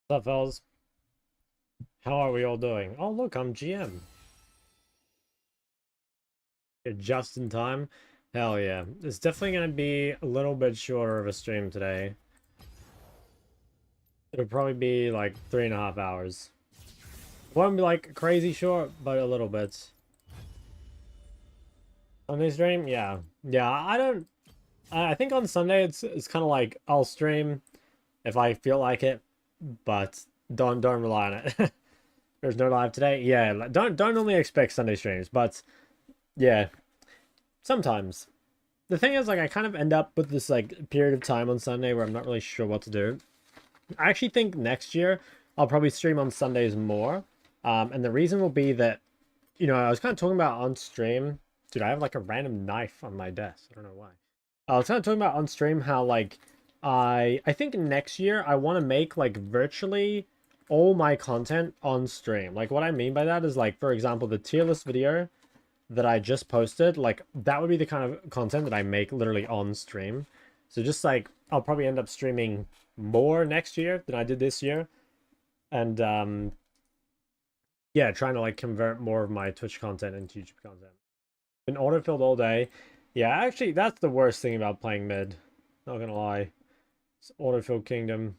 What's up, fellas? How are we all doing? Oh, look, I'm GM. You're just in time. Hell yeah. It's definitely going to be a little bit shorter of a stream today. It'll probably be like 3.5 hours. Won't be like crazy short, but a little bit. Sunday stream? Yeah. Yeah, I don't... I think on Sunday it's kind of like I'll stream if I feel like it, but don't rely on it. There's no live today. Yeah, like, don't normally expect Sunday streams, but yeah, sometimes. The thing is, like, I kind of end up with this, like, period of time on Sunday where I'm not really sure what to do. I actually think next year I'll probably stream on Sundays more. And the reason will be that, I was kind of talking about on stream. Dude, I have, like, a random knife on my desk. I don't know why. I was kind of talking about on stream how, like, I think next year I want to make, like, virtually all my content on stream. Like, what I mean by that is, like, for example, the tier list video that I just posted, like, that would be the kind of content that I make literally on stream. So just like, I'll probably end up streaming more next year than I did this year. And yeah, trying to like convert more of my Twitch content into YouTube content. Been auto-filled all day. Yeah, actually, that's the worst thing about playing mid. Not gonna lie. It's auto-filled kingdom.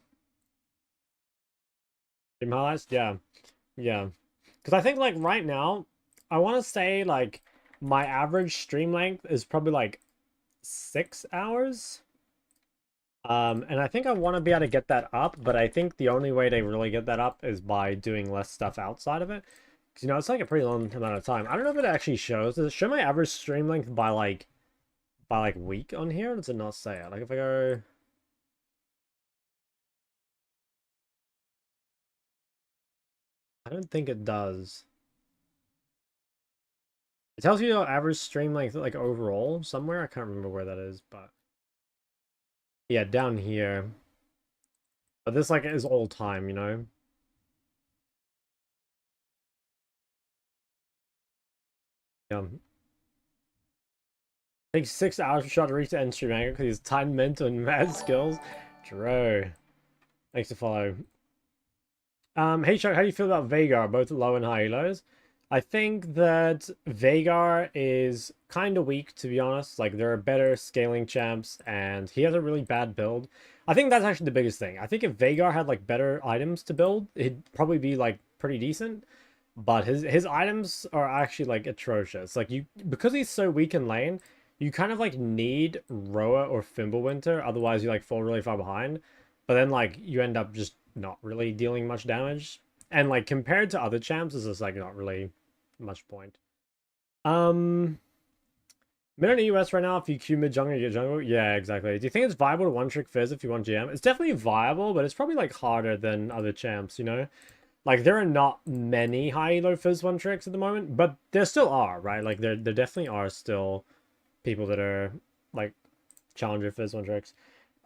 Team highlights? Yeah. Yeah. Because I think like right now, I want to say like my average stream length is probably like 6 hours. And I think I want to be able to get that up, but I think the only way to really get that up is by doing less stuff outside of it. Because, it's like a pretty long amount of time. I don't know if it actually shows. Does it show my average stream length by like week on here? Or does it not say it? Like if I go... I don't think it does. It tells you your average stream length like overall somewhere. I can't remember where that is, but... Yeah, down here. But this like is all time, Yeah. Takes 6 hours for Shot to reach the end stream anchor because he's time mint and mad skills. Dro. Thanks to follow. Hey Shok, how do you feel about Veigar, both low and high lows? I think that Veigar is kind of weak, to be honest. Like, there are better scaling champs, and he has a really bad build. I think that's actually the biggest thing. I think if Veigar had, like, better items to build, he'd probably be, like, pretty decent. But his items are actually, like, atrocious. Like, because he's so weak in lane, you kind of, like, need Roa or Fimbulwinter, otherwise you, like, fall really far behind. But then, like, you end up just not really dealing much damage. And, like, compared to other champs, it's just, like, not really much point. Mid on EUS right now, if you queue mid jungle, you get jungle. Yeah, exactly. Do you think it's viable to one-trick Fizz if you want GM? It's definitely viable, but it's probably, like, harder than other champs, Like, there are not many high elo Fizz one-tricks at the moment, but there still are, right? Like, there definitely are still people that are, like, challenger Fizz one-tricks.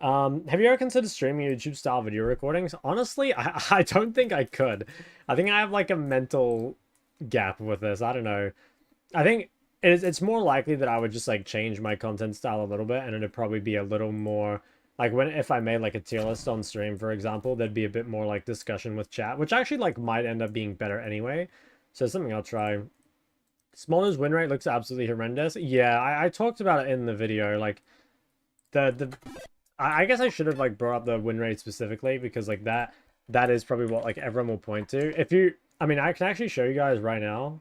Have you ever considered streaming YouTube style video recordings? Honestly, I don't think I could. I think I have like a mental gap with this. I don't know. I think it's more likely that I would just like change my content style a little bit, and it'd probably be a little more like if I made like a tier list on stream, for example, there'd be a bit more like discussion with chat, which actually like might end up being better anyway. So it's something I'll try. Smolder's win rate looks absolutely horrendous. Yeah, I talked about it in the video. Like the I guess I should have like brought up the win rate specifically because like that is probably what like everyone will point to. I mean, I can actually show you guys right now.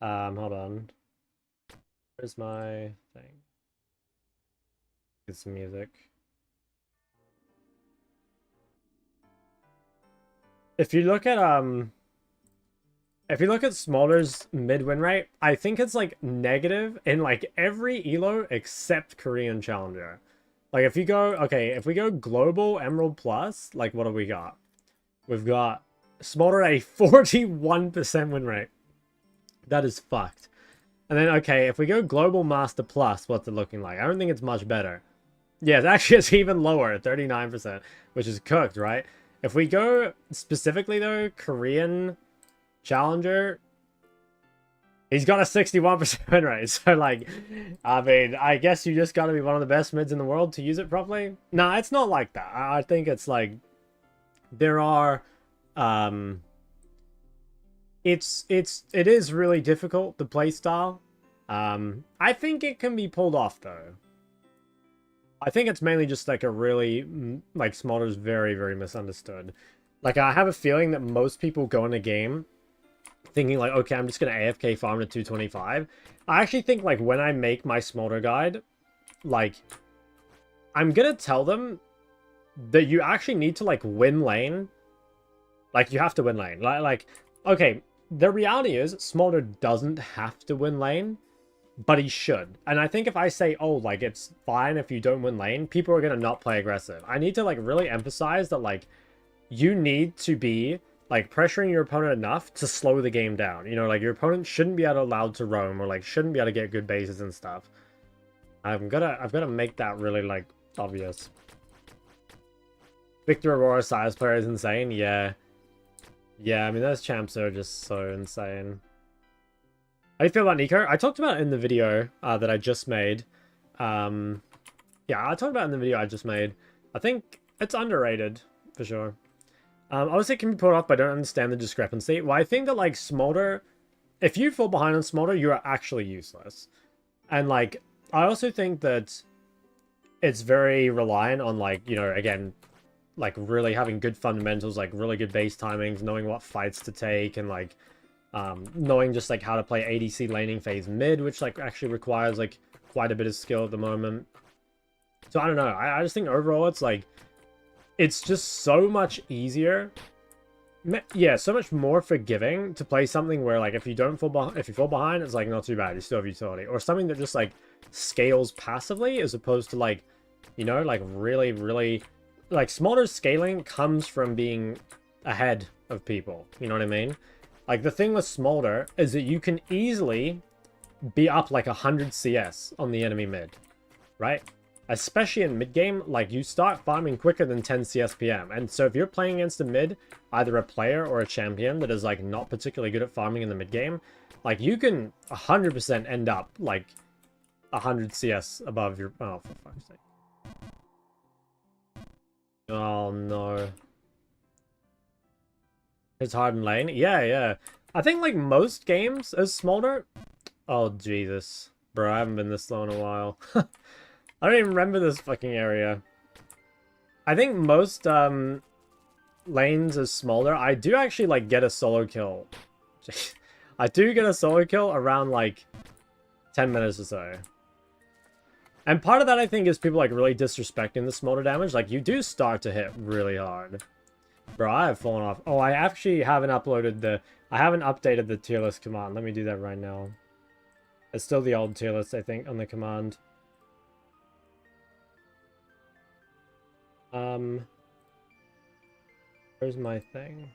Hold on. Where's my thing? Get some music. If you look at Smolder's mid win rate, I think it's like negative in like every elo except Korean Challenger. Like if we go global Emerald Plus, like what have we got? We've got Smolder at a 41% win rate. That is fucked. And then, okay, if we go Global Master Plus, what's it looking like? I don't think it's much better. Yeah, it's even lower, 39%, which is cooked, right? If we go specifically, though, Korean Challenger, he's got a 61% win rate. So, like, I mean, I guess you just got to be one of the best mids in the world to use it properly. Nah, it's not like that. I think it's like there are It is really difficult, the playstyle. I think it can be pulled off though. I think it's mainly just like a really like Smolder's very, very misunderstood. Like I have a feeling that most people go in a game thinking like, okay, I'm just gonna AFK farm to 225. I actually think like when I make my Smolder guide, like I'm gonna tell them that you actually need to like win lane. Like you have to win lane. Like okay, the reality is Smolder doesn't have to win lane, but he should. And I think if I say, oh, like it's fine if you don't win lane, people are gonna not play aggressive. I need to like really emphasize that like you need to be like pressuring your opponent enough to slow the game down. You know, like your opponent shouldn't be allowed to roam or like shouldn't be able to get good bases and stuff. I've got to make that really like obvious. Victor Aurora size player is insane. Yeah. Yeah, I mean those champs are just so insane. How do you feel about Nico? I talked about it in the video that I just made. Yeah, I talked about it in the video I just made. I think it's underrated for sure. Obviously it can be pulled off, but I don't understand the discrepancy. Well, I think that like Smolder, if you fall behind on Smolder, you are actually useless. And like, I also think that it's very reliant on like, you know, again, like really having good fundamentals, like really good base timings, knowing what fights to take, and like knowing just like how to play ADC laning phase mid, which like actually requires like quite a bit of skill at the moment. So I don't know. I just think overall it's like it's just so much easier. Yeah, so much more forgiving to play something where like if you fall behind, it's like not too bad. You still have utility, or something that just like scales passively as opposed to like, you know, like really, really like Smolder's scaling comes from being ahead of people. You know what I mean? Like the thing with Smolder is that you can easily be up like 100 CS on the enemy mid, right? Especially in mid game, like you start farming quicker than 10 CS PM. And so if you're playing against a mid, either a player or a champion that is like not particularly good at farming in the mid game, like you can 100% end up like 100 CS above your... Oh, for fuck's sake. Oh no. It's hard in lane? Yeah, yeah. I think like most games as Smolder... Oh Jesus. Bro, I haven't been this slow in a while. I don't even remember this fucking area. I think most lanes as Smolder, I do actually like get a solo kill. I do get a solo kill around like 10 minutes or so. And part of that I think is people like really disrespecting the Smolder damage. Like you do start to hit really hard. Bro, I have fallen off. Oh, I actually haven't uploaded the... I haven't updated the tier list command. Let me do that right now. It's still the old tier list, I think, on the command. Where's my thing?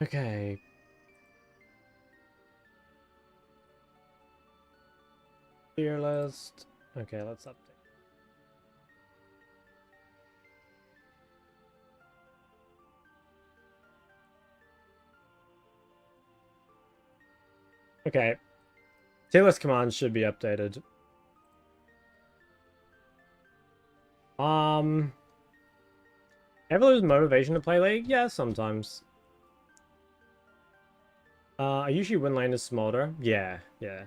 Okay. Tier list. Okay, let's update. Okay. Tier list commands should be updated. Ever lose motivation to play League? Yeah, sometimes. I usually win lane as Smolder. Yeah, yeah.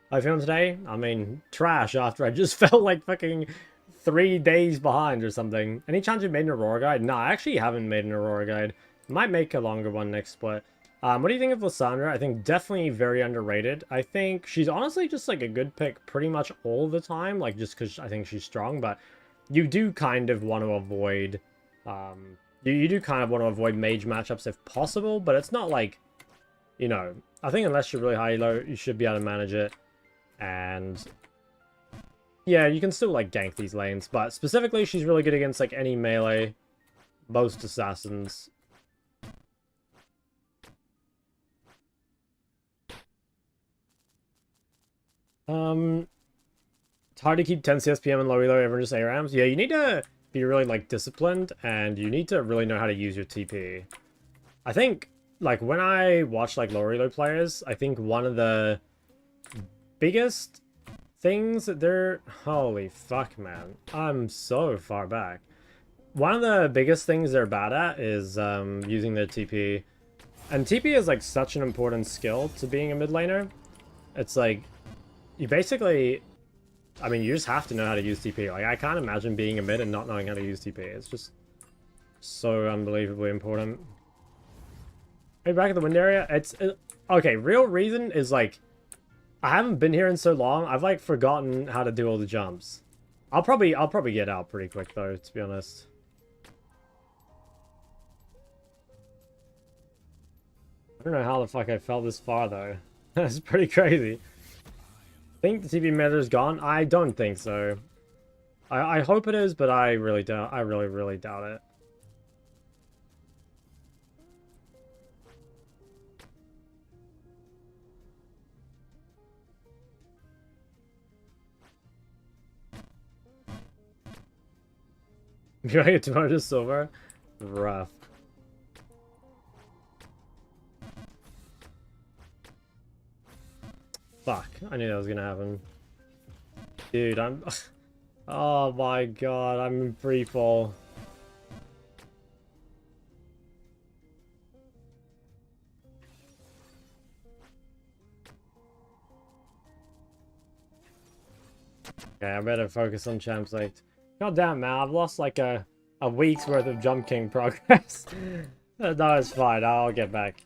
How you feeling today? I mean, trash after I just felt like fucking 3 days behind or something. Any chance you made an Aurora guide? No, I actually haven't made an Aurora guide. Might make a longer one next split. What do you think of Lissandra? I think definitely very underrated. I think she's honestly just like a good pick pretty much all the time, like just because I think she's strong, but you do kind of want to avoid, you do kind of want to avoid mage matchups if possible, but it's not like, you know, I think unless you're really high low, you should be able to manage it. And yeah, you can still like gank these lanes, but specifically she's really good against like any melee, most assassins. It's hard to keep 10 CSPM and low elo, everyone just ARAMs. Yeah, you need to be really like disciplined, and you need to really know how to use your TP. I think like when I watch like low elo players, I think one of the biggest things that they're... Holy fuck, man. I'm so far back. One of the biggest things they're bad at is using their TP. And TP is like such an important skill to being a mid laner. It's like, you basically... I mean, you just have to know how to use TP. Like, I can't imagine being a mid and not knowing how to use TP. It's just so unbelievably important. Hey, back at the wind area. Okay, real reason is like, I haven't been here in so long. I've like forgotten how to do all the jumps. I'll probably get out pretty quick though, to be honest. I don't know how the fuck I fell this far though. That's pretty crazy. Think the TP meta is gone? I don't think so. I hope it is, but I really doubt. I really doubt it. You're going to tomorrow to silver? Rough. Fuck, I knew that was gonna happen. Dude, I'm... Oh my god, I'm in free fall. Okay, I better focus on champs like... God damn, man, I've lost like a week's worth of Jump King progress. No, it's fine, I'll get back.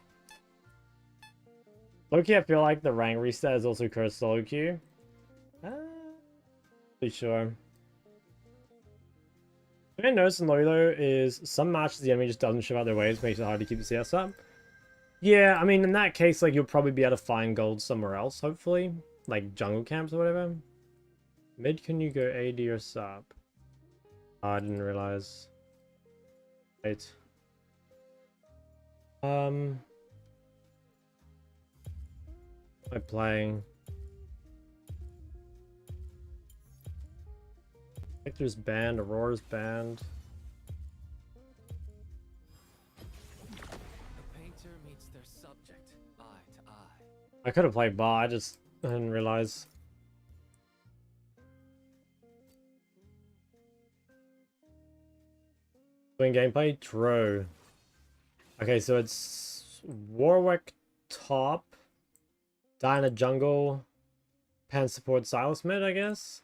Loki, I feel like the rank reset is also cursed solo queue. Pretty sure. What I noticed in Loki though is some matches the enemy just doesn't shove out their waves, makes it hard to keep the CS up. Yeah, I mean in that case, like you'll probably be able to find gold somewhere else, hopefully. Like jungle camps or whatever. Mid, can you go AD or sub? Oh, I didn't realize. Wait. Am I playing? Victor's banned, Aurora's banned. The painter meets their subject, eye to eye. I could have played bar, I just didn't realize. Doing gameplay? True. Okay, so it's Warwick top, Diana jungle, Pan support, Silas mid, I guess.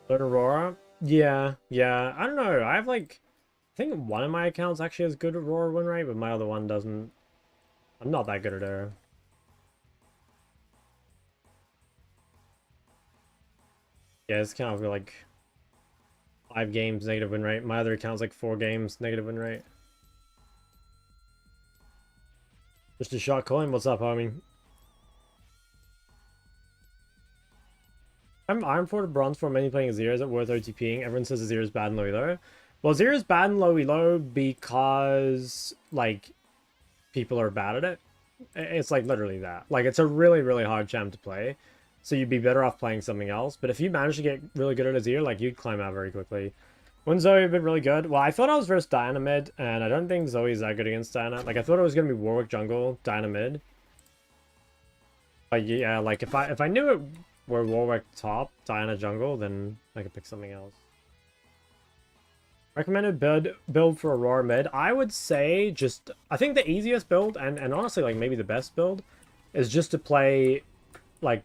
Third Aurora? Yeah. I don't know. I have like, I think one of my accounts actually has good Aurora win rate, but my other one doesn't. I'm not that good at her. Yeah, this account got like 5 games negative win rate. My other account's like 4 games negative win rate. Just a shot calling. What's up, homie? I'm Iron 4 to Bronze for many playing Azir. Is it worth OTPing? Everyone says Azir is bad and low elo. Well, Azir is bad and low elo because, like, people are bad at it. It's, like, literally that. Like, it's a really hard champ to play. So you'd be better off playing something else. But if you manage to get really good at Azir, like, you'd climb out very quickly. Wouldn't Zoe have been really good? Well, I thought I was versus Diana mid, and I don't think Zoe's that good against Diana. Like, I thought it was going to be Warwick jungle, Diana mid. But yeah, like, if I knew it were Warwick top, Diana jungle, then I could pick something else. Recommended build for Aurora mid. I would say just, I think the easiest build, and honestly, like, maybe the best build, is just to play, like,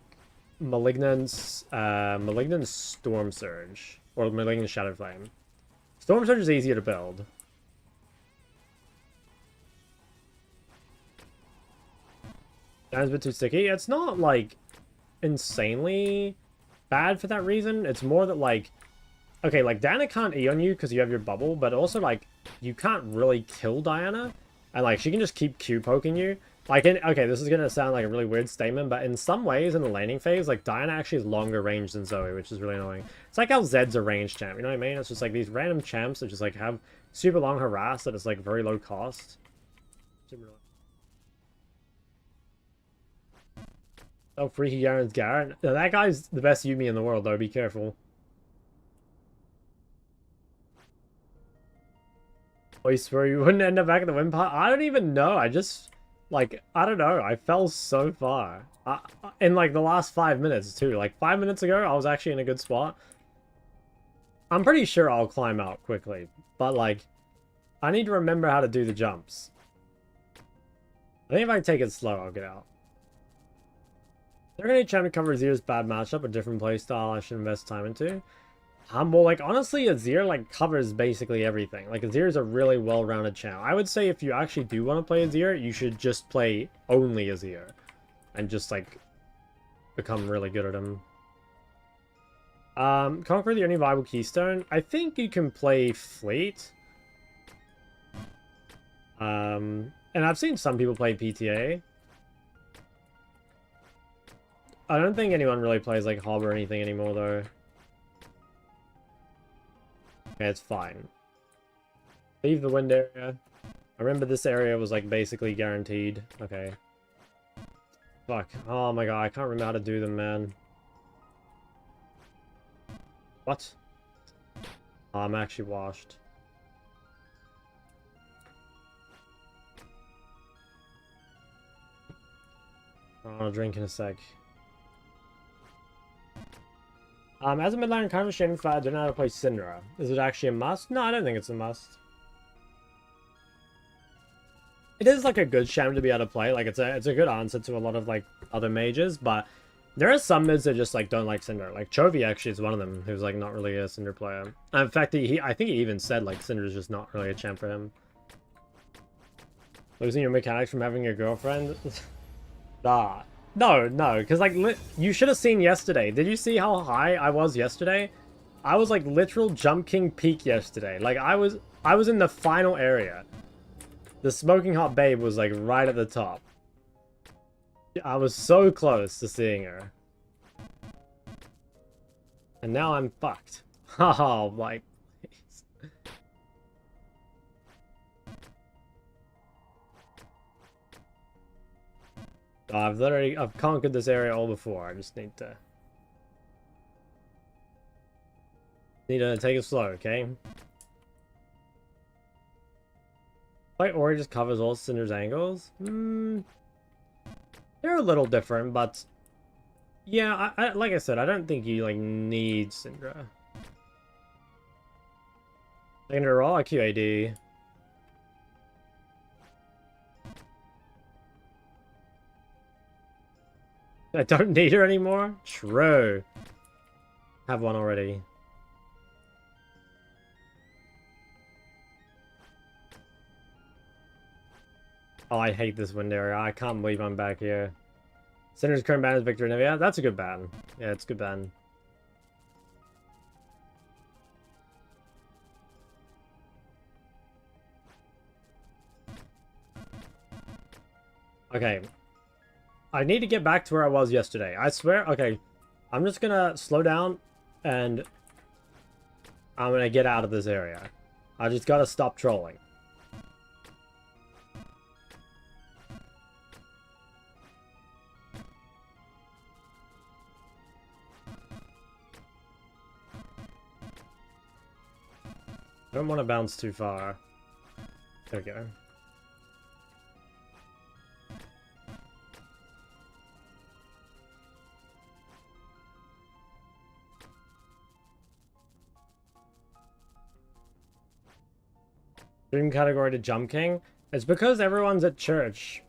Malignant Storm Surge, or Malignant Shadow Flame. Storm Surge is easier to build. Diana's a bit too sticky. It's not, like, insanely bad for that reason. It's more that, like, okay, like, Diana can't E on you because you have your bubble, but also, like, you can't really kill Diana, and, like, she can just keep Q poking you. Like, okay, this is gonna sound like a really weird statement, but in some ways in the laning phase, like, Diana actually has longer range than Zoe, which is really annoying. It's like how Zed's a range champ, you know what I mean? It's just like these random champs that just, like, have super long harass that is, like, very low cost. Super low. Oh, Freaky Garen's Garen. No, that guy's the best Yuumi in the world, though. Be careful. Oh, you swear you wouldn't end up back in the win pot? I don't even know. I just Like, I don't know. I fell so far. In like the last 5 minutes too. Like 5 minutes ago, I was actually in a good spot. I'm pretty sure I'll climb out quickly. But like, I need to remember how to do the jumps. I think if I take it slow, I'll get out. They're going to attempt to cover Azir's bad matchup, a different playstyle I should invest time into. Well, like, honestly, Azir, like, covers basically everything. Like, Azir is a really well-rounded champ. I would say if you actually do want to play Azir, you should just play only Azir. And just, like, become really good at him. Conquer the only viable keystone. I think you can play Fleet. And I've seen some people play PTA. I don't think anyone really plays, like, Hob or anything anymore, though. Okay, it's fine. Leave the wind area. I remember this area was, like, basically guaranteed. Okay. Fuck. Oh my god, I can't remember how to do them, man. What? Oh, I'm actually washed. I'll drink in a sec. As a midliner kind of shame if I don't know how to play Syndra. Is it actually a must? No, I don't think it's a must. It is like a good sham to be able to play. Like it's a good answer to a lot of like other mages, but there are some mids that just like don't like Syndra. Like Chovy actually is one of them who's like not really a Syndra player. And in fact, I think he even said like Syndra is just not really a champ for him. Losing your mechanics from having a girlfriend? Nah. No, because like you should have seen yesterday. Did you see how high I was yesterday? I was like literal Jump King peak yesterday. Like I was in the final area. The Smoking Hot Babe was like right at the top. I was so close to seeing her. And now I'm fucked. Oh, like please. Oh, I've conquered this area all before. I just need to take it slow, okay? Like Ori just covers all Cinder's angles. They're a little different, but yeah, I like I said, I don't think you like need Syndra. Secondary raw QAD. I don't need her anymore? True. Have one already. Oh, I hate this wind area. I can't believe I'm back here. Cinder's current ban is Victor Nivea. That's a good ban. Yeah, it's a good ban. Okay. I need to get back to where I was yesterday. I swear. Okay. I'm just gonna slow down and I'm gonna get out of this area. I just gotta stop trolling. I don't want to bounce too far. There we go. Dream category to Jump King? It's because everyone's at church.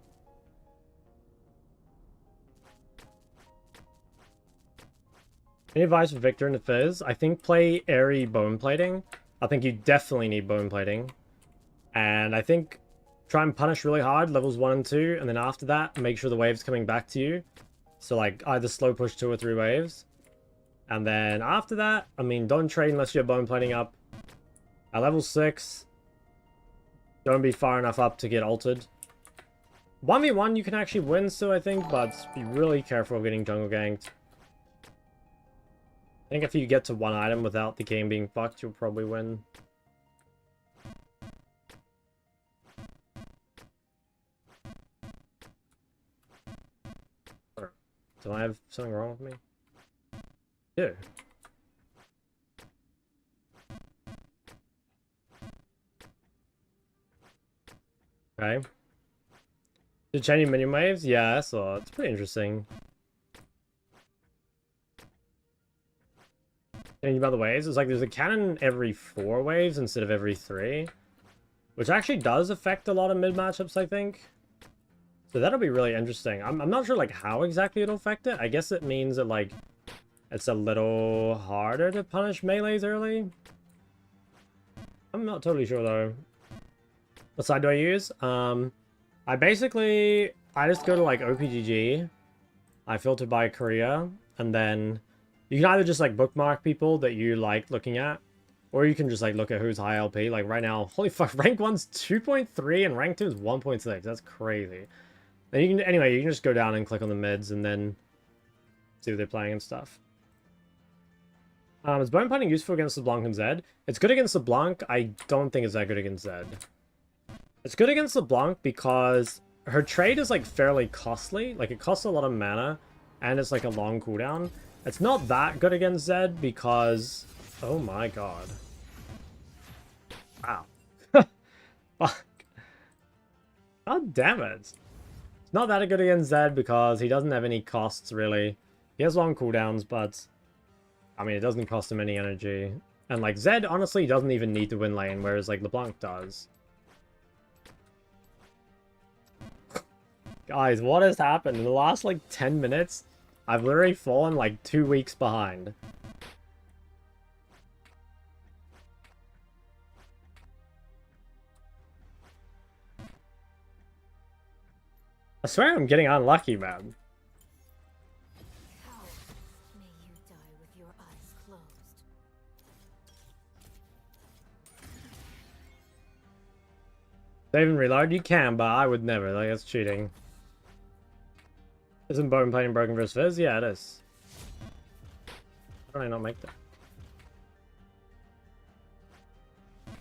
Any advice for Victor and the Fizz? I think play airy bone plating. I think you definitely need bone plating. And I think try and punish really hard, levels 1 and 2, and then after that, make sure the wave's coming back to you. So like either slow push 2 or 3 waves. And then after that, I mean, don't trade unless you're bone plating up. At level 6, don't be far enough up to get altered. 1v1 you can actually win still, I think, but be really careful of getting jungle ganked. I think if you get to one item without the game being fucked, you'll probably win. Do I have something wrong with me? Yeah. Okay. The changing minion waves? Yeah, I saw. It's pretty interesting. Thinking about the waves, it's like there's a cannon every 4 waves instead of every 3. Which actually does affect a lot of mid matchups, I think. So that'll be really interesting. I'm not sure like how exactly it'll affect it. I guess it means that like it's a little harder to punish melees early. I'm not totally sure though. What side do I use? I just go to like Opgg. I filter by Korea, and then you can either just like bookmark people that you like looking at, or you can just like look at who's high LP. Like right now, holy fuck, rank 1's 2.3 and rank 2 is 1.6. That's crazy. Then you can, anyway, you can just go down and click on the mids and then see what they're playing and stuff. Is bone punting useful against the Blanc and Zed? It's good against the Blanc. I don't think it's that good against Zed. It's good against the Blanc because her trade is like fairly costly. Like it costs a lot of mana and it's like a long cooldown. It's not that good against Zed because... Oh my god. Wow. Fuck. God damn it. It's not that good against Zed because he doesn't have any costs really. He has long cooldowns, but... I mean, it doesn't cost him any energy. And like Zed honestly doesn't even need to win lane, whereas like LeBlanc does. Guys, what has happened? In the last, like, 10 minutes, I've literally fallen, like, 2 weeks behind. I swear I'm getting unlucky, man. How may you die with your eyes closed? Save and reload? You can, but I would never. Like, that's cheating. Isn't bone plating broken versus Fizz? Yeah, it is. How did I not make that? The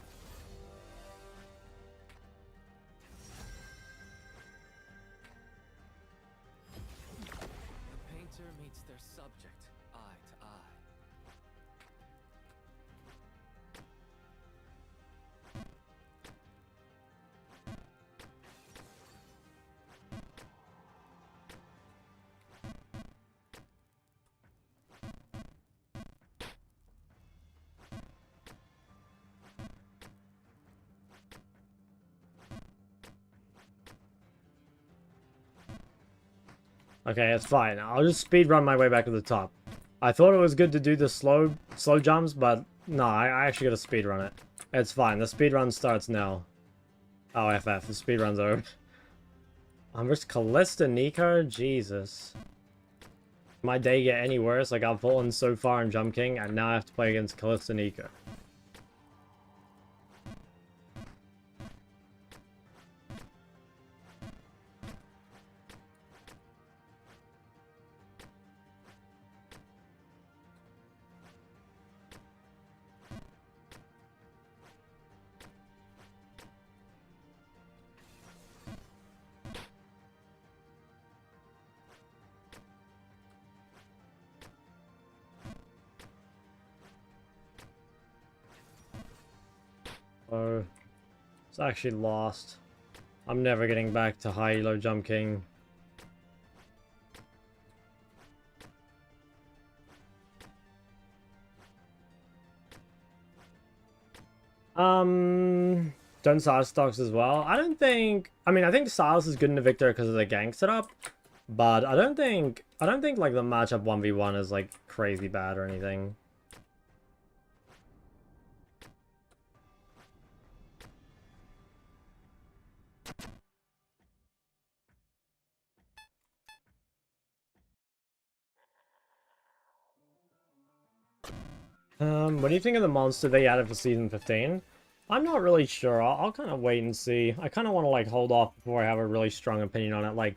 painter meets their subject, eye to eye. Okay, it's fine. I'll just speed run my way back to the top. I thought it was good to do the slow jumps, but no, I actually gotta speed run it. It's fine. The speed run starts now. Oh, FF. The speed run's over. I'm just Callista Nico? Jesus. My day get any worse? Like, I've fallen so far in Jump King, and now I have to play against Callista Nico. Oh, it's actually lost. I'm never getting back to high low Jump King. Don't Silas stocks as well. I don't think. I mean, I think Silas is good in the Victor because of the gank setup, but I don't think like the matchup 1v1 is like crazy bad or anything. What do you think of the monster they added for season 15? I'm not really sure. I'll kind of wait and see. I kind of want to like hold off before I have a really strong opinion on it. Like,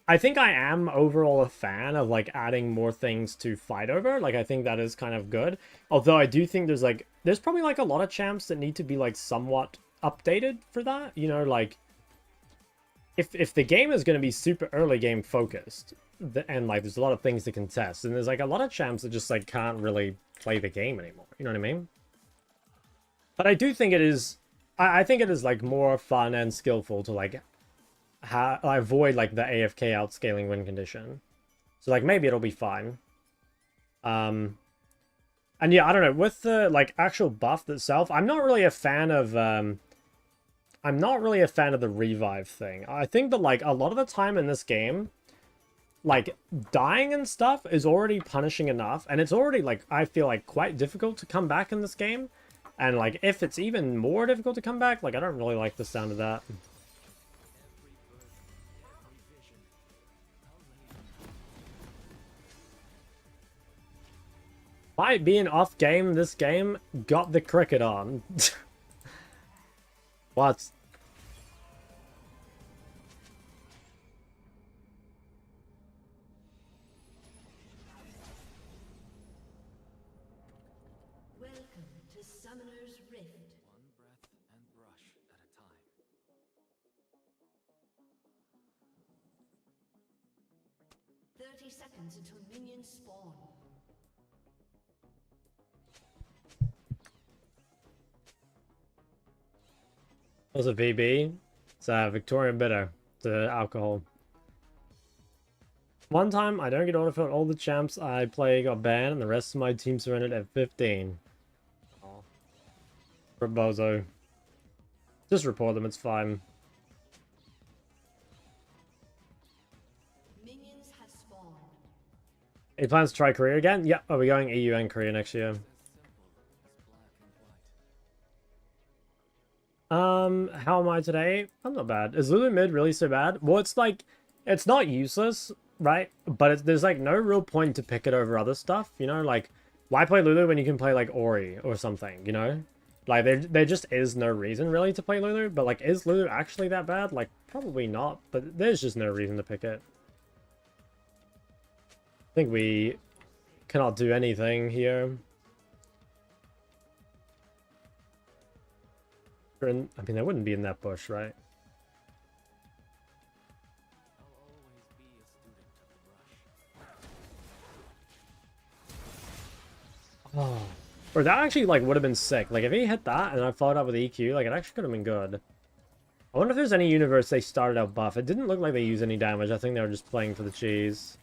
I think I am overall a fan of like adding more things to fight over. Like, I think that is kind of good. Although I do think there's probably like a lot of champs that need to be like somewhat updated for that. You know, like if the game is going to be super early game focused, and like there's a lot of things to contest, and there's like a lot of champs that just like can't really play the game anymore. You know what I mean? But I do think it is. I think it is like more fun and skillful to like avoid like the AFK outscaling win condition. So like maybe it'll be fine. And yeah, I don't know, with the like actual buff itself, I'm not really a fan of the revive thing. I think that like a lot of the time in this game, like dying and stuff is already punishing enough, and it's already like I feel like quite difficult to come back in this game. And like if it's even more difficult to come back, like I don't really like the sound of that. Might being off game this game got the cricket on. What? Welcome to Summoner's Rift. One breath and brush at a time. 30 seconds until minions spawn. What's a VB? It's a Victorian bitter. It's alcohol. One time, I don't get autofilled. All the champs I play got banned, and the rest of my team surrendered at 15. Oh. Rebozo. Just report them, it's fine. Minions have spawned. He plans to try Korea again? Yep, are we going EU and Korea next year? As simple as black and white. How am I today? I'm not bad. Is Lulu mid really so bad? Well, it's like, it's not useless, right? But there's like no real point to pick it over other stuff, you know? Like, why play Lulu when you can play like Ori or something, you know? Like, there just is no reason really to play Lulu, but like, is Lulu actually that bad? Like, probably not, but there's just no reason to pick it. I think we cannot do anything here. I mean, they wouldn't be in that bush, right? I'll always be a student of the brush. Oh. Or that actually, like, would have been sick. Like, if he hit that and I followed up with EQ, like, it actually could have been good. I wonder if there's any universe they started out buff. It didn't look like they used any damage. I think they were just playing for the cheese.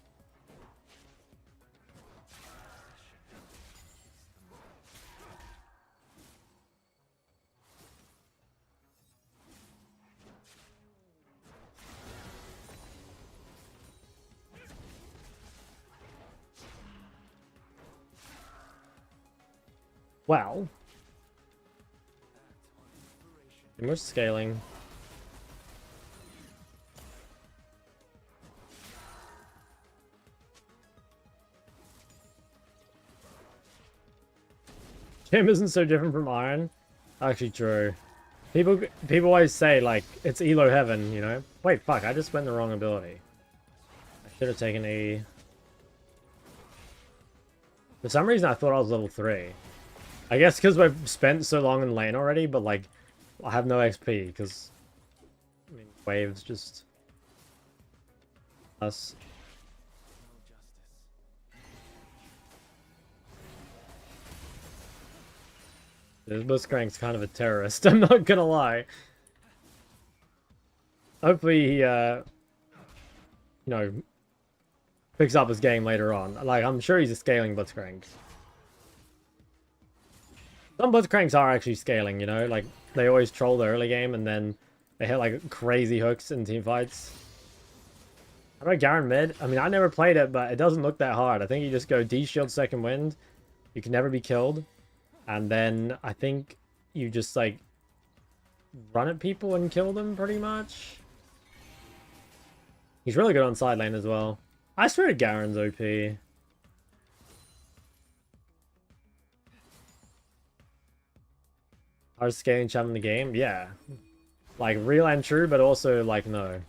Well. And we're scaling. Gem isn't so different from Iron. Actually true. People always say, like, it's Elo heaven, you know? Wait, fuck, I just went the wrong ability. I should have taken E. For some reason, I thought I was level 3. I guess because we've spent so long in lane already, but, like, I have no XP, because, I mean, waves just... us. This Blitzcrank's kind of a terrorist, I'm not gonna lie. Hopefully he, you know, picks up his game later on. Like, I'm sure he's a scaling Blitzcrank. Some Blitzcranks are actually scaling, you know? Like, they always troll the early game and then they hit, like, crazy hooks in team fights. How do I Garen mid? I mean, I never played it, but it doesn't look that hard. I think you just go D-shield second wind. You can never be killed. And then I think you just, like, run at people and kill them, pretty much. He's really good on side lane as well. I swear Garen's OP. Hardest scaling champ in the game? Yeah. Like, real and true, but also, like, no.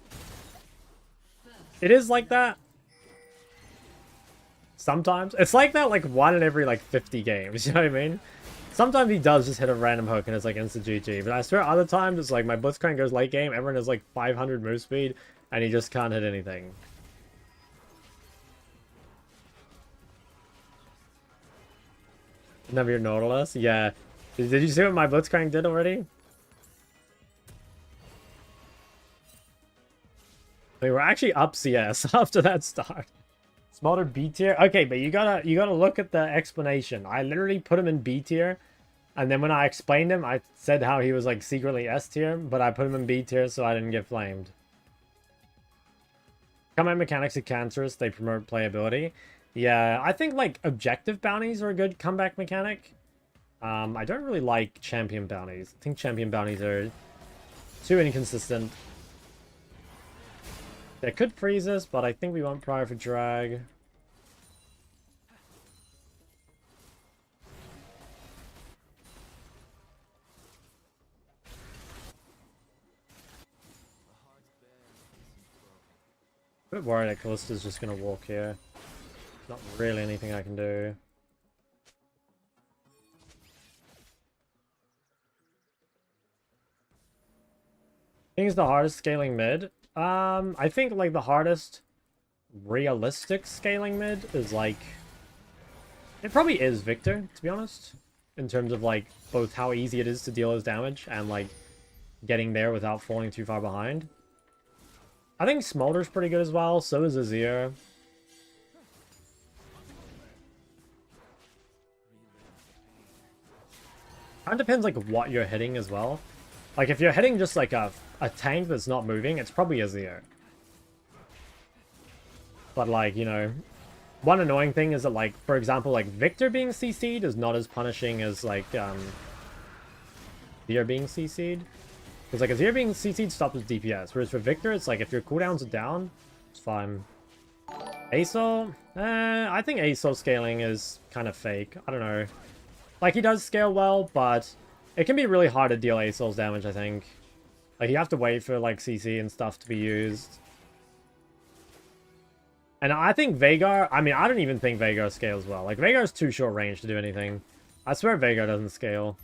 It is like that. Sometimes. It's like that, like, 1 in every, like, 50 games, you know what I mean? Sometimes he does just hit a random hook and it's like instant GG, but I swear other times it's like my Blitzcrank goes late game, everyone has like 500 move speed, and he just can't hit anything. Never your Nautilus? Yeah. Did you see what my Blitzcrank did already? We were actually up CS after that start. Smolder B tier. Okay, but you gotta look at the explanation. I literally put him in B tier, and then when I explained him, I said how he was like secretly S tier, but I put him in B tier so I didn't get flamed. Combat mechanics are cancerous. They promote playability. Yeah, I think like objective bounties are a good comeback mechanic. I don't really like champion bounties. I think champion bounties are too inconsistent. They could freeze us, but I think we want prior for drag. A bit worried that Callista's just gonna walk here. Not really anything I can do. I think it's the hardest scaling mid. I think like the hardest realistic scaling mid is like... It probably is Victor, to be honest. In terms of like both how easy it is to deal his damage and like getting there without falling too far behind. I think Smolder's pretty good as well, so is Azir. Kind of depends like what you're hitting as well. Like if you're hitting just like a tank that's not moving, it's probably Azir. But like, you know, one annoying thing is that like, for example, like Victor being CC'd is not as punishing as like Azir being CC'd. Because like Azir being CC'd stops his DPS, whereas for Victor it's like if your cooldowns are down, it's fine. ASOL? I think ASOL scaling is kind of fake. I don't know. Like he does scale well, but it can be really hard to deal ASOL's damage, I think. Like you have to wait for like CC and stuff to be used. And I think Veigar, I mean, I don't even think Veigar scales well. Like Veigar's too short range to do anything. I swear Veigar doesn't scale.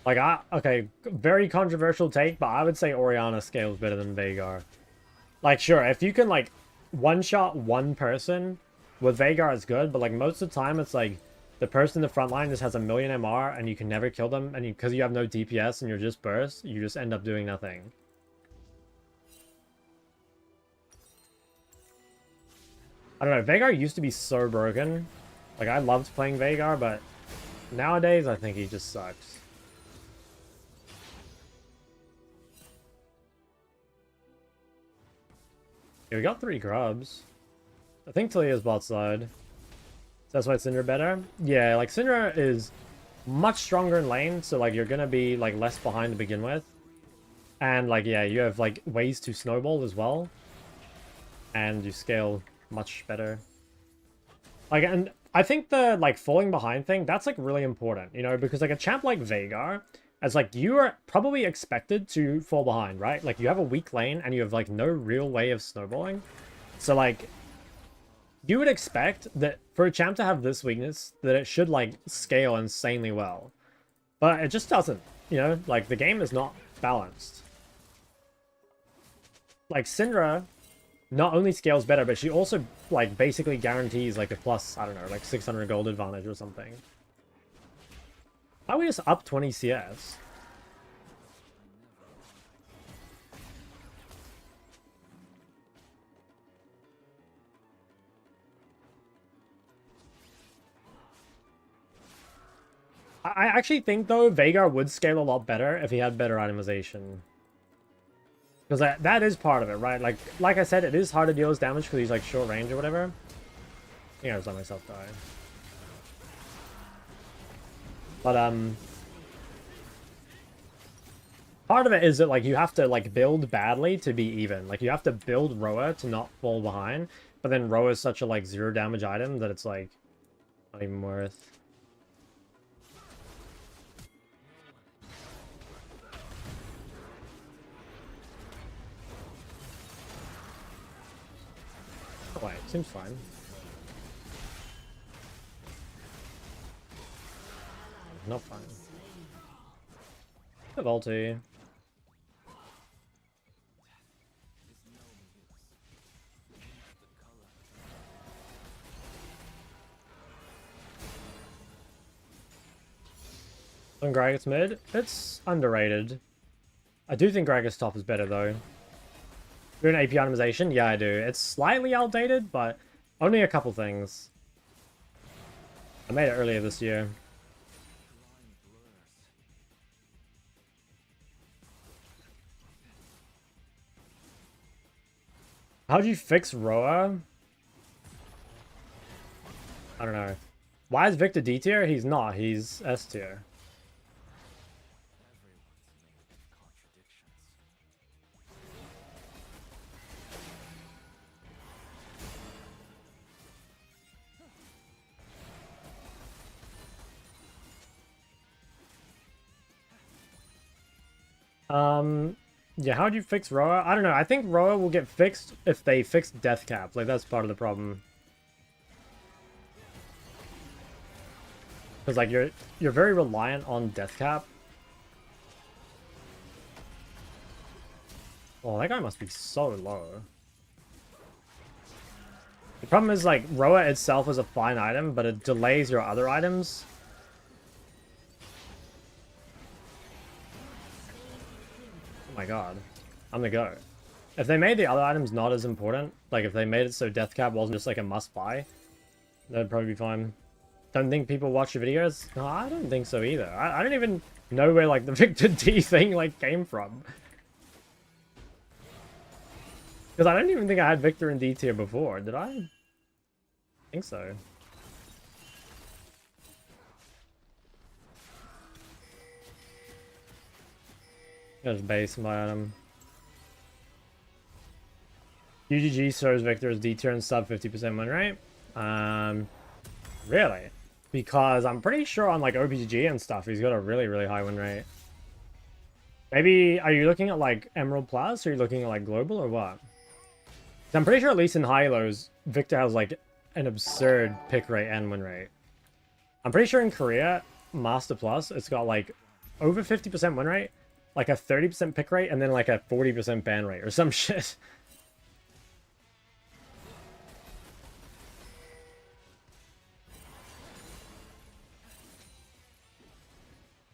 Like, okay, very controversial take, but I would say Orianna scales better than Veigar. Like, sure, if you can, like, one-shot one person with Veigar, it's good, but, like, most of the time, it's, like, the person in the front line just has a million MR, and you can never kill them, and because you have no DPS and you're just burst, you just end up doing nothing. I don't know, Veigar used to be so broken. Like, I loved playing Veigar, but nowadays, I think he just sucks. Yeah, we got 3 grubs. I think Talia's bot side. That's why Syndra better? Yeah, like Syndra is much stronger in lane, so like you're gonna be like less behind to begin with. And like, yeah, you have like ways to snowball as well. And you scale much better. Like, and I think the like falling behind thing, that's like really important, you know, because like a champ like Veigar, as like you are probably expected to fall behind, right? Like you have a weak lane and you have like no real way of snowballing. So like you would expect that for a champ to have this weakness, that it should like scale insanely well. But it just doesn't, you know, like the game is not balanced. Like Syndra not only scales better, but she also like basically guarantees like a plus, I don't know, like 600 gold advantage or something. Why don't we just up 20 CS? I actually think, though, Veigar would scale a lot better if he had better itemization. Because that is part of it, right? Like I said, it is hard to deal his damage because he's like short range or whatever. Yeah, I just let myself die. But, part of it is that, like, you have to, like, build badly to be even. Like, you have to build Roa to not fall behind. But then Roa is such a, like, 0 damage item that it's, like, not even worth. Oh, wait, seems fine. Not fine. The ulti. On Gragas mid, it's underrated. I do think Gragas top is better though. Doing AP optimization? Yeah, I do. It's slightly outdated, but only a couple things. I made it earlier this year. How'd you fix Roa? I don't know. Why is Victor D tier? He's not. He's S tier. Yeah, how'd you fix Roa? I don't know. I think Roa will get fixed if they fix death cap. Like, that's part of the problem. Because, like, you're very reliant on death cap. Oh, that guy must be so low. The problem is, like, Roa itself is a fine item, but it delays your other items. Oh my god. I'm gonna go. If they made the other items not as important, like if they made it so death cap wasn't just like a must buy, that'd probably be fine. Don't think people watch your videos? No, I don't think so either. I don't even know where like the Victor D thing like came from. Because I don't even think I had Victor in D tier before, did I? I think so. Just base my item. UGG shows Victor as D tier and sub 50% win rate. Really? Because I'm pretty sure on like Opgg and stuff, he's got a really, really high win rate. Maybe, are you looking at like Emerald Plus, or are you looking at like Global, or what? I'm pretty sure at least in high-lows, Victor has like an absurd pick rate and win rate. I'm pretty sure in Korea, Master Plus, it's got like over 50% win rate, like a 30% pick rate, and then like a 40% ban rate or some shit.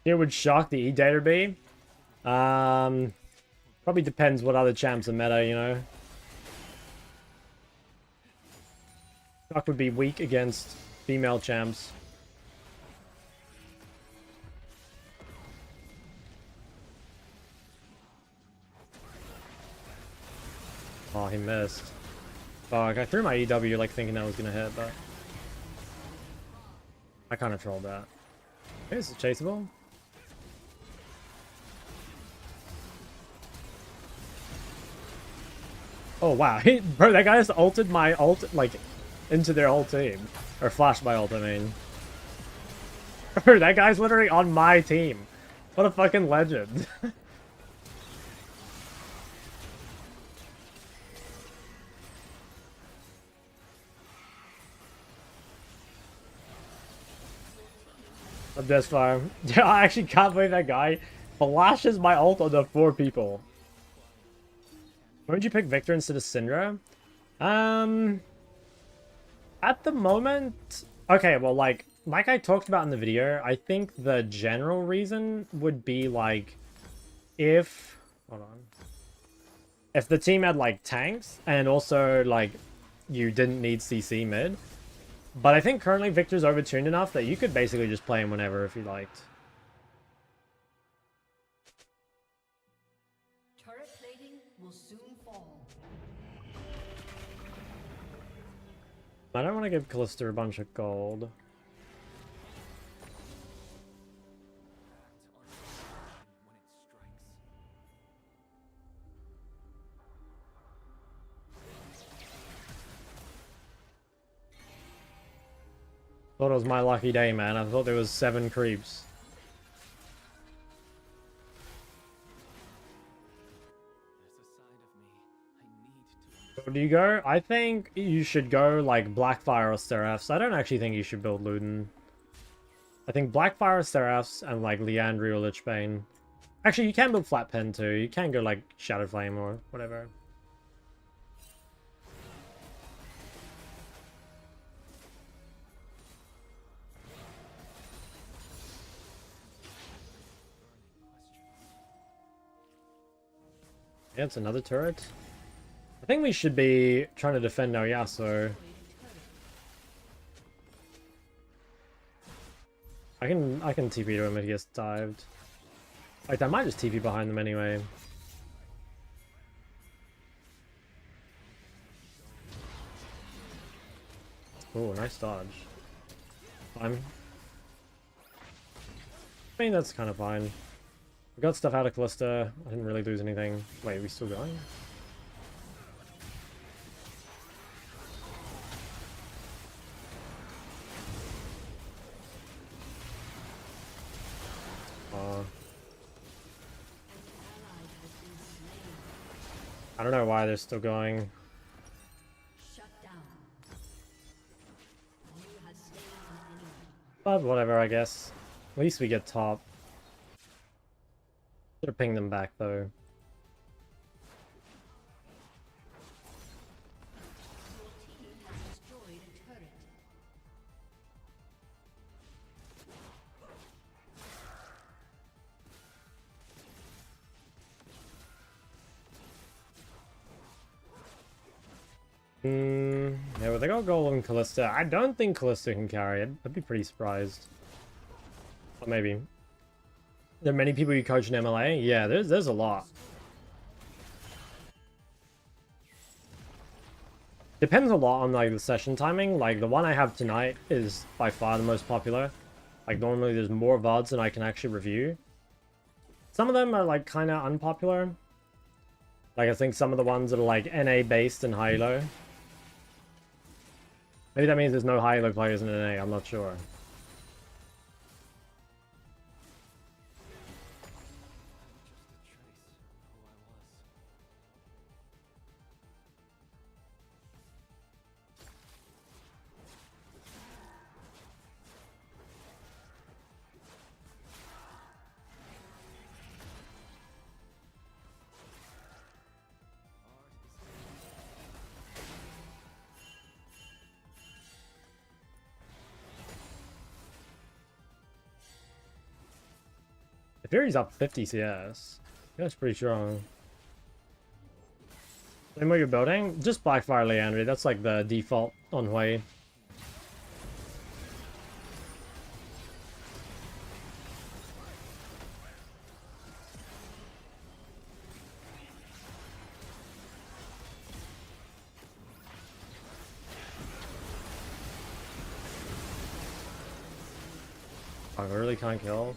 It would shock the E-Data be. Probably depends what other champs are meta, you know. Shok would be weak against female champs. Oh, he missed. Fuck, I threw my EW like thinking that was gonna hit, but I kind of trolled that. Okay, is it chaseable? Oh wow, bro, that guy just ulted my ult like into their whole team, or flashed my ult. I mean, bro, that guy's literally on my team. What a fucking legend. I'm just fine. Yeah, I actually can't believe that guy flashes my ult onto 4 people. Why would you pick Victor instead of Syndra? At the moment... Okay, well, like I talked about in the video, I think the general reason would be, like, if... Hold on. If the team had, like, tanks, and also, like, you didn't need CC mid. But I think currently Victor's overtuned enough that you could basically just play him whenever if you liked. Turret plating will soon fall. I don't want to give Callista a bunch of gold. Thought it was my lucky day, man. I thought there was 7 creeps. Where do you go? I think you should go like Blackfire or Seraphs. I don't actually think you should build Luden. I think Blackfire or Seraphs and like Liandry or Lichbane. Actually, you can build Flat Pen too. You can go like Shadow Flame or whatever. Yeah, it's another turret. I think we should be trying to defend our Yasuo. I can TP to him if he gets dived. Like, I might just TP behind them anyway. Oh, nice dodge. Fine. I mean, that's kind of fine. We got stuff out of Callista. I didn't really lose anything. Wait, are we still going? I don't know why they're still going. Shut down. You have stayed an enemy. But whatever, I guess. At least we get top. Should have pinged them back, though. Your team has destroyed a turret. Yeah, but they got gold on Callista. I don't think Callista can carry it. I'd be pretty surprised. Or maybe. There are many people you coach in MLA? Yeah, there's a lot. Depends a lot on like the session timing. Like the one I have tonight is by far the most popular. Like normally there's more VODs than I can actually review. Some of them are like kind of unpopular. Like I think some of the ones that are like NA based and high-low. Maybe that means there's no high-low players in NA, I'm not sure. The Fury's up 50 CS. That's pretty strong. And what you're building? Just Blackfire Leandry. That's like the default on Hui. I really can't kill.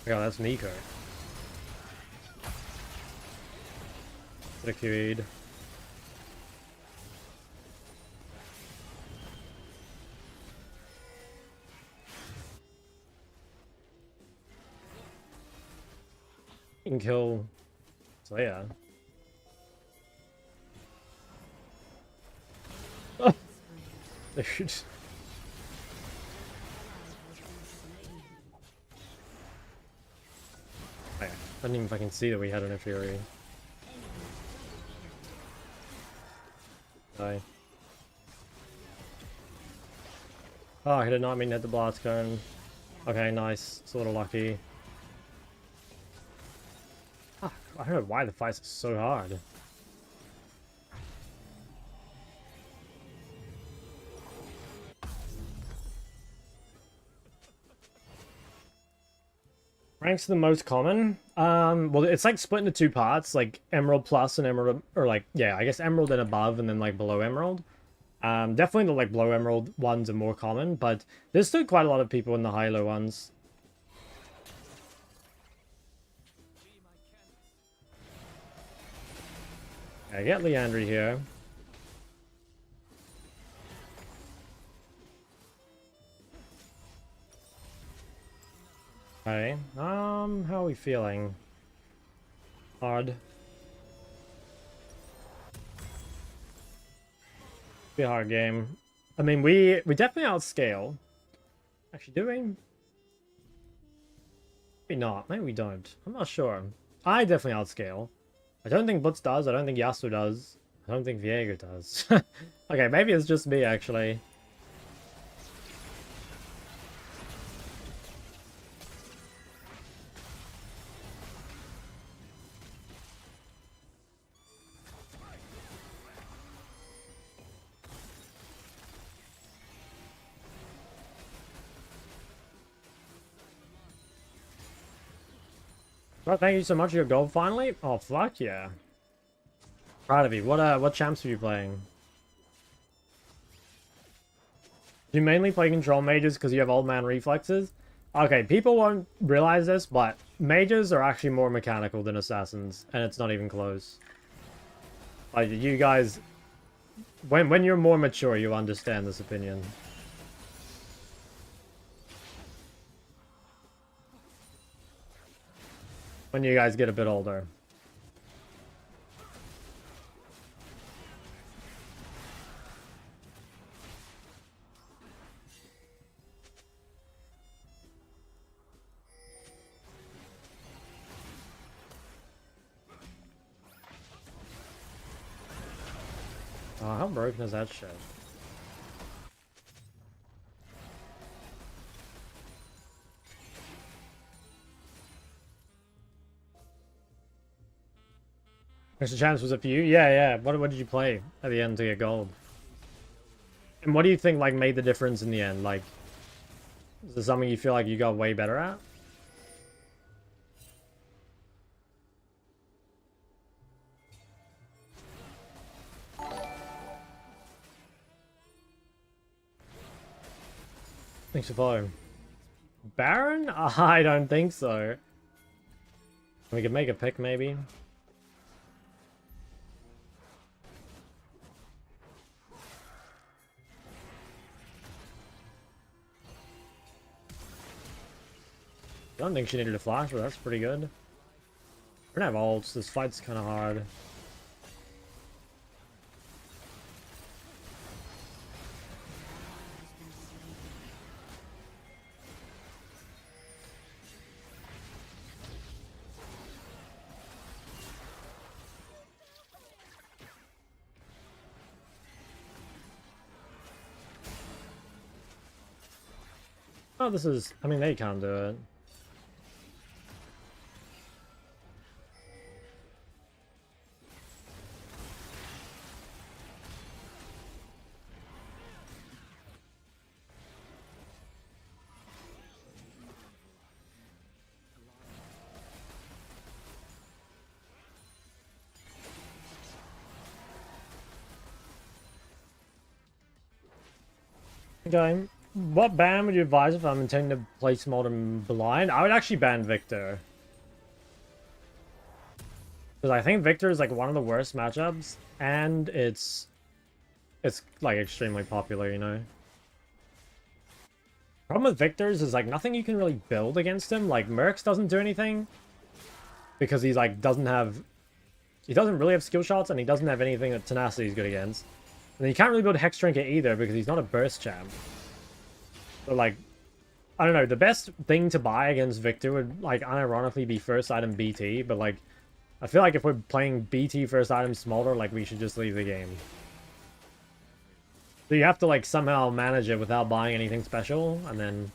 Yeah, that's Nico. Could have QE'd. You can kill Slayer. Oh. Dude. I didn't even fucking see that we had an Fury. Die. Oh, I did not mean to hit the blast cone. Okay, nice. It's a little lucky. Ah, I don't know why the fights are so hard. Ranks are the most common. Well, it's like split into two parts, like Emerald Plus and Emerald, or like, yeah, I guess Emerald and above, and then like below Emerald. Definitely the like below Emerald ones are more common, but there's still quite a lot of people in the high-low ones. I get Leandry here. Okay, how are we feeling? Hard. Be a hard game. I mean, we definitely outscale. Actually, do we? Maybe not. Maybe we don't. I'm not sure. I definitely outscale. I don't think Blitz does. I don't think Yasuo does. I don't think Viego does. Okay, maybe it's just me, actually. Well, thank you so much for your gold finally. Oh, fuck yeah. Proud of you. What champs are you playing? Do you mainly play control mages because you have old man reflexes? Okay, people won't realize this, but mages are actually more mechanical than assassins, and it's not even close. Like, you guys... When you're more mature, you understand this opinion. When you guys get a bit older. Oh, how broken is that shit? Extra chance was it for you? Yeah, yeah. What did you play at the end to get gold? And what do you think, like, made the difference in the end? Like, is there something you feel like you got way better at? Thanks for following. Baron? I don't think so. We could make a pick, maybe. I don't think she needed a flash, but that's pretty good. We're gonna have ults. This fight's kind of hard. Oh, this is... I mean, they can't do it. Okay. What ban would you advise if I'm intending to play Smolder blind? I would actually ban Victor. Because I think Victor is like one of the worst matchups, and it's like extremely popular, you know? Problem with Victor's is like nothing you can really build against him. Like Mercs doesn't do anything because he's like he doesn't really have skill shots, and he doesn't have anything that Tenacity is good against. And you can't really build Hex Trinket either because he's not a burst champ. But like, I don't know, the best thing to buy against Victor would like unironically be first item BT, but like, I feel like if we're playing BT first item Smolder, like we should just leave the game. So you have to like somehow manage it without buying anything special, and then,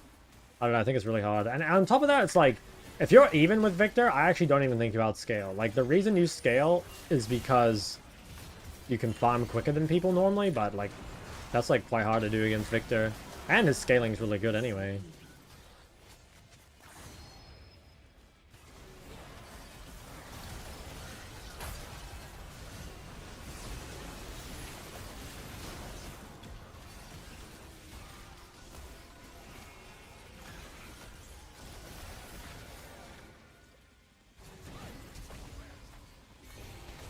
I don't know, I think it's really hard. And on top of that, it's like, if you're even with Victor, I actually don't even think about scale. Like, the reason you scale is because you can farm quicker than people normally, but like, that's like quite hard to do against Victor. And his scaling is really good anyway.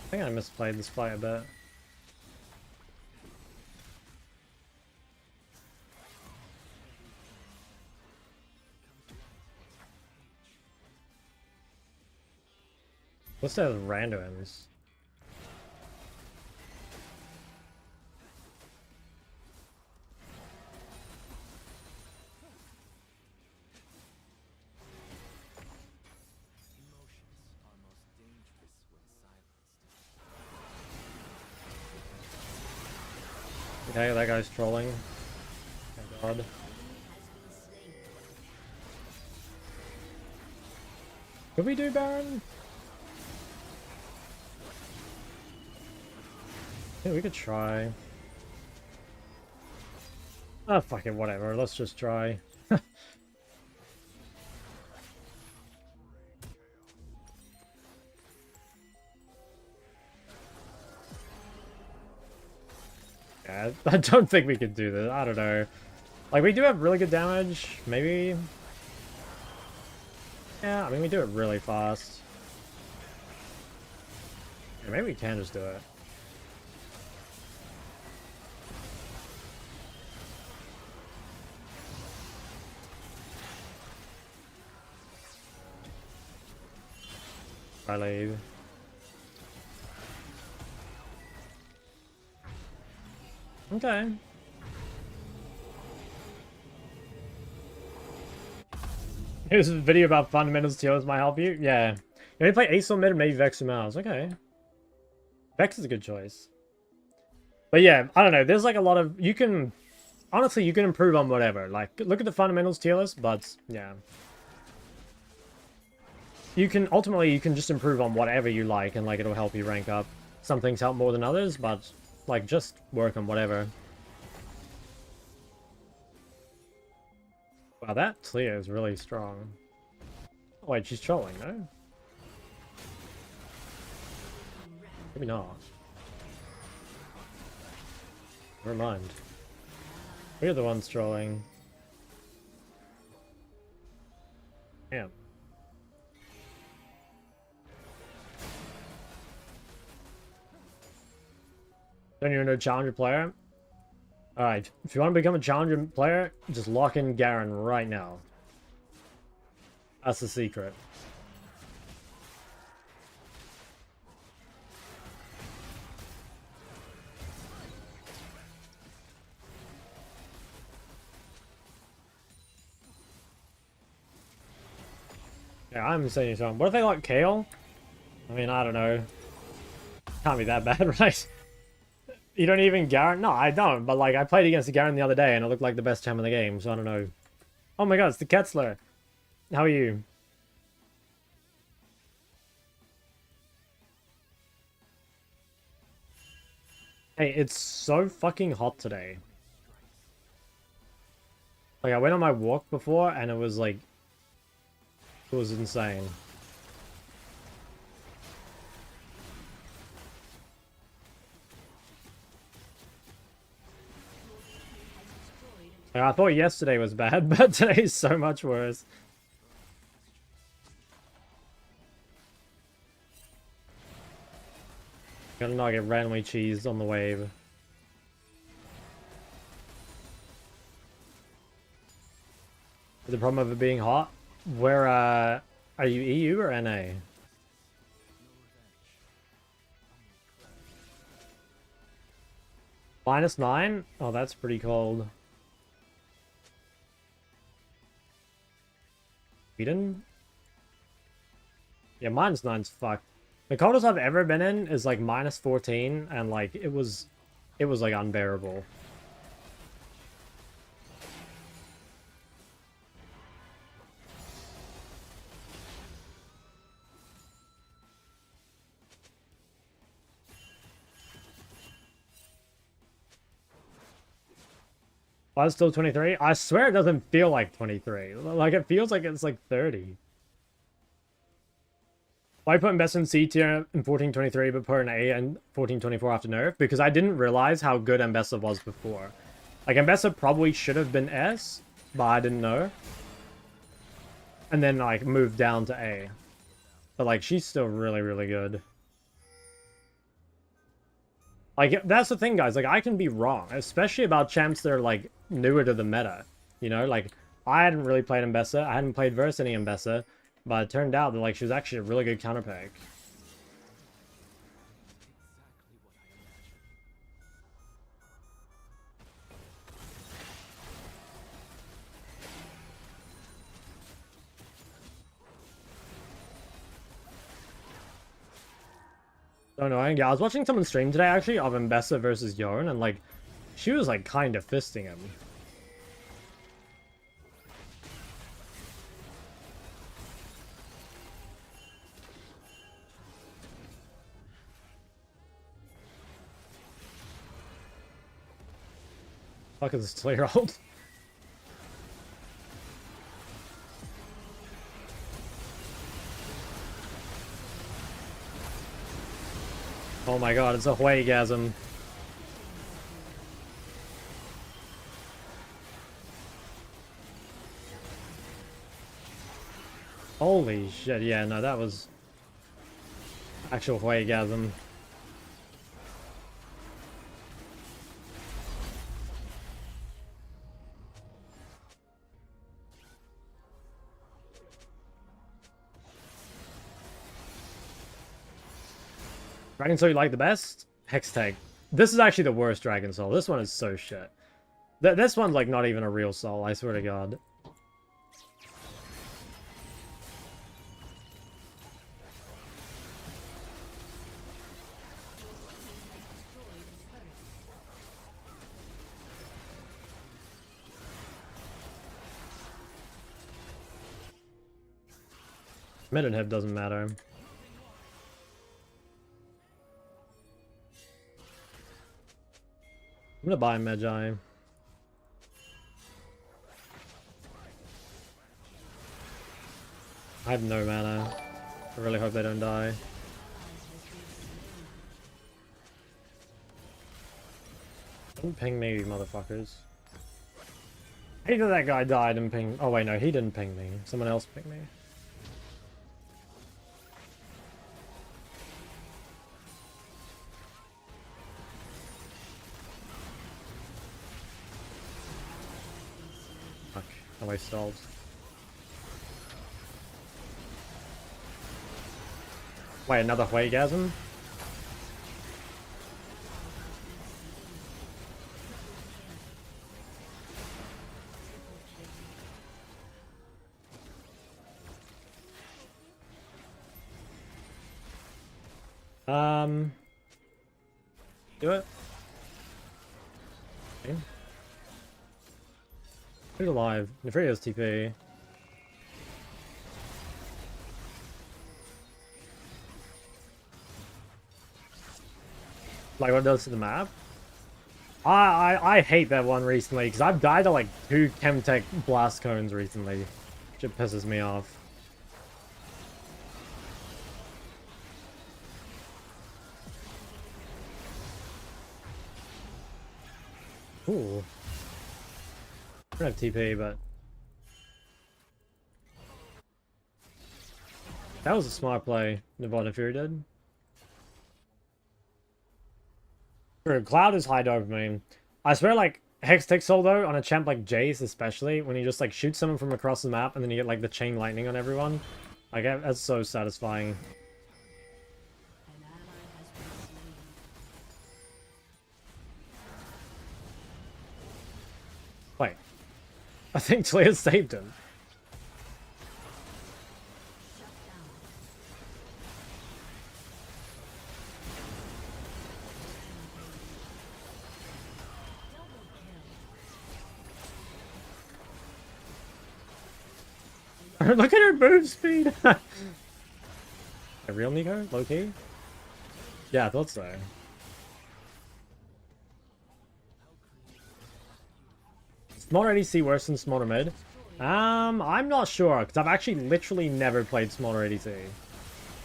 I think I misplayed this fight a bit. What's those randoms? Emotions are most dangerous when silenced. Okay, that guy's trolling. Thank God. Could we do Baron? Yeah, we could try. Oh, fuck it, whatever. Let's just try. Yeah, I don't think we can do this. I don't know. Like, we do have really good damage. Maybe. Yeah, I mean, we do it really fast. Yeah, maybe we can just do it. I leave. Okay. Here's a video about fundamentals TOs might help you. Yeah. You only play Ace on mid, maybe Vex or Mouse. Okay. Vex is a good choice. But yeah, I don't know. There's like a lot of... You can... Honestly, you can improve on whatever. Like, look at the fundamentals tier list, but yeah. You can... Ultimately, you can just improve on whatever you like, and like, it'll help you rank up. Some things help more than others, but like, just work on whatever. Wow, that clear is really strong. Oh, wait, she's trolling, no? Maybe not. Never mind. We're the ones trolling. Damn. Don't you know challenger player? Alright, if you want to become a challenger player, just lock in Garen right now. That's the secret. Yeah, I'm saying something. What if they like Kale? I mean, I don't know. Can't be that bad, right? You don't even Garen? No, I don't. But like, I played against the Garen the other day, and it looked like the best champ in the game. So I don't know. Oh my God, it's the Ketzler. How are you? Hey, it's so fucking hot today. Like, I went on my walk before, and it was like, it was insane. Like, I thought yesterday was bad, but today is so much worse. Gotta not get randomly cheesed on the wave. The problem of it being hot? Where, are you EU or NA? -9? Oh, that's pretty cold. Sweden? Yeah, -9's fucked. The coldest I've ever been in is like -14, and like it was like unbearable. Why is it still 23? I swear it doesn't feel like 23. Like, it feels like it's like 30. Why put best in C tier in 1423 but put an A in 1424 after nerf? Because I didn't realize how good Ambessa was before. Like, Ambessa probably should have been S, but I didn't know. And then, like, moved down to A. But, like, she's still really, really good. Like, that's the thing, guys. Like, I can be wrong, especially about champs that are, like, newer to the meta. You know, like, I hadn't really played Ambessa. I hadn't played versus any Ambessa. But it turned out that, like, she was actually a really good counterpick. So annoying. Yeah, I was watching someone stream today, actually, of Ambessa versus Yorn, and, like, She was like kind of fisting him. Fuck is this 2-year-old? Oh my god, it's a Huaygasm. Holy shit, yeah, no, that was actual Huaygasm. Dragon Soul you like the best? Hex Tag. This is actually the worst Dragon Soul. This one is so shit. This one's like not even a real soul, I swear to god. Mid and hip doesn't matter. I'm gonna buy Magi. I have no mana. I really hope they don't die. Don't ping me, you motherfuckers. I hate that guy died and ping. Oh wait, no, he didn't ping me. Someone else pinged me. Fuck, no way stalled. Wait, another Huaygasm? Do it. Okay. Who's alive? Nefrio's TP. Like what it does to the map? I hate that one recently because I've died to like 2 Chemtech blast cones recently. Which pisses me off. Ooh. I don't have TP, but that was a smart play, Nirvana Fury did. True, Cloud is high dopamine. I swear, like, Hextech Soul, though, on a champ like Jace, especially, when you just, like, shoot someone from across the map and then you get, like, the chain lightning on everyone. Like, that's so satisfying. An ally has been slain. Wait. I think Talia saved him. Shut down. Double kill. Look at her move speed! A real Nico? Low-key? Yeah, I thought so. Small ADC worse than smaller mid? I'm not sure, because I've actually literally never played smaller ADC.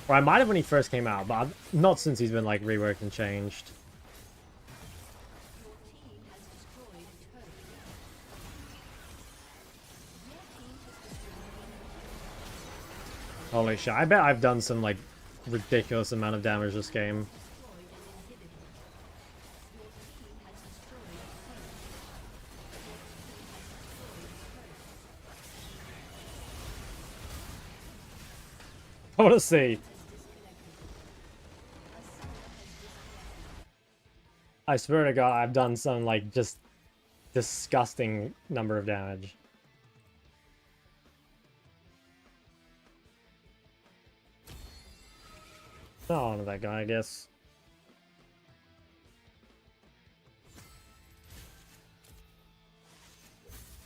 Or I might have when he first came out, but not since he's been, like, reworked and changed. Your team has destroyed a turret. Your team has destroyed Holy shit, I bet I've done some, like, ridiculous amount of damage this game. an inhibitor. Your team has destroyed a turret. I want to see. I swear to god, I've done some, like, just disgusting number of damage. Oh, on to that guy, I guess.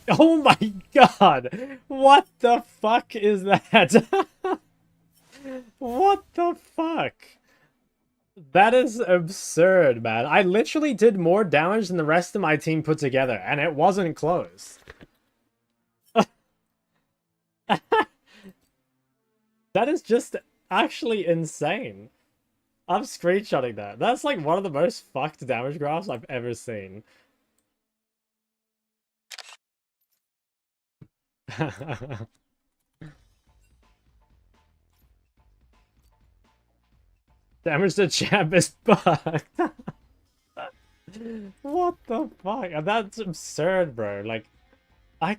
Oh my god! What the fuck is that? What the fuck? That is absurd, man. I literally did more damage than the rest of my team put together, and it wasn't close. That is just actually insane. I'm screenshotting that. That's like one of the most fucked damage graphs I've ever seen. Damage to champ is fucked. What the fuck? That's absurd, bro. Like, I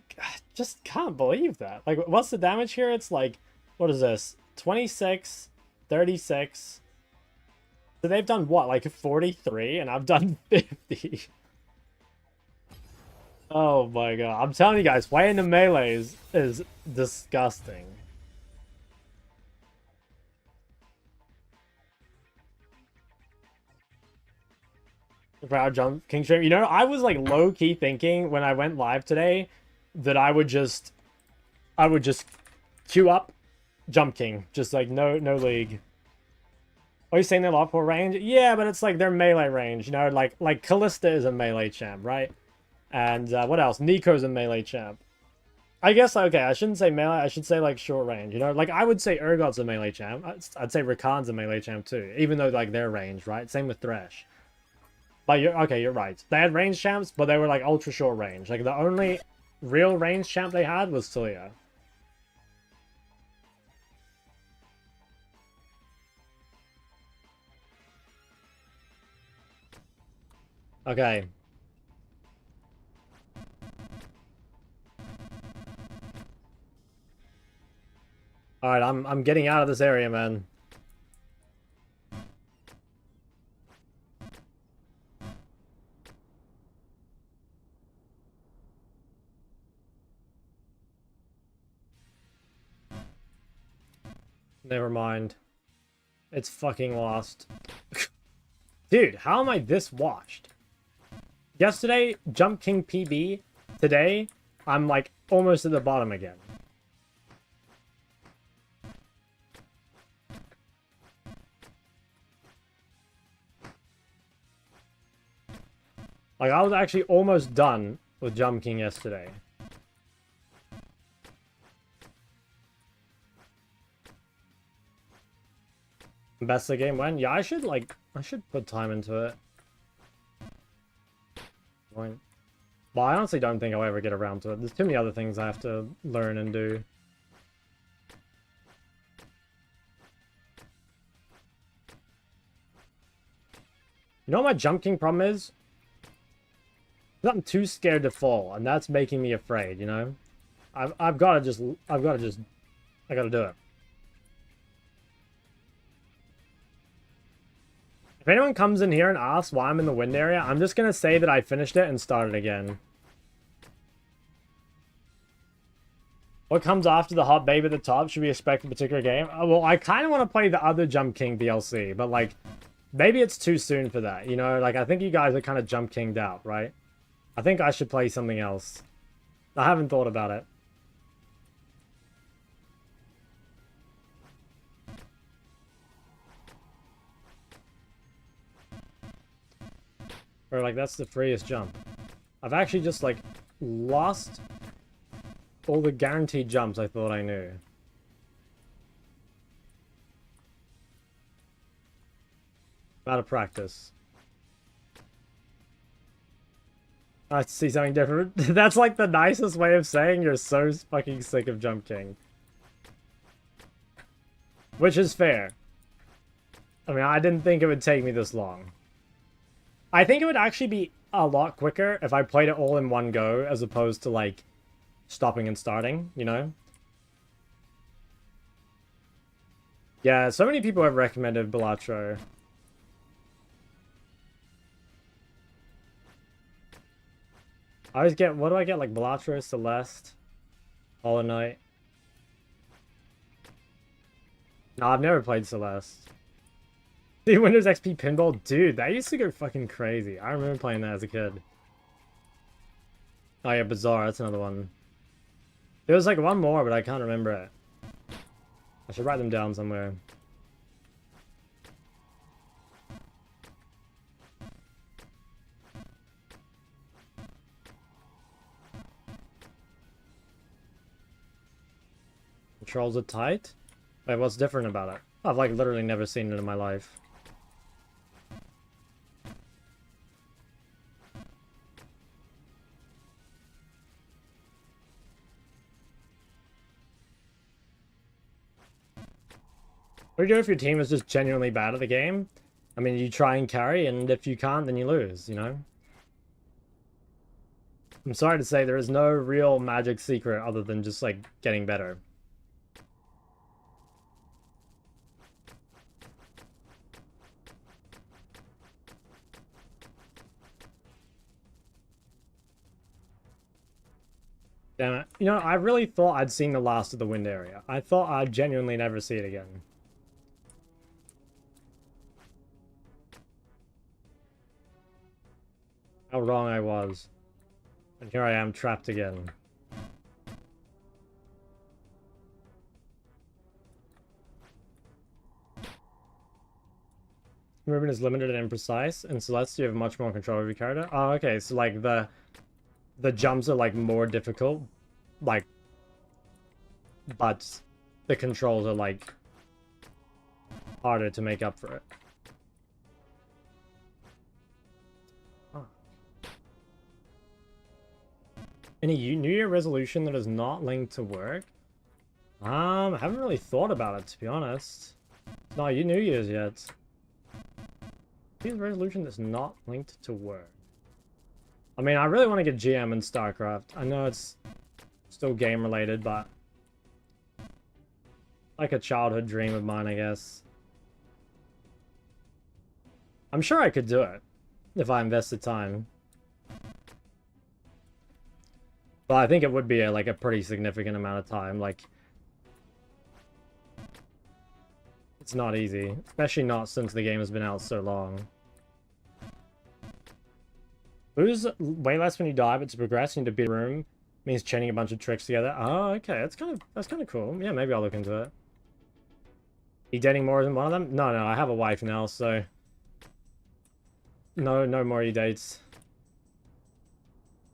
just can't believe that. Like, what's the damage here? It's like, what is this? 26, 36. So they've done what? Like 43, and I've done 50. Oh my god. I'm telling you guys, playing the melee is disgusting. Proud jump king stream. You know, I was like low key thinking when I went live today that I would just queue up jump king, just like no league. Are you saying they're lock for range? Yeah, but it's like their melee range, you know, like Callista is a melee champ, right? And what else? Nico's a melee champ. I guess, okay, I shouldn't say melee, I should say like short range, you know? Like I would say Urgot's a melee champ. I'd say Rakan's a melee champ too, even though like they're range, right? Same with Thresh. But you're right. They had range champs, but they were like ultra short range. Like the only real range champ they had was Talia. Okay. Alright, I'm getting out of this area, man. Never mind. It's fucking lost. Dude, how am I this washed? Yesterday, Jump King PB. Today, I'm like almost at the bottom again. Like, I was actually almost done with Jump King yesterday. Best the game went? Yeah, I should put time into it. Point. Well, I honestly don't think I'll ever get around to it. There's too many other things I have to learn and do. You know what my Jump King problem is? I'm too scared to fall, and that's making me afraid, you know? I gotta do it. If anyone comes in here and asks why I'm in the wind area, I'm just gonna say that I finished it and started again. What comes after the hot babe at the top? Should we expect a particular game? Well, I kind of want to play the other Jump King DLC, but like, maybe it's too soon for that, you know? Like, I think you guys are kind of Jump Kinged out, right? I think I should play something else. I haven't thought about it. Or like, that's the freest jump. I've actually just like lost all the guaranteed jumps I thought I knew. Out of practice. I see something different. That's like the nicest way of saying you're so fucking sick of Jump King. Which is fair. I mean, I didn't think it would take me this long. I think it would actually be a lot quicker if I played it all in one go, as opposed to, like, stopping and starting, you know? Yeah, so many people have recommended Balatro. I always get, what do I get? Like, Balatro, Celeste, Hollow Knight. No, I've never played Celeste. Dude, Windows XP Pinball? Dude, that used to go fucking crazy. I remember playing that as a kid. Oh yeah, Bazaar, that's another one. There was like one more, but I can't remember it. I should write them down somewhere. Controls are tight? Wait, what's different about it? I've like literally never seen it in my life. What do you do if your team is just genuinely bad at the game? I mean, you try and carry, and if you can't, then you lose, you know? I'm sorry to say, there is no real magic secret other than just, like, getting better. Damn it. You know, I really thought I'd seen the last of the wind area. I thought I'd genuinely never see it again. How wrong I was. And here I am, trapped again. Movement is limited and imprecise. In Celeste, you have much more control over your character. Oh, okay, so like the jumps are like more difficult, like, but the controls are like harder to make up for it. Huh. Any New Year resolution that is not linked to work? I haven't really thought about it, to be honest. It's not New Year's yet. New Year's resolution that's not linked to work. I mean, I really want to get GM in StarCraft. I know it's still game related, but like a childhood dream of mine, I guess. I'm sure I could do it if I invested time. But I think it would be like a pretty significant amount of time. Like, it's not easy, especially not since the game has been out so long. Lose way less when you die, but to progress, you need to beat a room. Means chaining a bunch of tricks together. Oh, okay, that's kind of cool. Yeah, maybe I'll look into it. You dating more than one of them? No, I have a wife now, so no more dates.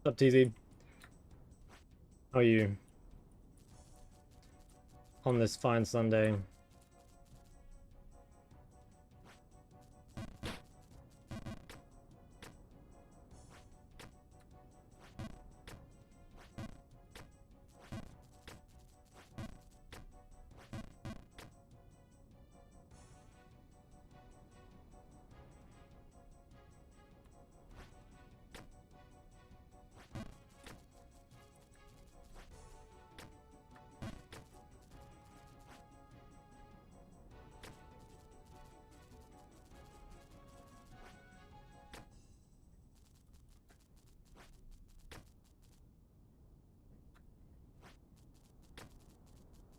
What's up, TZ? How are you? On this fine Sunday.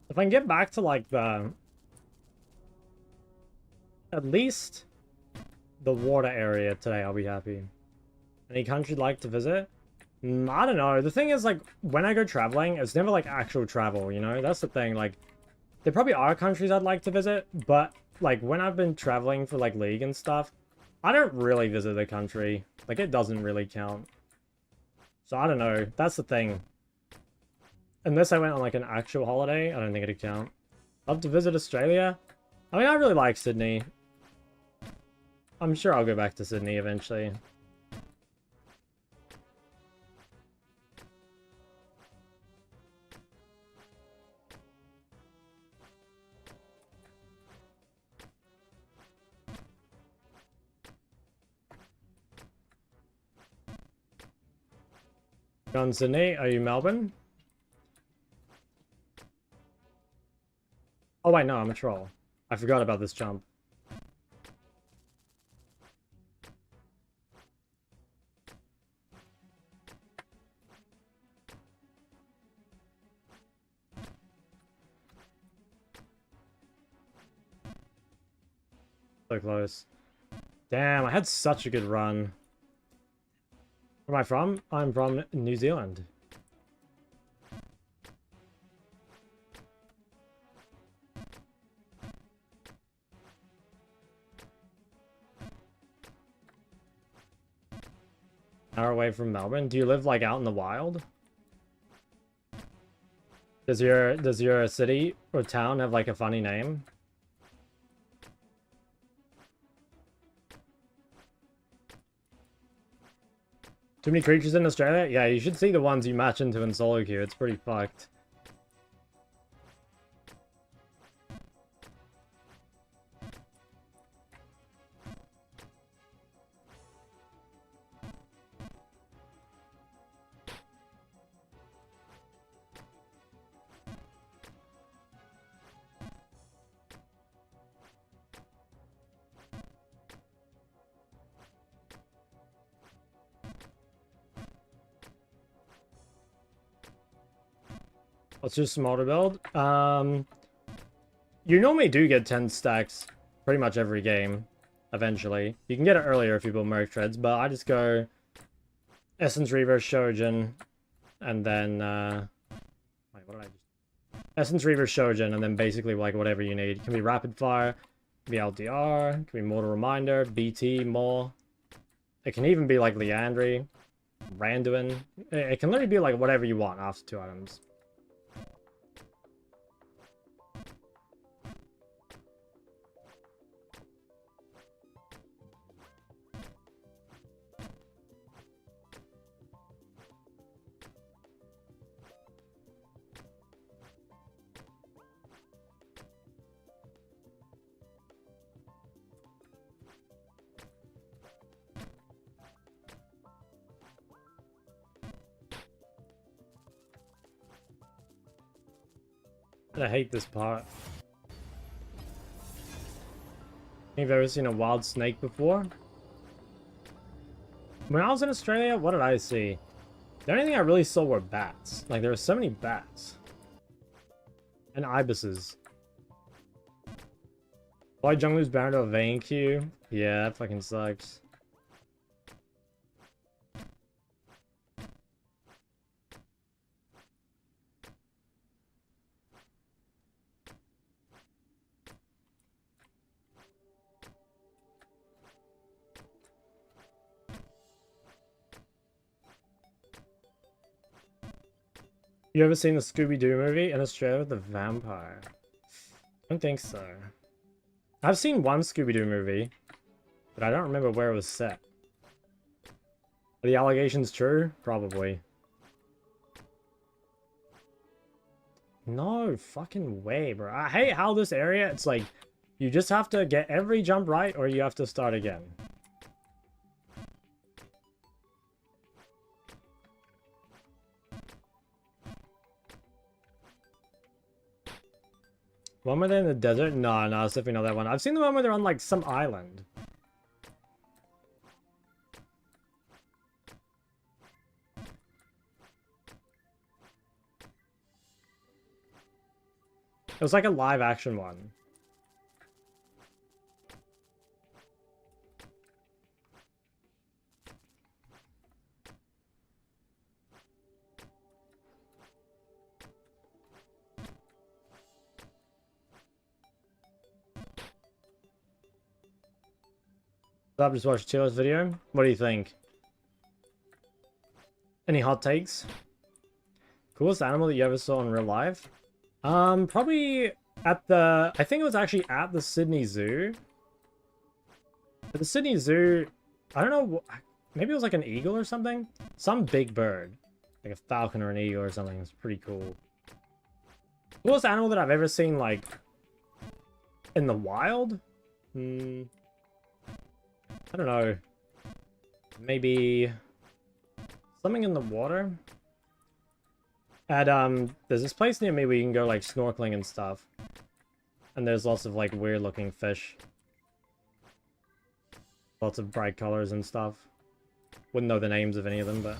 If I can get back to like the at least the water area today, I'll be happy. Any country you'd like to visit? I don't know. The thing is, like, when I go traveling, it's never like actual travel, you know? That's the thing. Like, there probably are countries I'd like to visit, but like when I've been traveling for like League and stuff, I don't really visit the country. Like, it doesn't really count. So I don't know. That's the thing. Unless I went on like an actual holiday, I don't think it'd count. Love to visit Australia. I mean, I really like Sydney. I'm sure I'll go back to Sydney eventually. Gone Sydney? Are you Melbourne? Oh wait, no, I'm a troll. I forgot about this jump. So close. Damn, I had such a good run. Where am I from? I'm from New Zealand. Hour away from Melbourne. Do you live like out in the wild? Does your city or town have like a funny name? Too many creatures in Australia? Yeah, you should see the ones you match into in solo queue. It's pretty fucked. What's your smarter build? You normally do get 10 stacks pretty much every game, eventually. You can get it earlier if you build Merc Treads, but I just go Essence Reaver, Shojin, and then, wait, what did I just... Essence Reaver, Shojin, and then basically like whatever you need. It can be Rapid Fire, it can be LDR, it can be Mortal Reminder, BT, more. It can even be like Leandry, Randuin. It can literally be like whatever you want after 2 items. I hate this part. You've ever seen a wild snake before? When I was in Australia, what did I see? The only thing I really saw were bats. Like, there were so many bats. And ibises. Why Junglu's bound to a vein queue? Yeah, that fucking sucks. You ever seen the Scooby-Doo movie in Australia with the vampire? I don't think so. I've seen one Scooby-Doo movie, but I don't remember where it was set. Are the allegations true? Probably. No fucking way, bro. I hate how this area, it's like, you just have to get every jump right or you have to start again. One where they're in the desert? No, it's definitely not that one. I've seen the one where they're on like some island. It was like a live action one. I've just watched Chilo's video. What do you think? Any hot takes? Coolest animal that you ever saw in real life? Probably at the... I think it was actually at the Sydney Zoo. At the Sydney Zoo, I don't know, maybe it was like an eagle or something? Some big bird. Like a falcon or an eagle or something. It's pretty cool. Coolest animal that I've ever seen, like, in the wild? I don't know. Maybe something in the water? At, there's this place near me where you can go, like, snorkeling and stuff. And there's lots of, like, weird-looking fish. Lots of bright colors and stuff. Wouldn't know the names of any of them, but...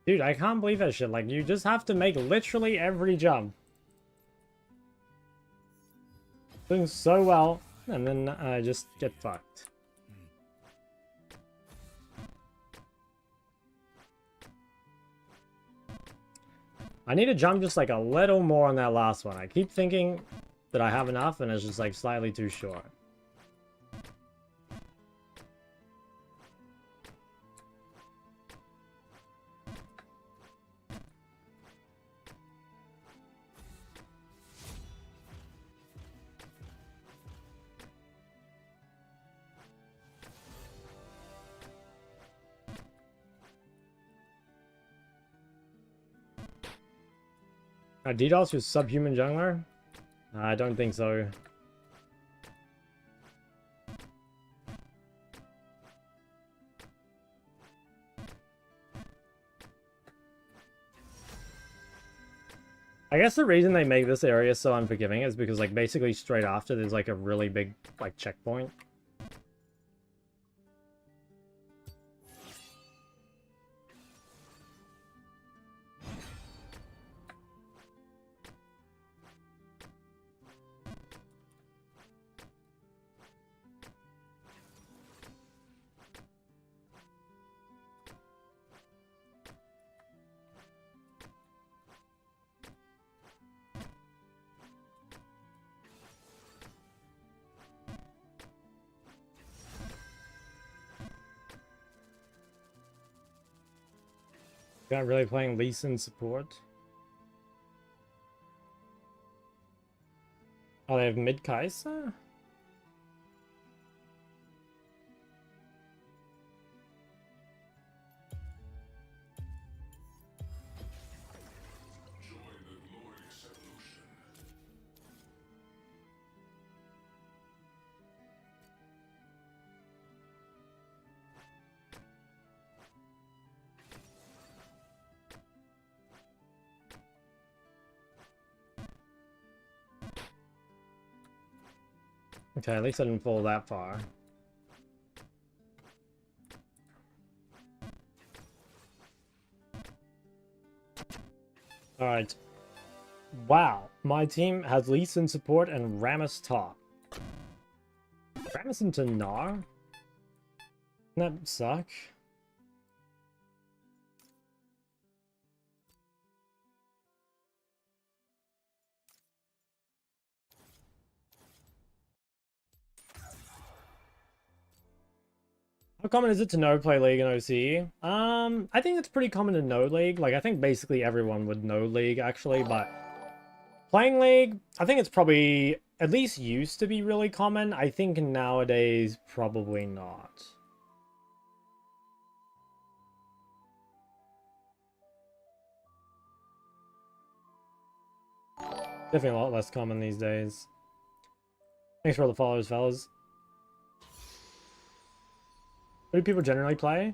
Dude, I can't believe that shit. Like, you just have to make literally every jump. Doing so well, and then just get fucked. I need to jump just like a little more on that last one. I keep thinking that I have enough, and it's just like slightly too short. DDoS was subhuman jungler? I don't think so. I guess the reason they make this area so unforgiving is because, like, basically straight after there's like a really big like checkpoint. You're not really playing Lee Sin support. Oh, they have mid Kai'Sa? Okay, at least I didn't fall that far. Alright. Wow, my team has Lee Sin support and Rammus top. Rammus into Gnar? Doesn't that suck? How common is it to know play League in OCE? I think it's pretty common to know League. Like, I think basically everyone would know League, actually, but playing League, I think it's probably, at least used to be really common. I think nowadays, probably not. Definitely a lot less common these days. Thanks for all the followers, fellas. What do people generally play?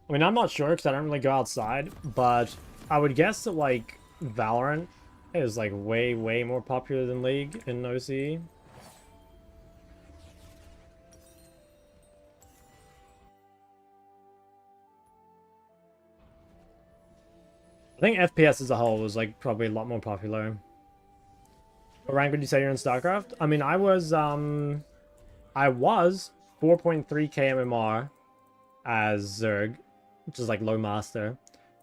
I mean, I'm not sure because I don't really go outside, but I would guess that, like, Valorant is, like, way, way more popular than League in OCE. I think FPS as a whole was, like, probably a lot more popular. What rank would you say you're in StarCraft? I mean, I was 4.3k MMR as Zerg, which is like low master.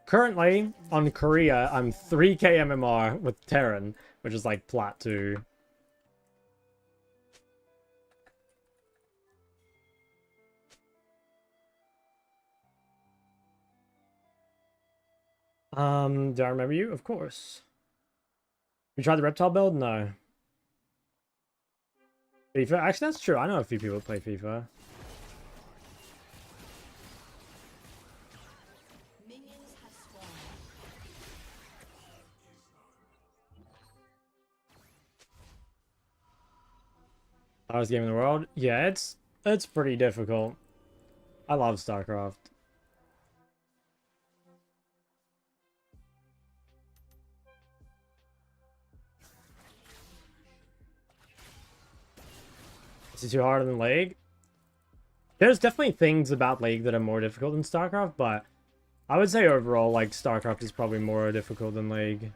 Currently, on Korea, I'm 3k MMR with Terran, which is like plat 2. Do I remember you? Of course. You tried the reptile build? No. FIFA? Actually, that's true. I know a few people play FIFA. Minions have spawned. Hardest game in the world? Yeah, it's pretty difficult. I love StarCraft. Is it too harder than League? There's definitely things about League that are more difficult than StarCraft, but I would say overall, like, StarCraft is probably more difficult than League.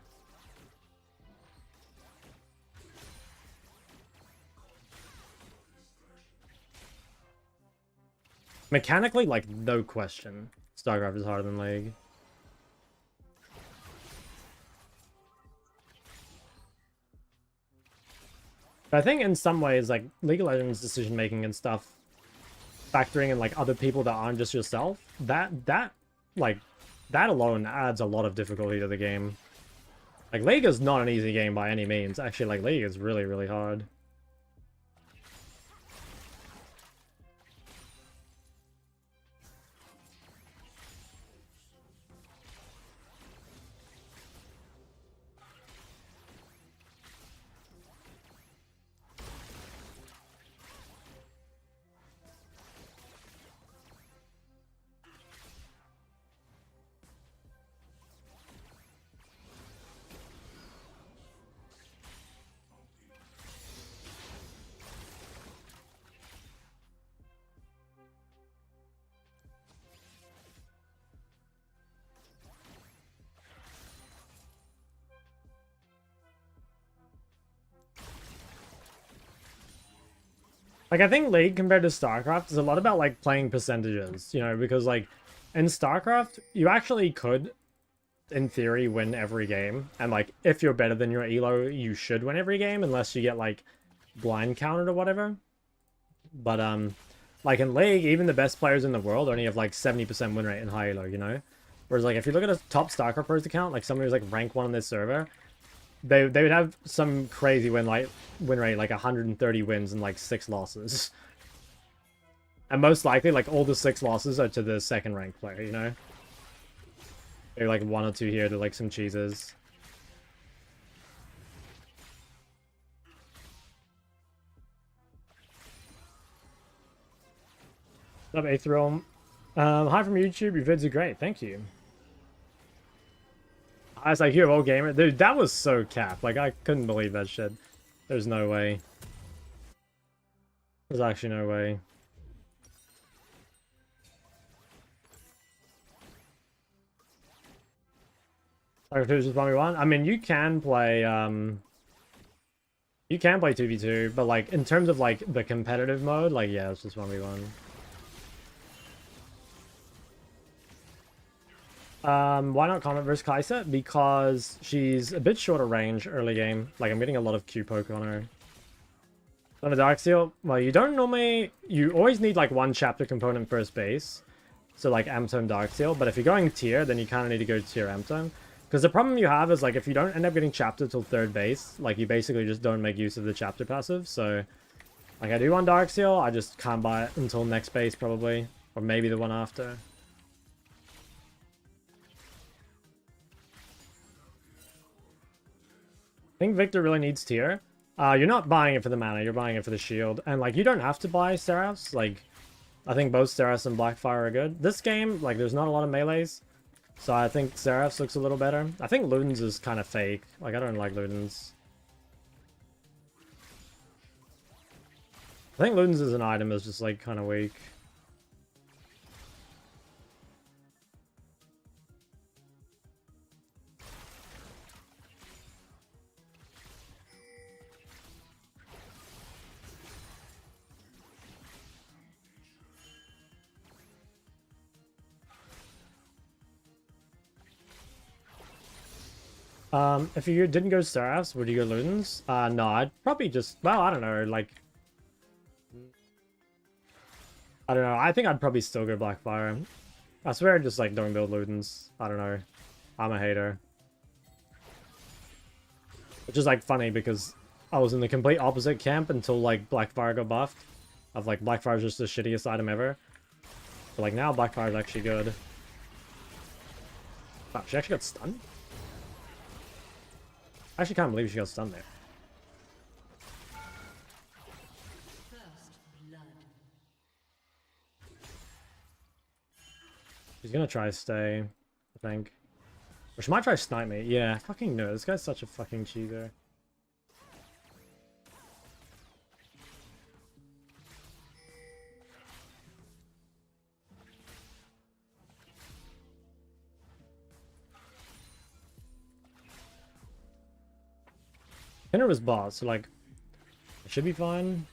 Mechanically, like, no question, StarCraft is harder than League. But I think in some ways, like, League of Legends decision making and stuff, factoring in like other people that aren't just yourself, that alone adds a lot of difficulty to the game. Like, League is not an easy game by any means. Actually, like, League is really, really hard. Like, I think League compared to StarCraft is a lot about, like, playing percentages, you know, because, like, in StarCraft, you actually could, in theory, win every game. And, like, if you're better than your elo, you should win every game, unless you get, like, blind counted or whatever. But, like, in League, even the best players in the world only have, like, 70% win rate in high elo, you know? Whereas, like, if you look at a top StarCraft pros account, like, somebody who's, like, rank 1 on this server, they would have some crazy win rate, like 130 wins and like 6 losses. And most likely, like, all the 6 losses are to the second ranked player, you know? Maybe like 1 or 2 here to like some cheeses. What's up, Aethriel? Hi from YouTube, your vids are great, thank you. I was like, you're old gamer. Dude, that was so cap. Like, I couldn't believe that shit. There's no way. There's actually no way. Like, if it was just 1v1, I mean, you can play 2v2, but like, in terms of like the competitive mode, like, yeah, it's just 1v1. Why not Comet versus Kai'Sa? Because she's a bit shorter range early game. Like, I'm getting a lot of Q poke on her. On a Darksteel, well, you always need like one chapter component first base. So like Amtone Darksteel, but if you're going tier, then you kind of need to go tier Amtone. Because the problem you have is like, if you don't end up getting chapter till third base, like, you basically just don't make use of the chapter passive. So, like, I do want Darksteel, I just can't buy it until next base probably. Or maybe the one after. I think Victor really needs tier. You're not buying it for the mana, you're buying it for the shield. And, like, you don't have to buy Seraphs. Like, I think both Seraphs and Blackfire are good. This game, like, there's not a lot of melees. So I think Seraphs looks a little better. I think Ludens is kind of fake. Like, I don't like Ludens. I think Ludens as an item is just, like, kind of weak. If you didn't go Seraphs, would you go Ludens? No, I'd probably just, well, I don't know, like, I don't know, I think I'd probably still go Blackfire. I swear I just, like, don't build Ludens. I don't know. I'm a hater. Which is, like, funny because I was in the complete opposite camp until, like, Blackfire got buffed. Of, like, Blackfire's just the shittiest item ever. But, like, now Blackfire's actually good. Wow, she actually got stunned? I actually can't believe she got stunned there. First blood. She's gonna try to stay, I think. Or she might try to snipe me. Yeah, fucking no. This guy's such a fucking cheater. Pinner was boss, so like, it should be fine.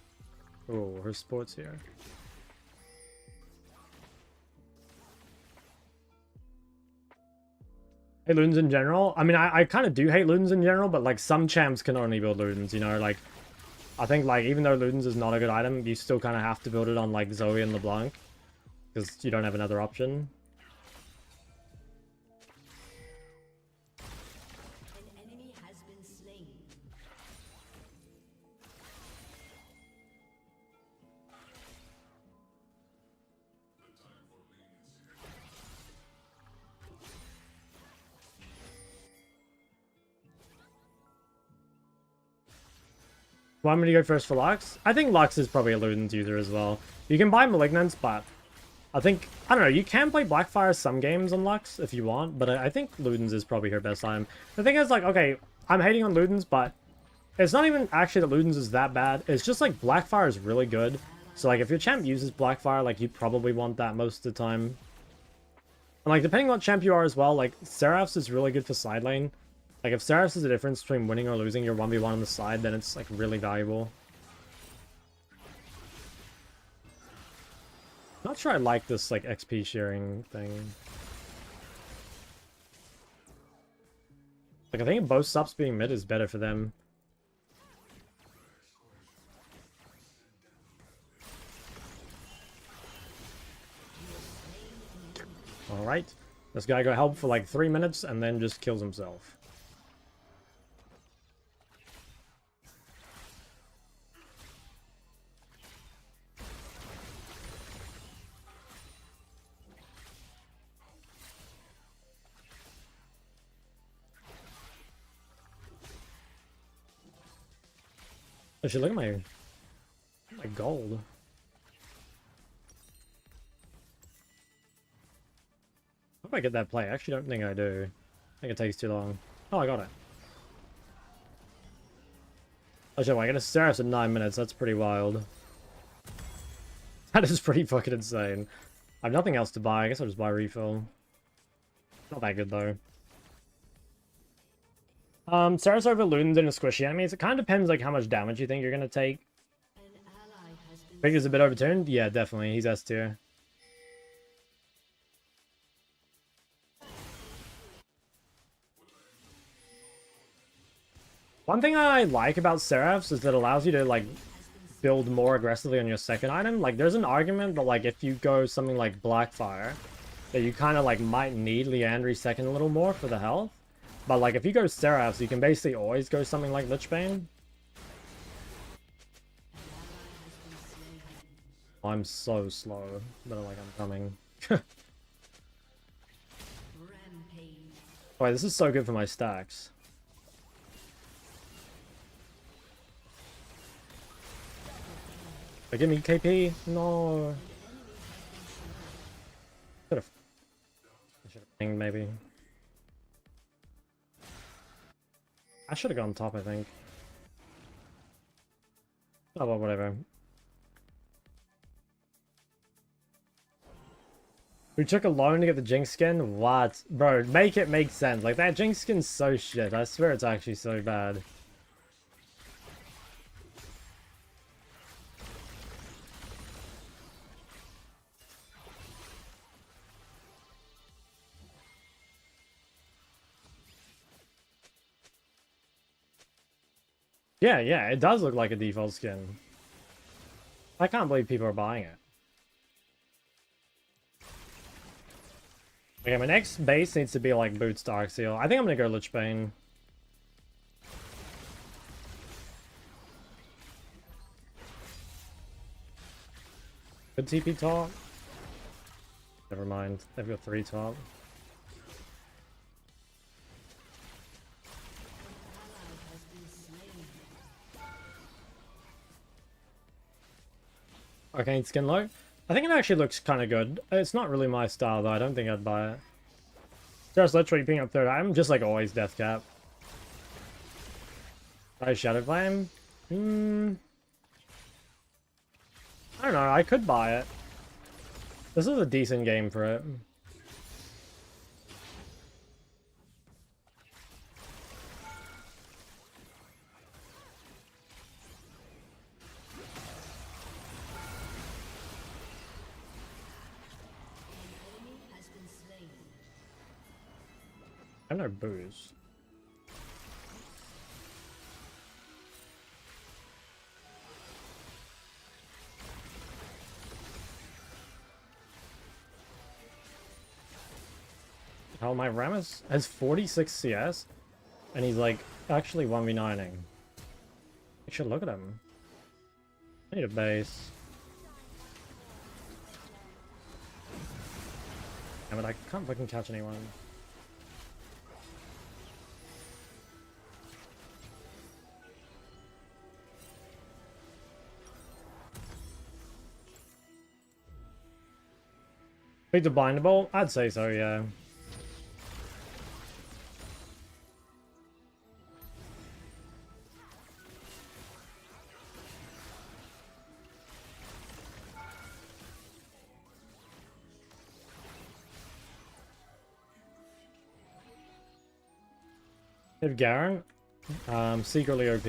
Oh, her sports here. Hate Ludens in general. I mean, I kind of do hate Ludens in general, but like some champs can only build Ludens, you know? Like, I think like even though Ludens is not a good item, you still kind of have to build it on like Zoe and LeBlanc because you don't have another option. An enemy has been slain. Want me to go first for Lux? I think Lux is probably a Ludens user as well. You can buy Malignance, but I think, I don't know, you can play Blackfire some games on Lux if you want, but I think Ludens is probably her best item. The thing is, like, okay, I'm hating on Ludens, but it's not even actually that Ludens is that bad. It's just, like, Blackfire is really good. So, like, if your champ uses Blackfire, like, you probably want that most of the time. And, like, depending on what champ you are as well, like, Seraph's is really good for side lane. Like, if Seraph's is the difference between winning or losing your 1v1 on the side, then it's, like, really valuable. Not sure I like this, like, XP sharing thing. Like, I think both subs being mid is better for them. Alright. This guy got help for, like, 3 minutes and then just kills himself. I should look at my gold. Hope I get that play. I actually don't think I do. I think it takes too long. Oh, I got it. Oh shit, I get a Seraph's in 9 minutes. That's pretty wild. That is pretty fucking insane. I have nothing else to buy. I guess I'll just buy a refill. Not that good though. Seraph's over Ludens in a squishy enemies. It kind of depends like how much damage you think you're gonna take. An ally has been Think he's a bit overturned? Yeah, definitely. He's S tier. One thing I like about Seraphs is that it allows you to like build more aggressively on your second item. Like there's an argument that like if you go something like Blackfire, that you kind of like might need Leandry's second a little more for the health. But like if you go Seraphs, you can basically always go something like Lichbane. I'm so slow, but like I'm coming. rampage. Wait, this is so good for my stacks. Give me KP? No. I should have pinged maybe. I should have gone top, I think. Oh well, whatever. We took a loan to get the Jinx skin? What? Bro, make it make sense. Like, that Jinx skin's so shit. I swear it's actually so bad. Yeah, yeah, it does look like a default skin. I can't believe people are buying it. Okay, my next base needs to be like Boots Dark Seal. I think I'm gonna go Lichbane. Good TP top. Never mind. They've got 3 top. Arcane skin low. I think it actually looks kind of good. It's not really my style though. I don't think I'd buy it. Just literally picking up third. I'm just like always death cap. I Shadow Flame. I don't know. I could buy it. This is a decent game for it. I know booze. Hell, my Rammus has 46 CS, and he's like actually 1v9ing. You should look at him. I need a base. Damn it, I can't fucking catch anyone. Big to bindable? I'd say so, yeah. If Garen, secretly OP.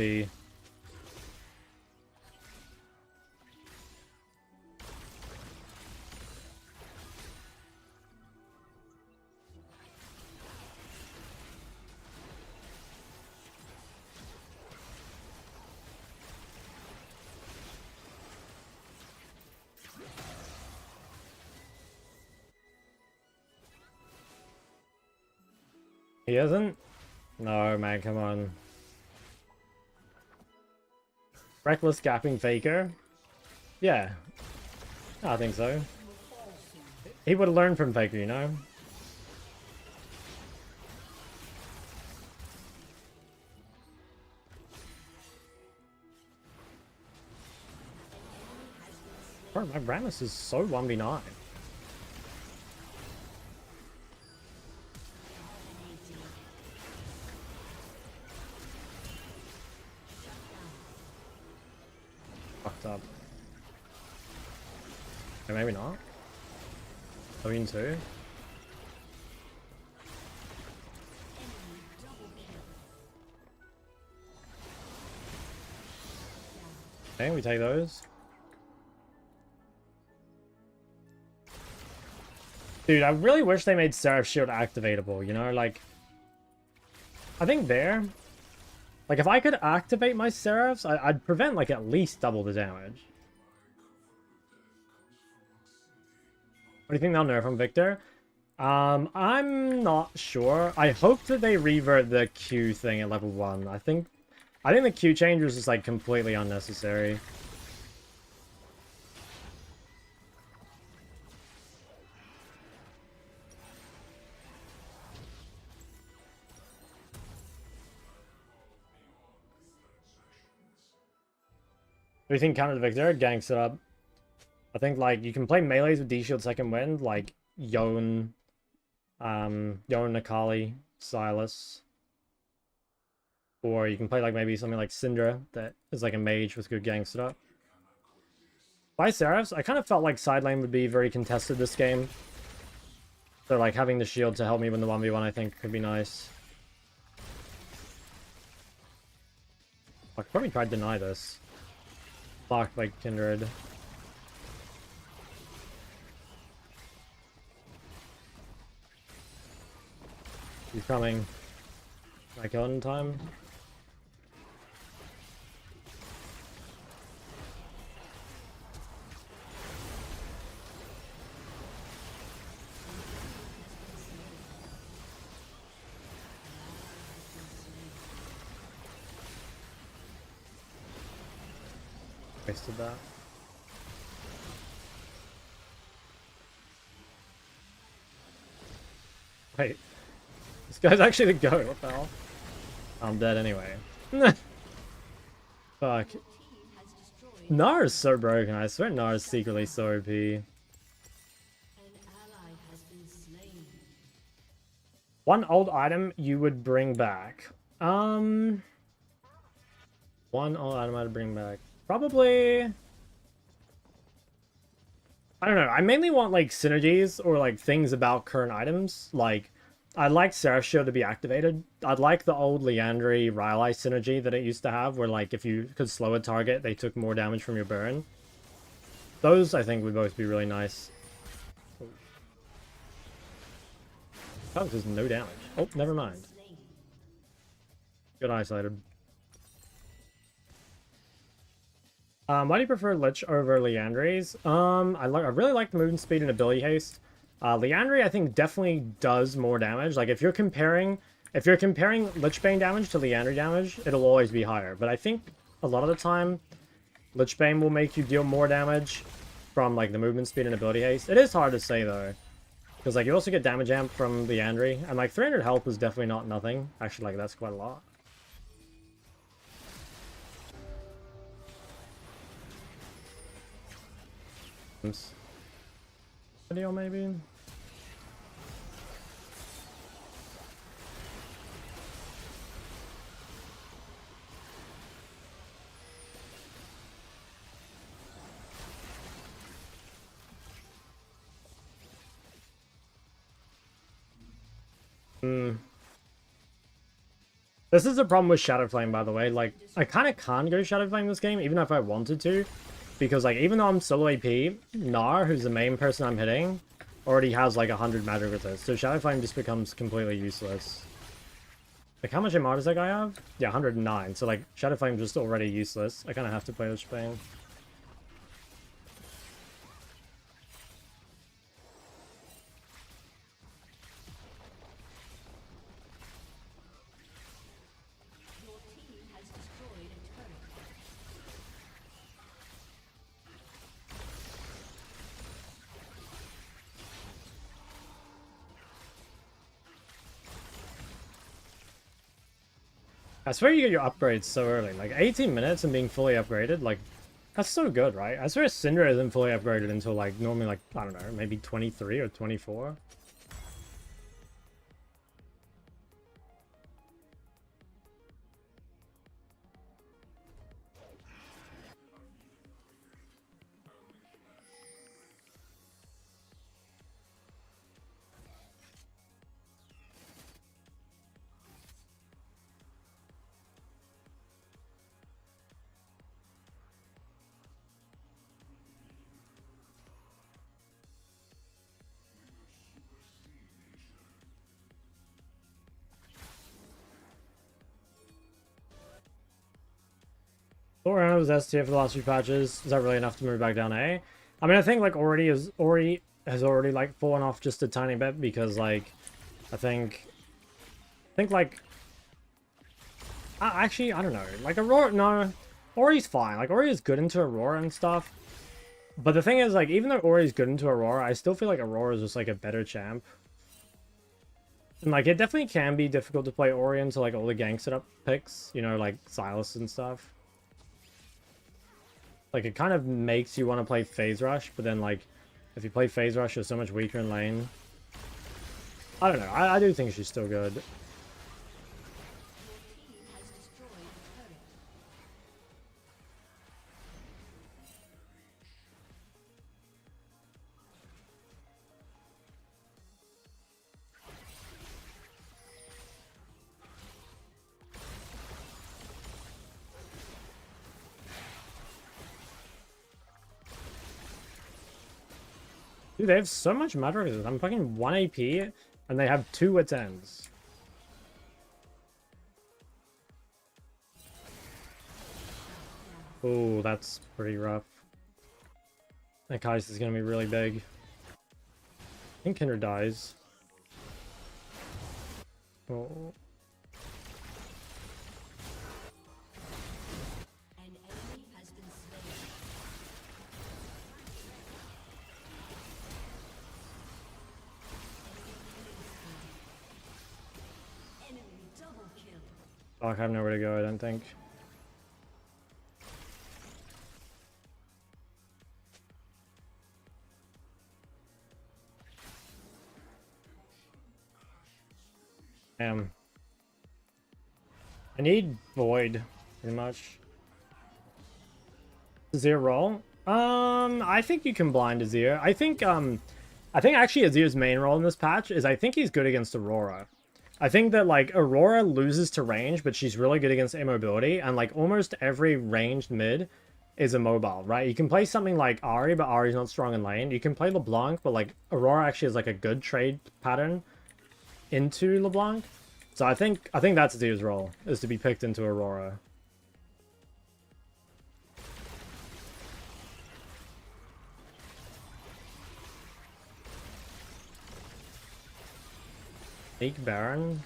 He isn't? No, man, come on. Reckless gapping Faker? Yeah. I think so. He would have learned from Faker, you know? Bro, my Rammus is so 1v9. Fucked up. Okay, maybe not. Are we in two? Okay, we take those. Dude, I really wish they made Seraph Shield activatable, you know? Like, I think there... Like, if I could activate my Seraphs, I'd prevent, like, at least double the damage. What do you think they'll nerf from Victor? I'm not sure. I hope that they revert the Q thing at level 1. I think the Q change was just, like, completely unnecessary. What do you think counter the Victor? Ganks it up. I think, like, you can play melees with D-Shield Second Wind, like Yone, Akali, Silas. Or you can play, like, maybe something like Syndra that is like a mage with good gank setup. By Seraphs, I kind of felt like side lane would be very contested this game. So, like, having the shield to help me win the 1v1 I think could be nice. I could probably try to deny this. Block like Kindred. He's coming. Can I kill it in time? Wasted that. Wait. This guy's actually the goat, what the hell? I'm dead anyway. Fuck. Nara's so broken, I swear Nara's secretly so OP. One old item you would bring back. One old item I'd bring back. Probably... I don't know, I mainly want like synergies or like things about current items. Like, I'd like Seraph Shield to be activated. I'd like the old Liandry Rylai synergy that it used to have, where like if you could slow a target, they took more damage from your burn. Those I think would both be really nice. Shok does no damage. Oh, never mind. Good isolated. Why do you prefer Lich over Liandry's? I really like the movement speed and ability haste. Liandry, I think, definitely does more damage. Like, if you're comparing Lich Bane damage to Liandry damage, it'll always be higher. But I think a lot of the time, Lich Bane will make you deal more damage from, like, the movement speed and ability haste. It is hard to say, though. Because, like, you also get damage amp from Liandry. And, like, 300 health is definitely not nothing. Actually, like, that's quite a lot. Video, maybe? This is the problem with Shadow Flame, by the way. Like, I kind of can't go Shadow Flame this game, even if I wanted to. Because, like, even though I'm solo AP, Gnar, who's the main person I'm hitting, already has, like, 100 magic resist. So Shadow Flame just becomes completely useless. Like, how much MR does that guy have? Yeah, 109. So, like, Shadow Flame's just already useless. I kind of have to play Lich Bane. I swear you get your upgrades so early. Like, 18 minutes and being fully upgraded, like, that's so good, right? I swear Syndra isn't fully upgraded until, like, normally, like, I don't know, maybe 23 or 24. Around was S tier for the last few patches. Is that really enough to move back down A? I mean, I think like Ori has already like fallen off just a tiny bit because like I think like actually I don't know, like Aurora. No, Ori's fine. Like Ori is good into Aurora and stuff. But the thing is, like, even though Ori's good into Aurora, I still feel like Aurora is just like a better champ. And like it definitely can be difficult to play Ori into like all the gank setup picks, you know, like Silas and stuff. Like, it kind of makes you want to play Phase Rush, but then, like, if you play Phase Rush, you're so much weaker in lane. I don't know. I do think she's still good. Dude, they have so much magic resist. I'm fucking 1 AP, and they have 2 Wits Ends. Oh, that's pretty rough. That Kai'Sa is gonna be really big. I think Kindred dies. Oh. I have nowhere to go, I don't think. Damn. I need Void, pretty much. Azir roll? I think you can blind Azir. I think actually Azir's main role in this patch is I think he's good against Aurora. I think that, like, Aurora loses to range, but she's really good against immobility, and, like, almost every ranged mid is immobile, right? You can play something like Ahri, but Ahri's not strong in lane. You can play LeBlanc, but, like, Aurora actually has, like, a good trade pattern. into LeBlanc. So I think that's Dio's role, is to be picked into Aurora. Take Baron.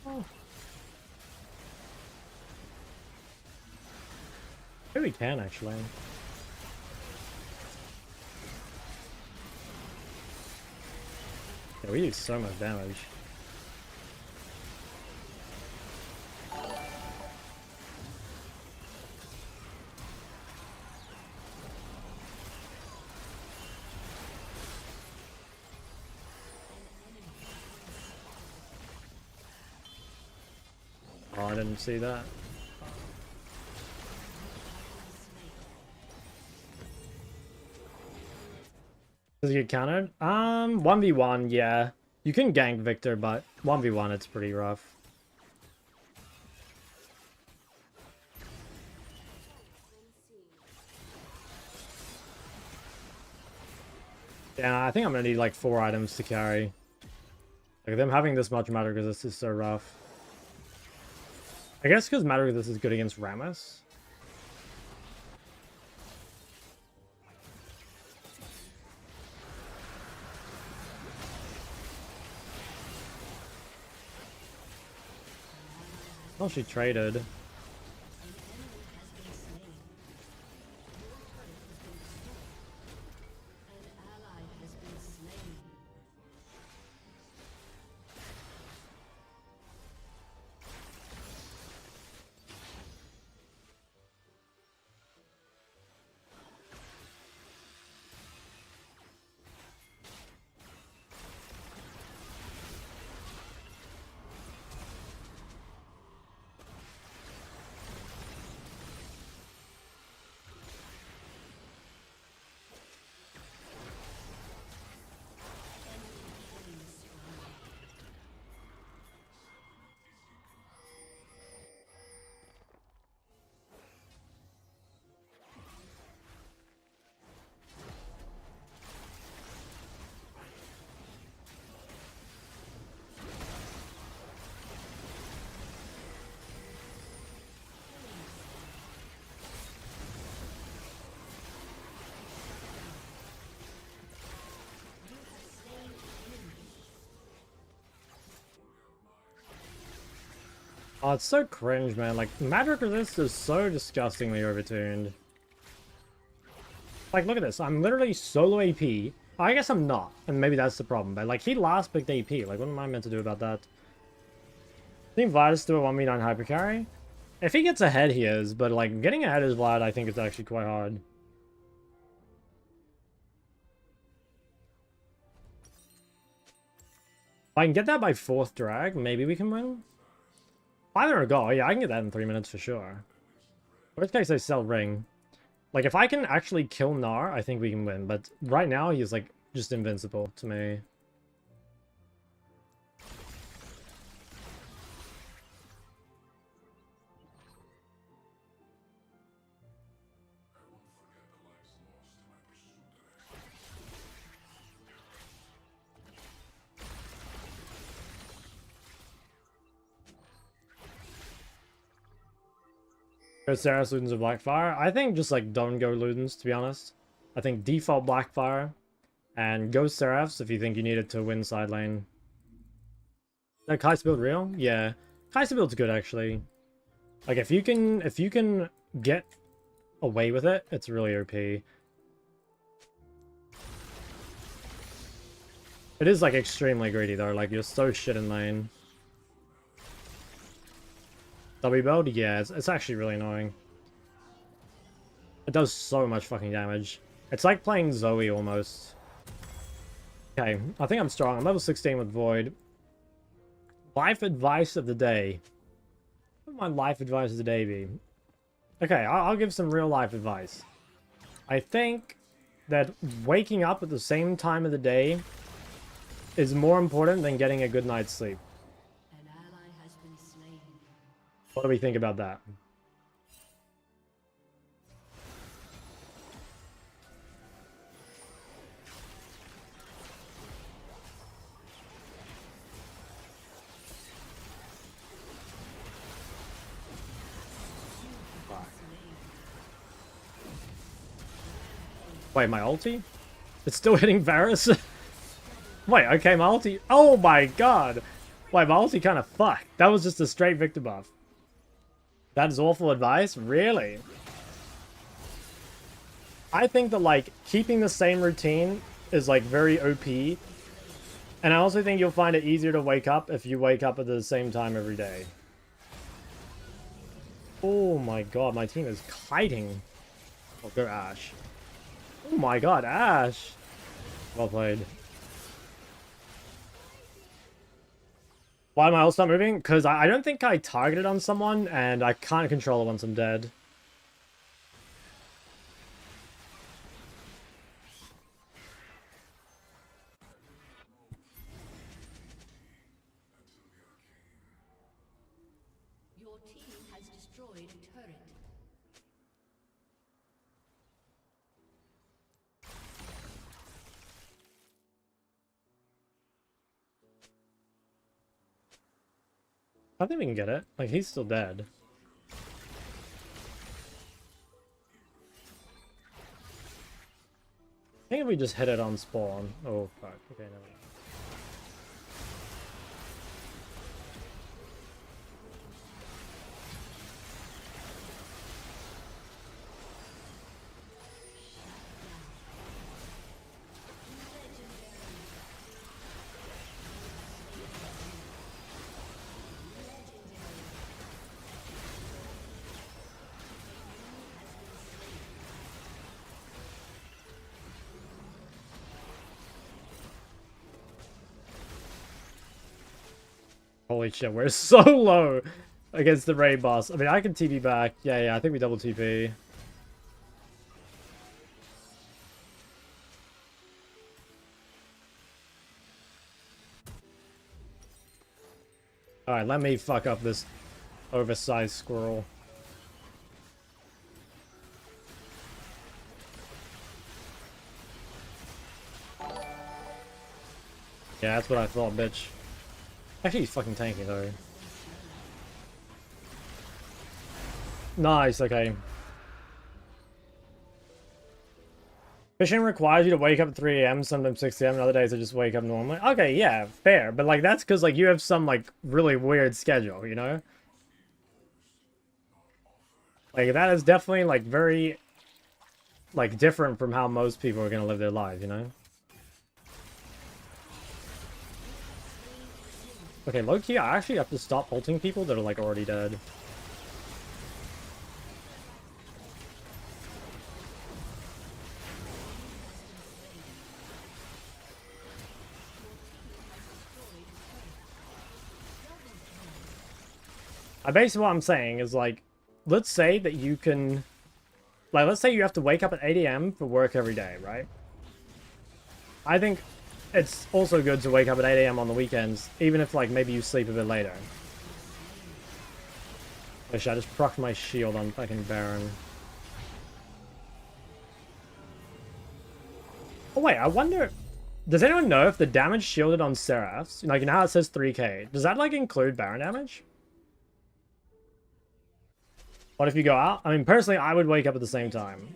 Oh. Maybe we can actually. Yeah, we do so much damage. Oh, I didn't see that. Does he get countered? 1v1, yeah. You can gank Victor, but 1v1 it's pretty rough. Yeah, I think I'm gonna need like 4 items to carry. Like them having this much Matter Resist is so rough. I guess because Matter Resist is good against Rammus. Oh, she traded. Oh, it's so cringe, man. Like, Magic Resist is so disgustingly overtuned. Like, look at this. I'm literally solo AP. I guess I'm not, and maybe that's the problem. But, like, he last picked AP. Like, what am I meant to do about that? I think Vlad's still a 1v9 hypercarry. If he gets ahead, he is. But, like, getting ahead as Vlad, I think is actually quite hard. If I can get that by 4th drag, maybe we can win. Either a go. Yeah, I can get that in 3 minutes for sure. Worst case, I sell Ring. Like, if I can actually kill Gnar, I think we can win. But right now, he's, like, just invincible to me. Go Saras, Ludens, or Blackfire. I think just, like, don't go Ludens, to be honest. I think default Blackfire. And go Seraphs if you think you need it to win side lane. Is that Kai'Sa build real? Yeah. Kai'Sa build's good, actually. Like, if you can get away with it, it's really OP. It is, like, extremely greedy, though. Like, you're so shit in lane. W build? Yeah, it's actually really annoying. It does so much fucking damage. It's like playing Zoe, almost. Okay, I think I'm strong. I'm level 16 with Void. Life advice of the day. What would my life advice of the day be? Okay, I'll give some real life advice. I think that waking up at the same time of the day is more important than getting a good night's sleep. An ally has been slain. What do we think about that? Wait, my ulti? It's still hitting Varus? Wait, okay, my ulti... Oh my god! Wait, my ulti kind of fucked. That was just a straight Victor buff. That is awful advice? Really? I think that, like, keeping the same routine is, like, very OP. And I also think you'll find it easier to wake up if you wake up at the same time every day. Oh my god, my team is kiting. Oh, go Ashe. Oh my god, Ashe. Well played. Why am I all start moving? Because I don't think I targeted on someone, and I can't control it once I'm dead. Your team has destroyed a turret. I think we can get it. Like, he's still dead. I think if we just hit it on spawn. Oh, fuck. Okay, never mind. Holy shit, we're so low against the raid boss. I mean, I can TP back. Yeah, I think we double TP. Alright, let me fuck up this oversized squirrel. Yeah, that's what I thought, bitch. Actually, he's fucking tanky, though. Nice, okay. Fishing requires you to wake up at 3 AM, sometimes 6 AM, and other days I just wake up normally. Okay, yeah, fair. But, like, that's because, like, you have some, like, really weird schedule, you know? Like, that is definitely, like, very, like, different from how most people are gonna live their lives, you know? Okay, low-key, I actually have to stop ulting people that are, like, already dead. Basically what I'm saying is, like, let's say that you can... Like, let's say you have to wake up at 8 AM for work every day, right? I think it's also good to wake up at 8 AM on the weekends, even if, like, maybe you sleep a bit later. Oh shit, I just procced my shield on fucking Baron. Oh wait, I wonder... Does anyone know if the damage shielded on Seraphs, like, now it says 3k, does that, like, include Baron damage? What if you go out? I mean, personally, I would wake up at the same time.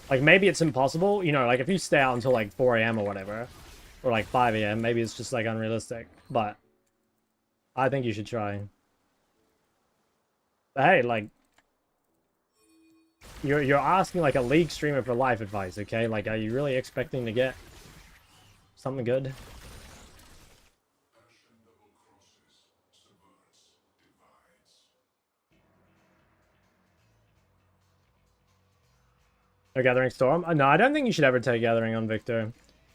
Like, maybe it's impossible. You know, like, if you stay out until, like, 4 AM or whatever, or, like, 5 AM, maybe it's just, like, unrealistic. But I think you should try. But hey, like, you're asking, like, a League streamer for life advice, okay? Like, are you really expecting to get something good? A Gathering Storm? No, I don't think you should ever take Gathering on Victor.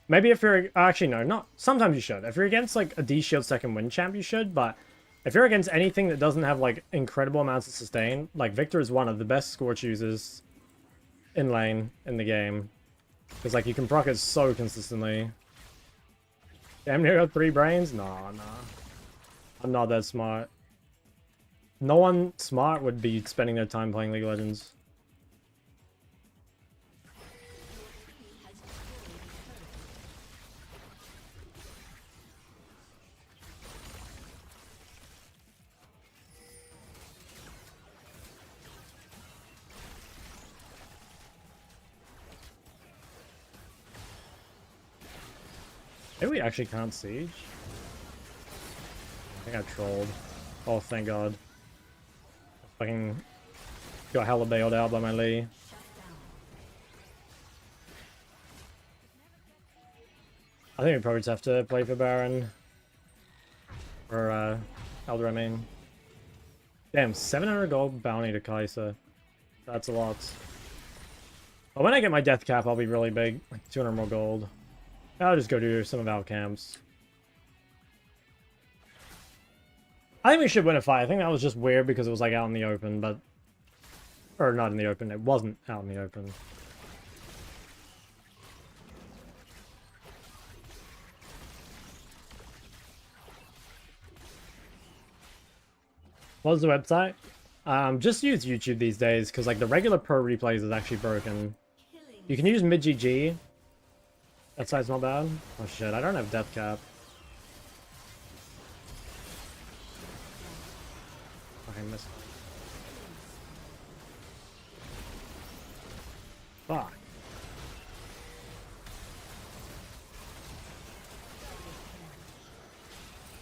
Maybe if you're... Actually, no, not... Sometimes you should. If you're against, like, a D-Shield second win champ, you should, but if you're against anything that doesn't have, like, incredible amounts of sustain, like, Victor is one of the best Scorch users in lane in the game. Because, like, you can proc it so consistently. Damn near got 3 brains? Nah. I'm not that smart. No one smart would be spending their time playing League of Legends. Maybe we actually can't siege. I think I trolled. Oh, thank God. Fucking got hella bailed out by my Lee. I think we probably just have to play for Baron. Or, Elder, I mean. Damn, 700 gold bounty to Kai'Sa. That's a lot. But when I get my death cap, I'll be really big. Like 200 more gold. I'll just go do some of our camps. I think we should win a fight. I think that was just weird because it was like out in the open, but... Or not in the open, it wasn't out in the open. What's the website? Just use YouTube these days, because like the regular pro replays is actually broken. You can use mid-GG. That side's not bad. Oh shit, I don't have death cap. I missed. Fuck.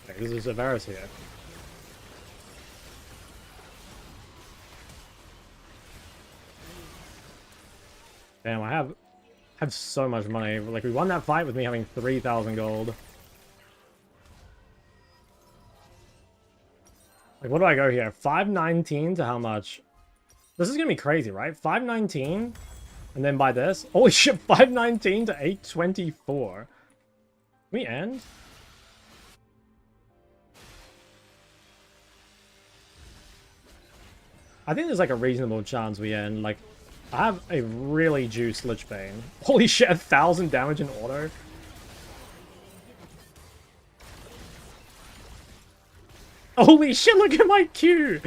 Okay, this is a Varus here. Damn, I have so much money. Like, we won that fight with me having 3,000 gold. Like, what do I go here? 519 to how much? This is gonna be crazy, right? 519, and then by this. Holy shit, 519 to 824. Can we end? I think there's like a reasonable chance we end. Like, I have a really juiced Lich Bane. Holy shit, 1,000 damage in auto. Holy shit, look at my Q!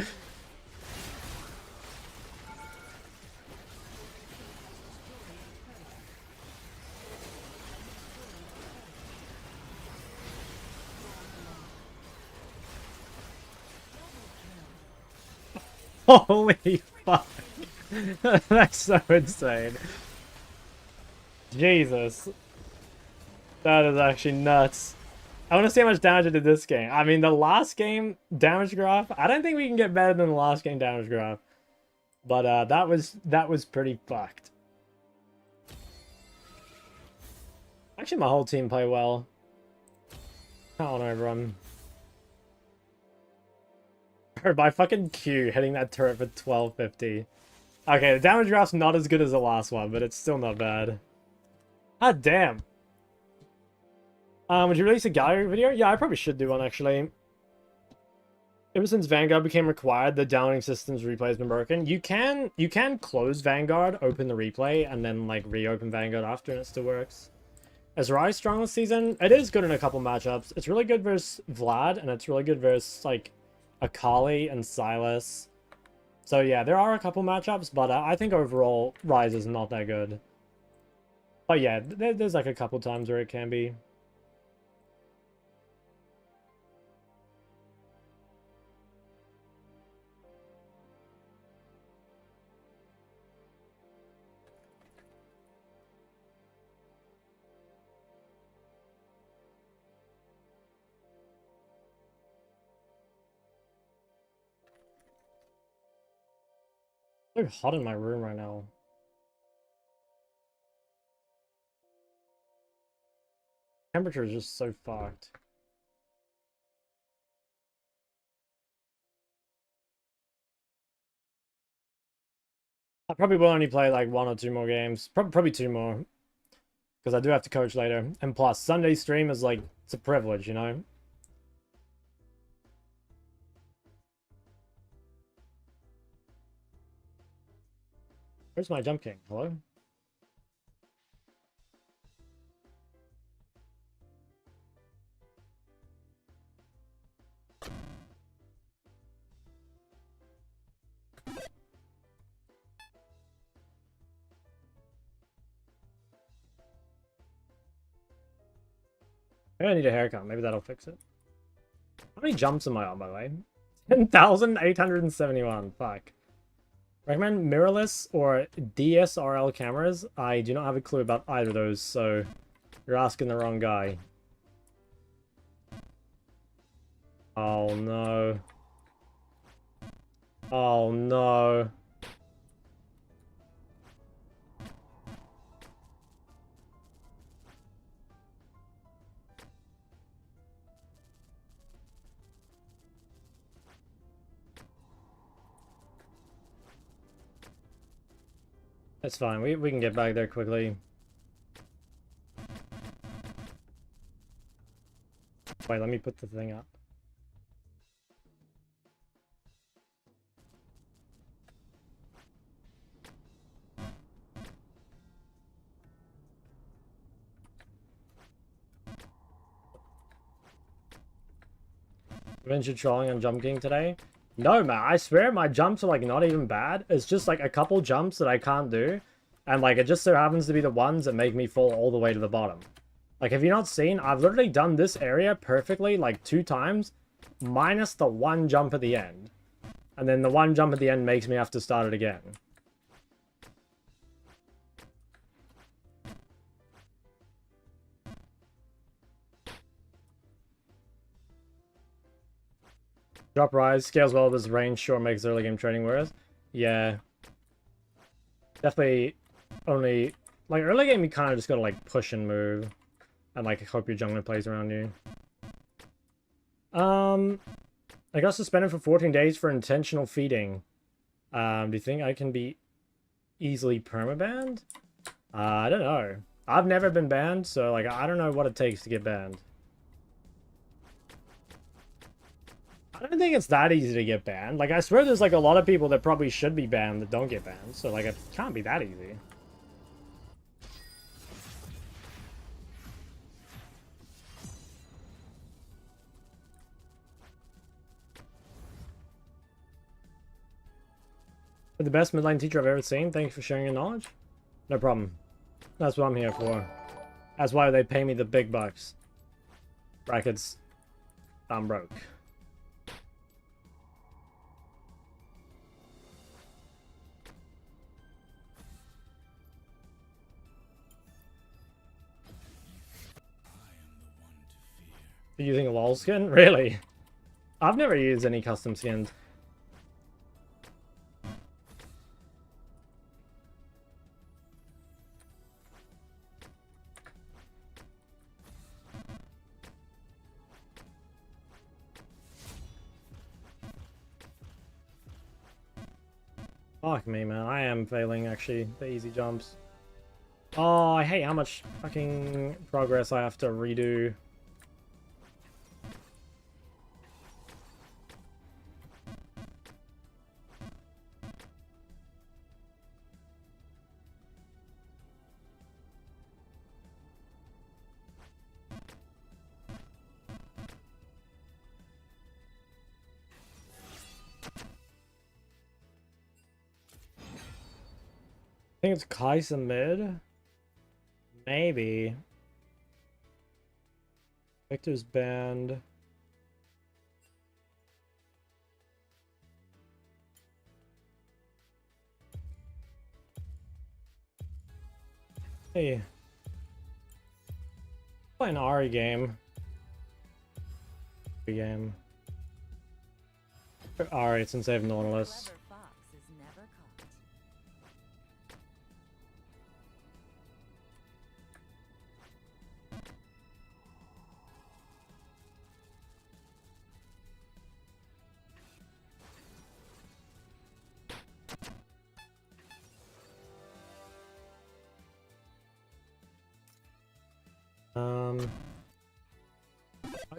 Holy fuck. That's so insane. Jesus. That is actually nuts. I want to see how much damage I did this game. I mean, the last game damage graph, I don't think we can get better than the last game damage graph. But that was pretty fucked. Actually, my whole team played well. Count on everyone. By fucking Q hitting that turret for 1250. Okay, the damage graph's not as good as the last one, but it's still not bad. Ah, damn. Would you release a gallery video? Yeah, I probably should do one, actually. Ever since Vanguard became required, the downloading system's replay has been broken. You can close Vanguard, open the replay, and then, like, reopen Vanguard after, and it still works. Is Rise strong this season? It is good in a couple matchups. It's really good versus Vlad, and it's really good versus, like, Akali and Silas. So yeah, there are a couple matchups, but I think overall Rise is not that good. But yeah, there's like a couple times where it can be. It's so hot in my room right now. Temperature is just so fucked. I probably will only play like 1 or 2 more games. Probably 2 more. Because I do have to coach later. And plus, Sunday stream is like, it's a privilege, you know? Where's my Jump King? Hello? Maybe I need a haircut. Maybe that'll fix it. How many jumps am I on, by the way? 10,871. Fuck. Recommend mirrorless or DSRL cameras? I do not have a clue about either of those, so you're asking the wrong guy. Oh no. Oh no. That's fine. We can get back there quickly. Wait, let me put the thing up. Adventure trolling on Jump King today? No, man. I swear my jumps are like not even bad. It's just like a couple jumps that I can't do. And like it just so happens to be the ones that make me fall all the way to the bottom. Like, have you not seen? I've literally done this area perfectly like 2 times. Minus the one jump at the end. And then the one jump at the end makes me have to start it again. Drop rise, scales well with his range, sure makes early game trading worse. Yeah. Definitely only... Like, early game you kind of just gotta, like, push and move. And, like, hope your jungler plays around you. I got suspended for 14 days for intentional feeding. Do you think I can be easily permabanned? I don't know. I've never been banned, so, like, I don't know what it takes to get banned. I don't think it's that easy to get banned. Like, I swear there's, like, a lot of people that probably should be banned that don't get banned. So, like, it can't be that easy. You're the best mid lane teacher I've ever seen. Thanks for sharing your knowledge. No problem. That's what I'm here for. That's why they pay me the big bucks. Brackets. I'm broke. You're using a LOL skin? Really? I've never used any custom skins. Fuck me, man. I am failing, actually, the easy jumps. Oh, I hate how much fucking progress I have to redo. I think it's Kaisa mid. Maybe. Victor's banned. Hey. Play an Ari game. Game. Alright, since I have Nautilus.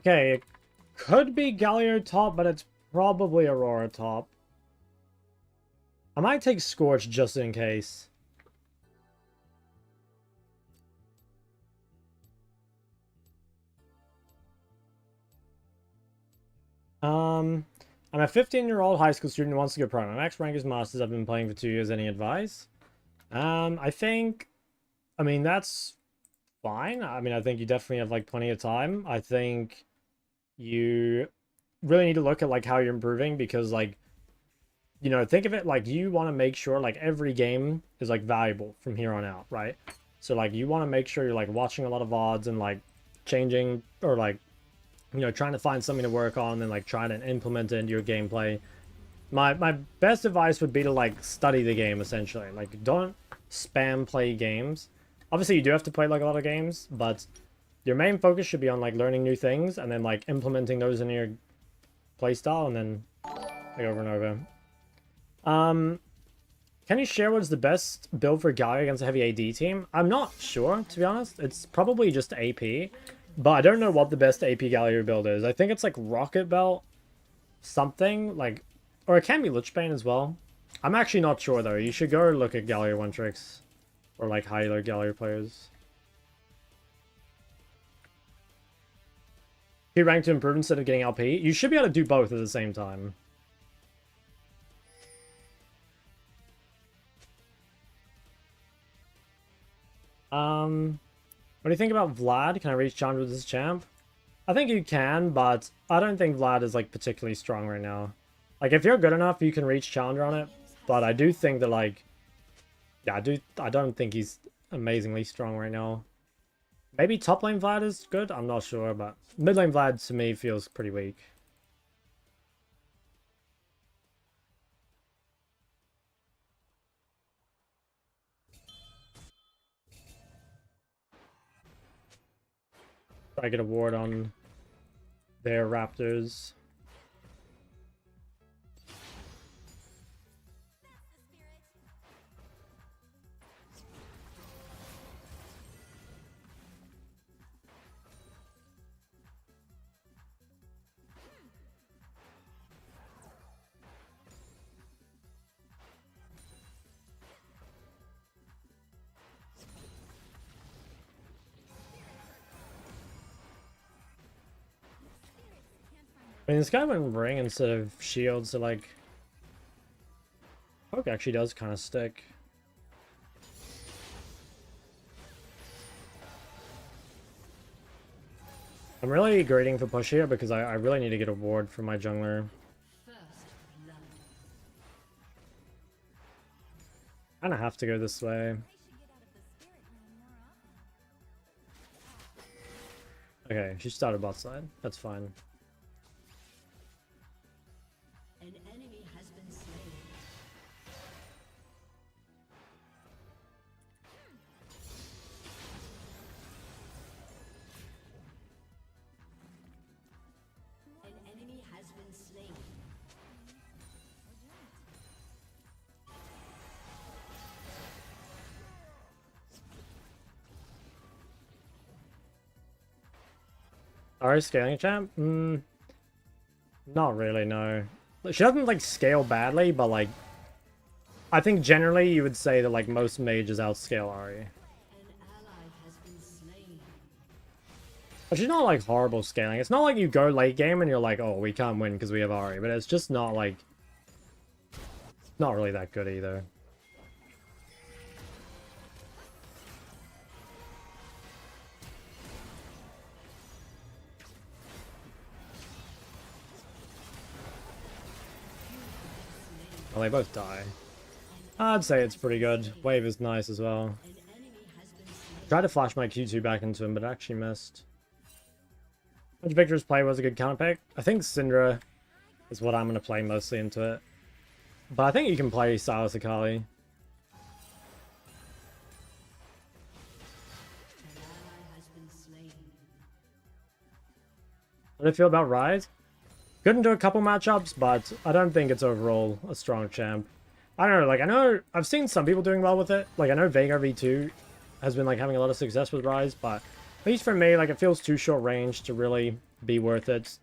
Okay, it could be Galio top, but it's probably Aurora top. I might take Scorch just in case. I'm a 15-year-old high school student who wants to go pro. My max rank is Masters. I've been playing for 2 years. Any advice? I think... I mean, that's fine. I mean, I think you definitely have, like, plenty of time. I think you really need to look at, like, how you're improving because, like, you know, think of it like you want to make sure, like, every game is, like, valuable from here on out, right? So, like, you want to make sure you're, like, watching a lot of VODs and, like, changing or, like, you know, trying to find something to work on and like try to implement it into your gameplay. My best advice would be to like study the game essentially. Like don't spam play games. Obviously you do have to play like a lot of games, but your main focus should be on like learning new things and then like implementing those in your playstyle and then like over and over. Can you share what's the best build for Galio against a heavy AD team? I'm not sure, to be honest. It's probably just AP, but I don't know what the best AP Galio build is. I think it's like Rocket Belt something, like, or it can be Lichbane as well. I'm actually not sure though. You should go look at Galio one tricks or like high elo Galio players. Q rank to improve instead of getting LP. You should be able to do both at the same time. What do you think about Vlad? Can I reach Chandra with this champ? I think you can, but I don't think Vlad is like particularly strong right now. Like if you're good enough, you can reach Chandra on it, but I do think that like, yeah, I don't think he's amazingly strong right now. Maybe top lane Vlad is good, I'm not sure, but mid lane Vlad to me feels pretty weak. Try to get a ward on their Raptors. I mean, this guy went ring instead of shield, so like, Poke actually does kind of stick. I'm really grading for push here because I really need to get a ward for my jungler. Kind of have to go this way. Okay, she started bot side. That's fine. An enemy has been slain. An enemy has been slain. Are scaling champ? Not really, no. She doesn't like scale badly, but like I think generally you would say that like most mages outscale Ahri. An ally has been slain. But she's not like horrible scaling. It's not like you go late game and you're like, oh, we can't win because we have Ahri, but it's just not like not really that good either. Well, they both die. I'd say it's pretty good. Wave is nice as well. An enemy has been slain. Tried to flash my Q2 back into him, but actually missed. Which Victor's play was a good counter pick? I think Syndra is what I'm going to play mostly into it. But I think you can play Silas Akali. An ally has been slain. What do you feel about Rise? Couldn't do a couple matchups, but I don't think it's overall a strong champ. I don't know, like, I know I've seen some people doing well with it. Like, I know Veigar V2 has been, like, having a lot of success with Rise, but at least for me, like, it feels too short range to really be worth it.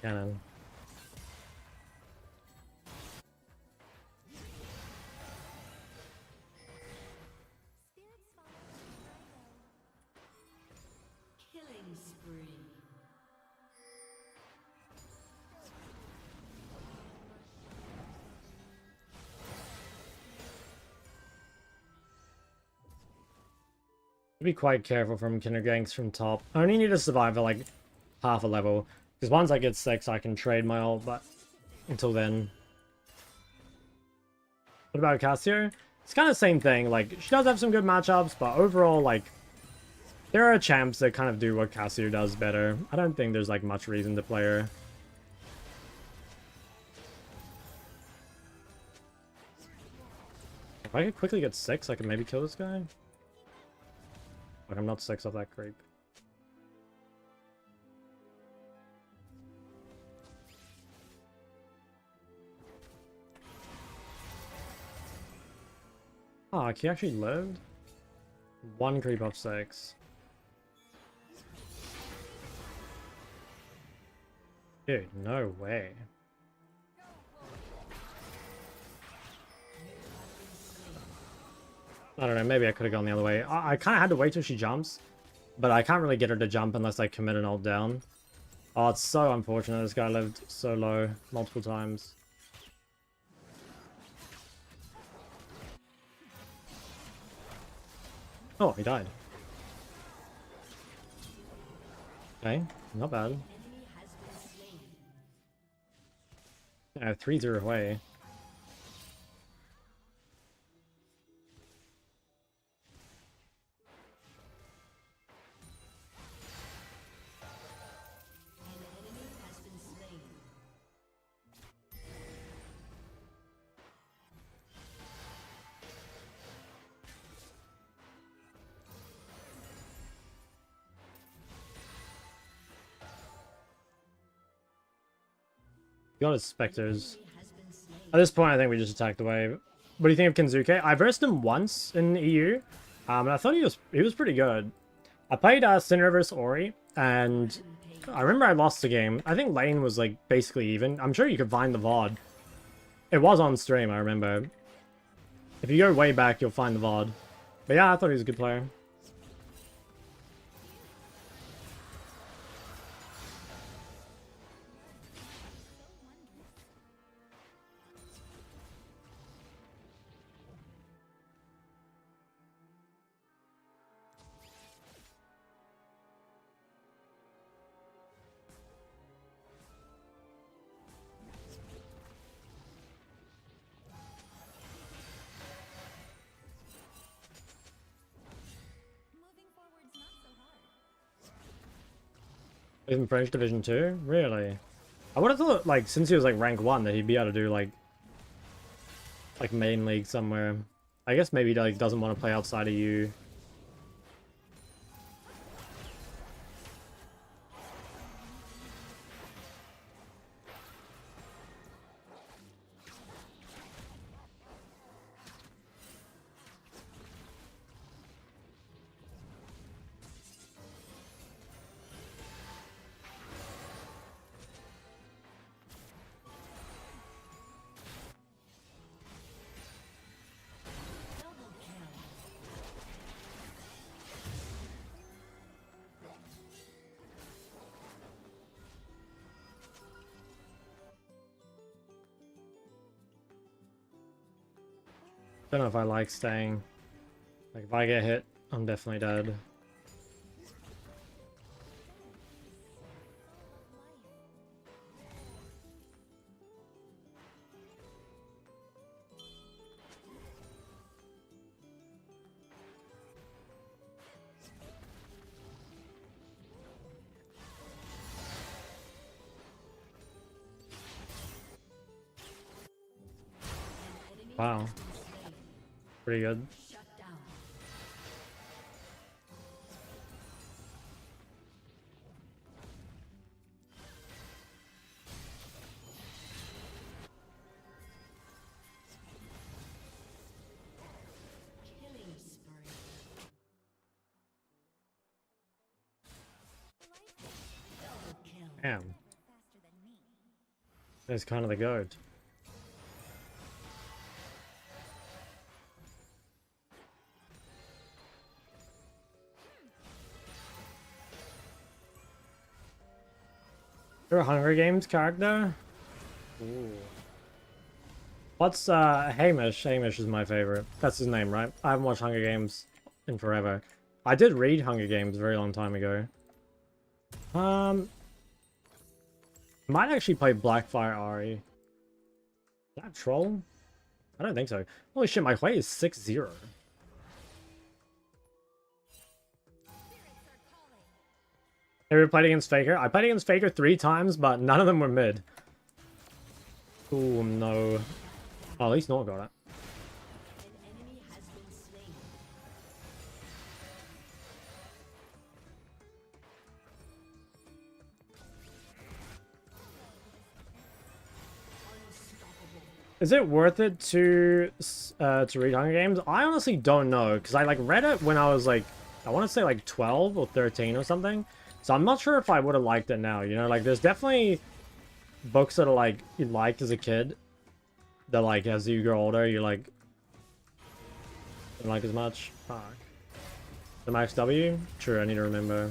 Cannon. Killing spree. Be quite careful from Kinder ganks from top. I only need to survive at like half a level. Because once I get 6, I can trade my ult, but until then. What about Cassio? It's kind of the same thing. Like, she does have some good matchups, but overall, like, there are champs that kind of do what Cassio does better. I don't think there's, like, much reason to play her. If I could quickly get 6, I could maybe kill this guy. Like, I'm not 6 off that creep. Oh, he actually lived? 1 creep off 6. Dude, no way. I don't know, maybe I could have gone the other way. I kind of had to wait till she jumps, but I can't really get her to jump unless I commit an ult down. Oh, it's so unfortunate. This guy lived so low multiple times. Oh, he died. Okay, not bad. Yeah, 3-0 away. Got his specters. At this point, I think we just attacked the wave. What do you think of Kenzuke? I versed him once in EU, and I thought he was pretty good. I played Sinner vs Ori, and I remember I lost the game. I think lane was like basically even. I'm sure you could find the VOD. It was on stream, I remember. If you go way back, you'll find the VOD. But yeah, I thought he was a good player. In French Division 2? Really? I would have thought, like, since he was, like, rank 1, that he'd be able to do, like main league somewhere. I guess maybe he, like, doesn't want to play outside of you. Don't know if I like staying. Like, if I get hit, I'm definitely dead. Wow. Pretty good. Damn. That's kind of the goat. You're a Hunger Games character? Ooh. What's Hamish? Hamish is my favorite. That's his name, right? I haven't watched Hunger Games in forever. I did read Hunger Games a very long time ago. Might actually play Blackfire Ari. Is that a troll? I don't think so. Holy shit, my Hui is 6-0. Have you ever played against Faker? I played against Faker 3 times, but none of them were mid. Oh no. Oh, at least Nor got it. An enemy has been slain. Unstoppable. Is it worth it to read Hunger Games? I honestly don't know, because I like read it when I was like, I want to say like 12 or 13 or something. So I'm not sure if I would have liked it now, you know? Like, there's definitely books that are like, you liked as a kid, that like, as you grow older, you like, don't like as much. Fuck. The Max W? True, I need to remember.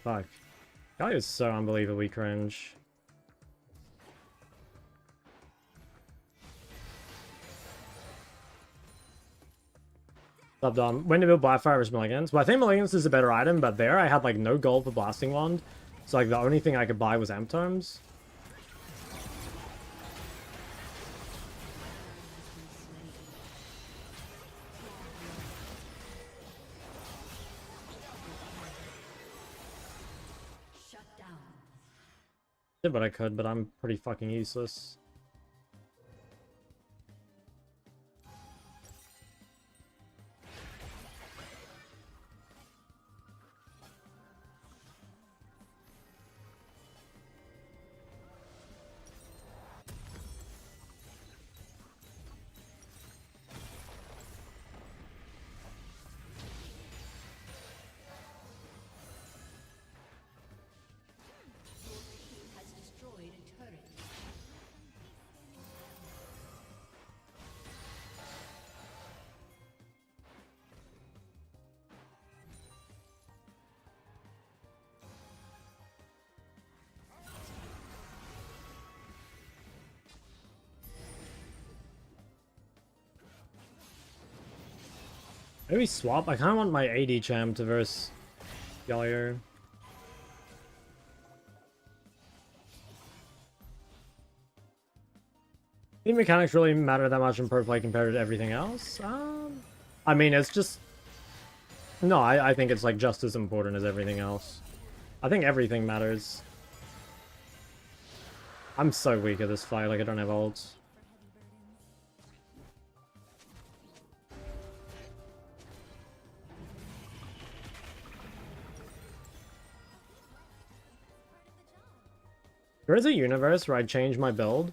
Fuck. That is so unbelievably cringe. When to build Blackfire versus Milligans? Well, I think Milligans is a better item, but there I had like no gold for Blasting Wand. So like the only thing I could buy was Amp Tomes. Shut down. Did what I could, but I'm pretty fucking useless. Team has destroyed a turret. Maybe swap? I kind of want my AD champ to verse Galio. I think mechanics really matter that much in pro play compared to everything else. I mean, it's just... No, I think it's like just as important as everything else. I think everything matters. I'm so weak at this fight, like I don't have ults. There is a universe where I change my build,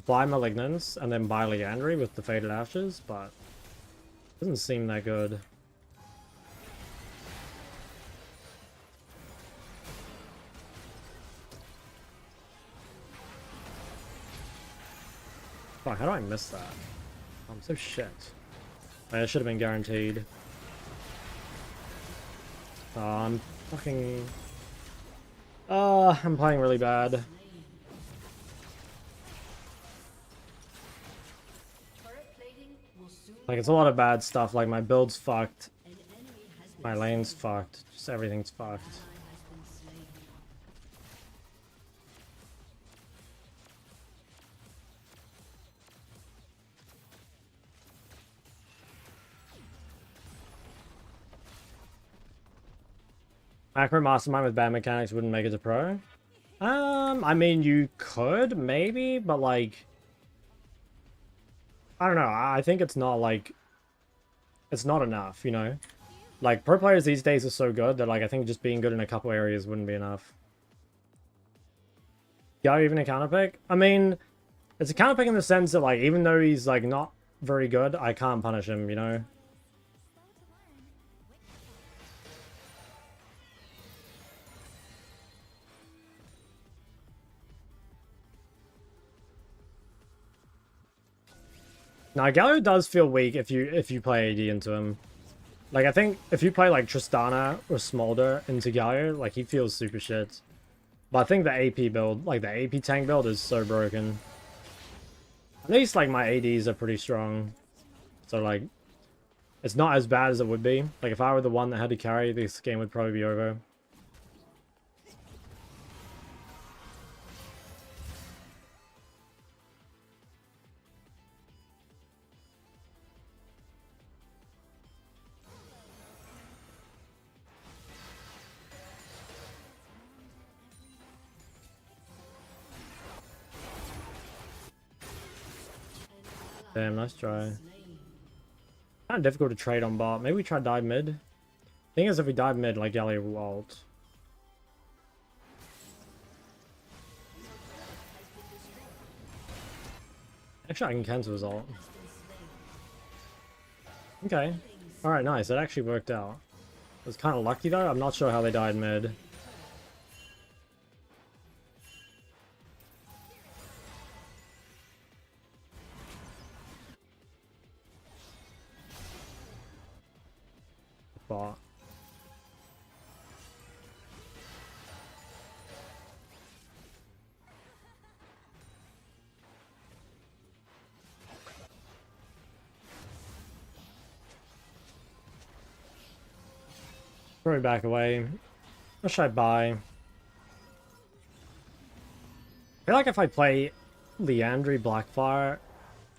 buy Malignance, and then buy Liandry with the Faded Ashes, but it doesn't seem that good. Fuck, how do I miss that? I'm so shit. I should have been guaranteed. I'm fucking... I'm playing really bad. Turret plating will soon. Like, it's a lot of bad stuff. Like, my build's fucked. An enemy has been My lane's fucked. Just everything's fucked. has been slain. Macro Mastermind with bad mechanics wouldn't make it to pro? I mean, you could, maybe, but, like... I don't know, I think it's not, like... It's not enough, you know? Like, pro players these days are so good that, like, I think just being good in a couple areas wouldn't be enough. Yeah, even a counter pick? I mean, it's a counter pick in the sense that, like, even though he's, like, not very good, I can't punish him, you know? Now, Galio does feel weak if you play AD into him. Like, I think if you play, like, Tristana or Smolder into Galio, like, he feels super shit. But I think the AP build, like, the AP tank build is so broken. At least, like, my ADs are pretty strong. So, like, it's not as bad as it would be. Like, if I were the one that had to carry, this game would probably be over. Damn, nice try. Kind of difficult to trade on bot. Maybe we try dive mid. Thing is, if we dive mid, like Gallia will ult. Actually, I can cancel his ult. Okay. Alright, nice. That actually worked out. It was kind of lucky though. I'm not sure how they died mid. Bot. Probably back away. What should I buy? I feel like if I play Leandry, Blackfire,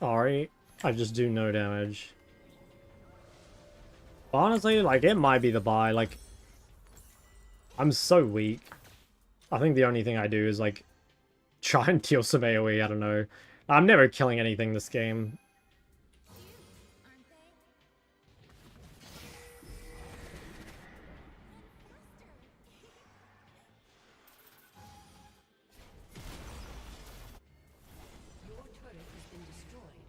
Ari, I just do no damage. But honestly, like, it might be the buy. Like, I'm so weak. I think the only thing I do is, like, try and kill some AoE, I don't know. I'm never killing anything this game. Your turret has been destroyed.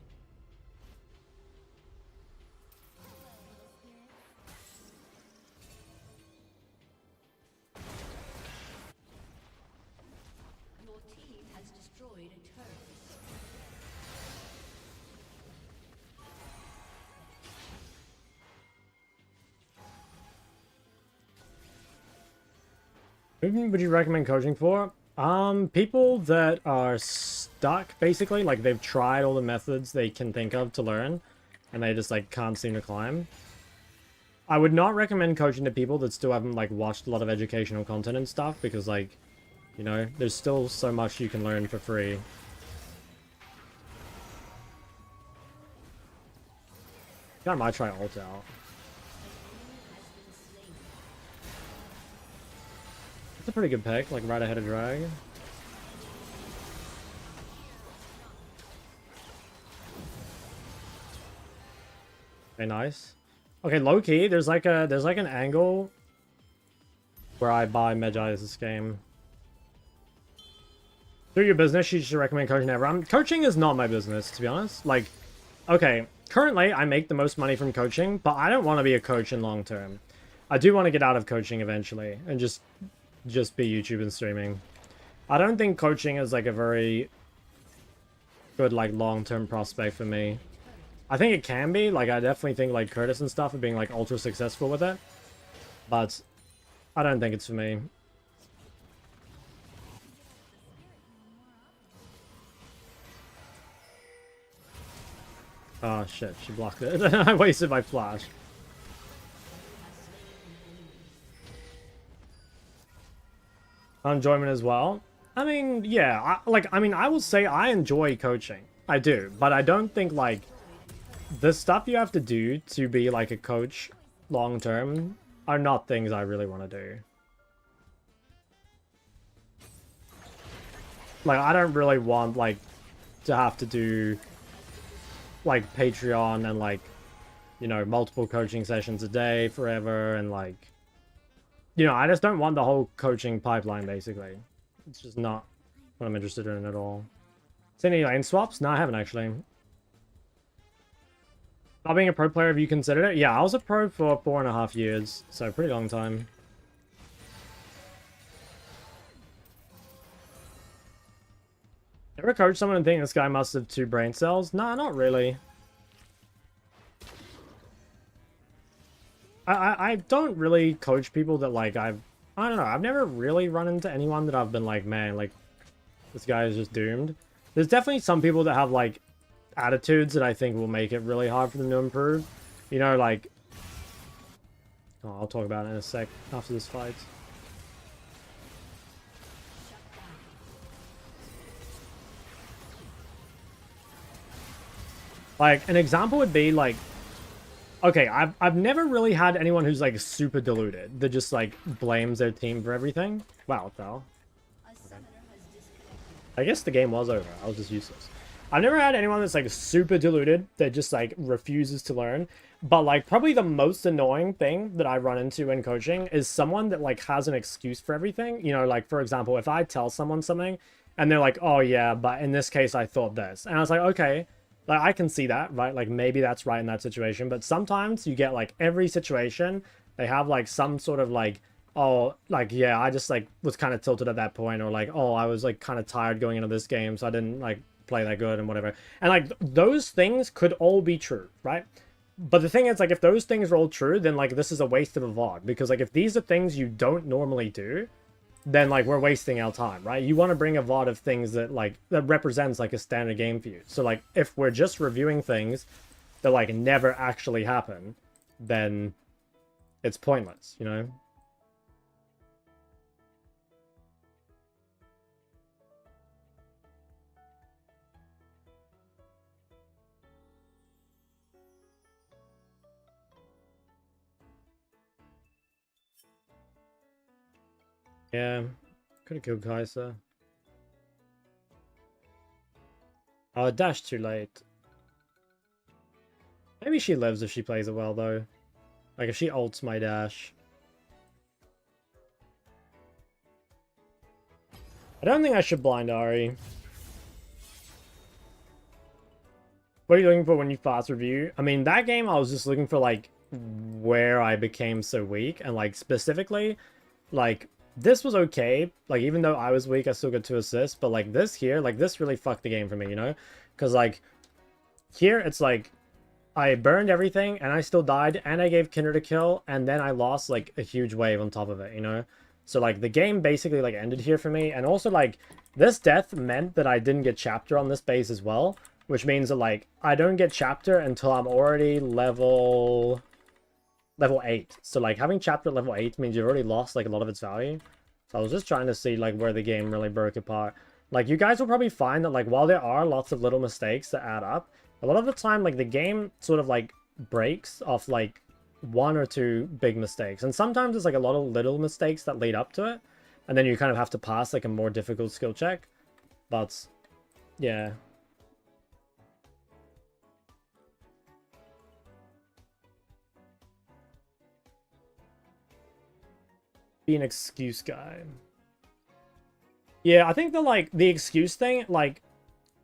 Your team has destroyed a turret. Who would you recommend coaching for? People that are stuck, basically. Like, they've tried all the methods they can think of to learn, and they just, like, can't seem to climb. I would not recommend coaching to people that still haven't, like, watched a lot of educational content and stuff, because, like, you know, there's still so much you can learn for free. I might try ult out. It's a pretty good pick, like right ahead of drag. Okay, nice. Okay, low key, there's like an angle where I buy Medjay this game. Through your business, you should recommend coaching ever. Coaching is not my business, to be honest. Like, okay, currently I make the most money from coaching, but I don't want to be a coach in long term. I do want to get out of coaching eventually and just be YouTube and streaming. I don't think coaching is like a very good like long-term prospect for me. I think it can be, like I definitely think like Curtis and stuff are being like ultra successful with it, but I don't think it's for me. Oh shit, she blocked it. I wasted my flash. Enjoyment as well. I mean, yeah, I will say I enjoy coaching. I do, but I don't think like the stuff you have to do to be like a coach long term are not things I really want to do. Like, I don't really want like to have to do like Patreon and like, you know, multiple coaching sessions a day forever and like, you know, I just don't want the whole coaching pipeline, basically. It's just not what I'm interested in at all. Seen any lane swaps? No, I haven't actually. Not being a pro player, have you considered it? Yeah, I was a pro for 4.5 years, so pretty long time. Ever coach someone and think this guy must have 2 brain cells? Nah, not really. I don't really coach people that like I don't know, I've never really run into anyone that I've been like, man, like this guy is just doomed. There's definitely some people that have like attitudes that I think will make it really hard for them to improve. You know, like, oh, I'll talk about it in a sec after this fight. Like an example would be like, okay, I've never really had anyone who's like super deluded that just like blames their team for everything. Wow, what the hell? Okay. I guess the game was over. I was just useless. I've never had anyone that's like super deluded that just like refuses to learn. But like probably the most annoying thing that I run into in coaching is someone that like has an excuse for everything. You know, like for example, if I tell someone something and they're like, oh yeah, but in this case I thought this. And I was like, okay, like I can see that, right? Like maybe that's right in that situation. But sometimes you get like every situation, they have like some sort of like, oh, like, yeah, I just like was kind of tilted at that point, or like, oh, I was like kind of tired going into this game, so I didn't like play that good and whatever. And like those things could all be true, right? But the thing is, like, if those things are all true, then like this is a waste of a VOD, because like if these are things you don't normally do, then like we're wasting our time, right? You want to bring a VOD of things that like that represents like a standard game for you. So like if we're just reviewing things that like never actually happen, then it's pointless, you know? Yeah, could have killed Kai'Sa. Oh, dash too late. Maybe she lives if she plays it well, though. Like, if she ults my dash. I don't think I should blind Ari. What are you looking for when you fast review? I mean, that game I was just looking for, like, where I became so weak. And, like, specifically, like, this was okay. Like, even though I was weak, I still got 2 assists. But, like, this here, like, this really fucked the game for me, you know? Because, like, here, it's like, I burned everything, and I still died, and I gave Kindred a kill, and then I lost, like, a huge wave on top of it, you know? So, like, the game basically, like, ended here for me. And also, like, this death meant that I didn't get chapter on this base as well. Which means that, like, I don't get chapter until I'm already level 8. So, like, having chapter at level 8 means you've already lost, like, a lot of its value. So I was just trying to see, like, where the game really broke apart. Like, you guys will probably find that, like, while there are lots of little mistakes that add up, a lot of the time, like, the game sort of, like, breaks off, like, 1 or 2 big mistakes. And sometimes it's, like, a lot of little mistakes that lead up to it. And then you kind of have to pass, like, a more difficult skill check. But, yeah. Be an excuse guy. Yeah, I think the excuse thing, like,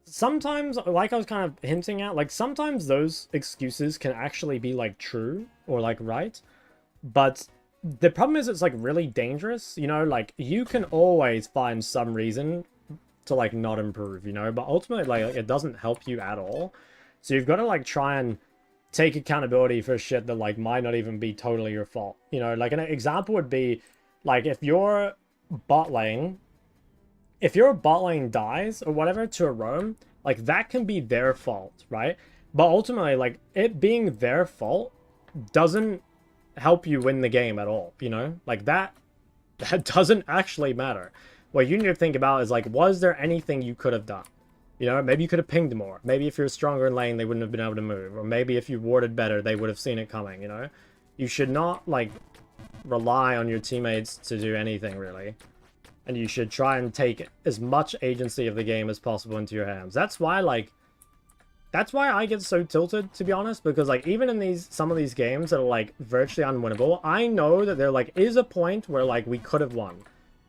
sometimes, like I was kind of hinting at, like, sometimes those excuses can actually be, like, true or, like, right. But the problem is it's, like, really dangerous, you know? Like, you can always find some reason to, like, not improve, you know? But ultimately, like, it doesn't help you at all. So you've got to, like, try and take accountability for shit that, like, might not even be totally your fault. You know, like, an example would be, like, if your bot lane dies or whatever to a roam, like, that can be their fault, right? But ultimately, like, it being their fault doesn't help you win the game at all, you know? Like, that doesn't actually matter. What you need to think about is, like, was there anything you could have done? You know, maybe you could have pinged more. Maybe if you're stronger in lane, they wouldn't have been able to move. Or maybe if you warded better, they would have seen it coming, you know? You should not, like, rely on your teammates to do anything, really. And you should try and take as much agency of the game as possible into your hands. That's why, like, that's why I get so tilted, to be honest, because, like, even in some of these games that are, like, virtually unwinnable, I know that there, like, is a point where, like, we could have won.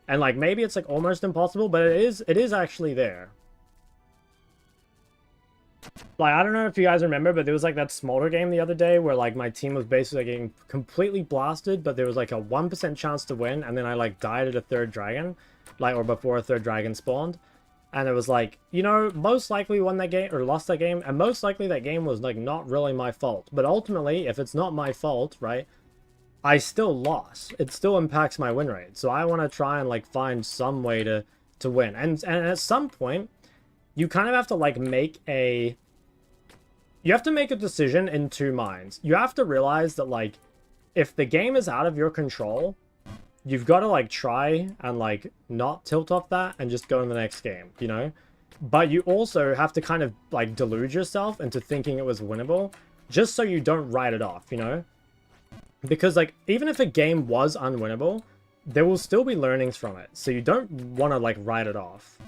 And, like, maybe it's, like, almost impossible, but it is actually there. Like, I don't know if you guys remember, but there was, like, that Smolder game the other day where, like, my team was basically getting completely blasted, but there was, like, a 1% chance to win, and then I, like, died at a 3rd dragon, like, or before a 3rd dragon spawned. And it was like, you know, most likely won that game, or lost that game, and most likely that game was, like, not really my fault. But ultimately, if it's not my fault, right, I still lost. It still impacts my win rate. So I want to try and, like, find some way to win. And at some point, you kind of have to, like, you have to make a decision in 2 minds. You have to realize that, like, if the game is out of your control, you've got to, like, try and, like, not tilt off that and just go in the next game, you know? But you also have to kind of, like, delude yourself into thinking it was winnable, just so you don't write it off, you know? Because, like, even if a game was unwinnable, there will still be learnings from it. So you don't want to, like, write it off.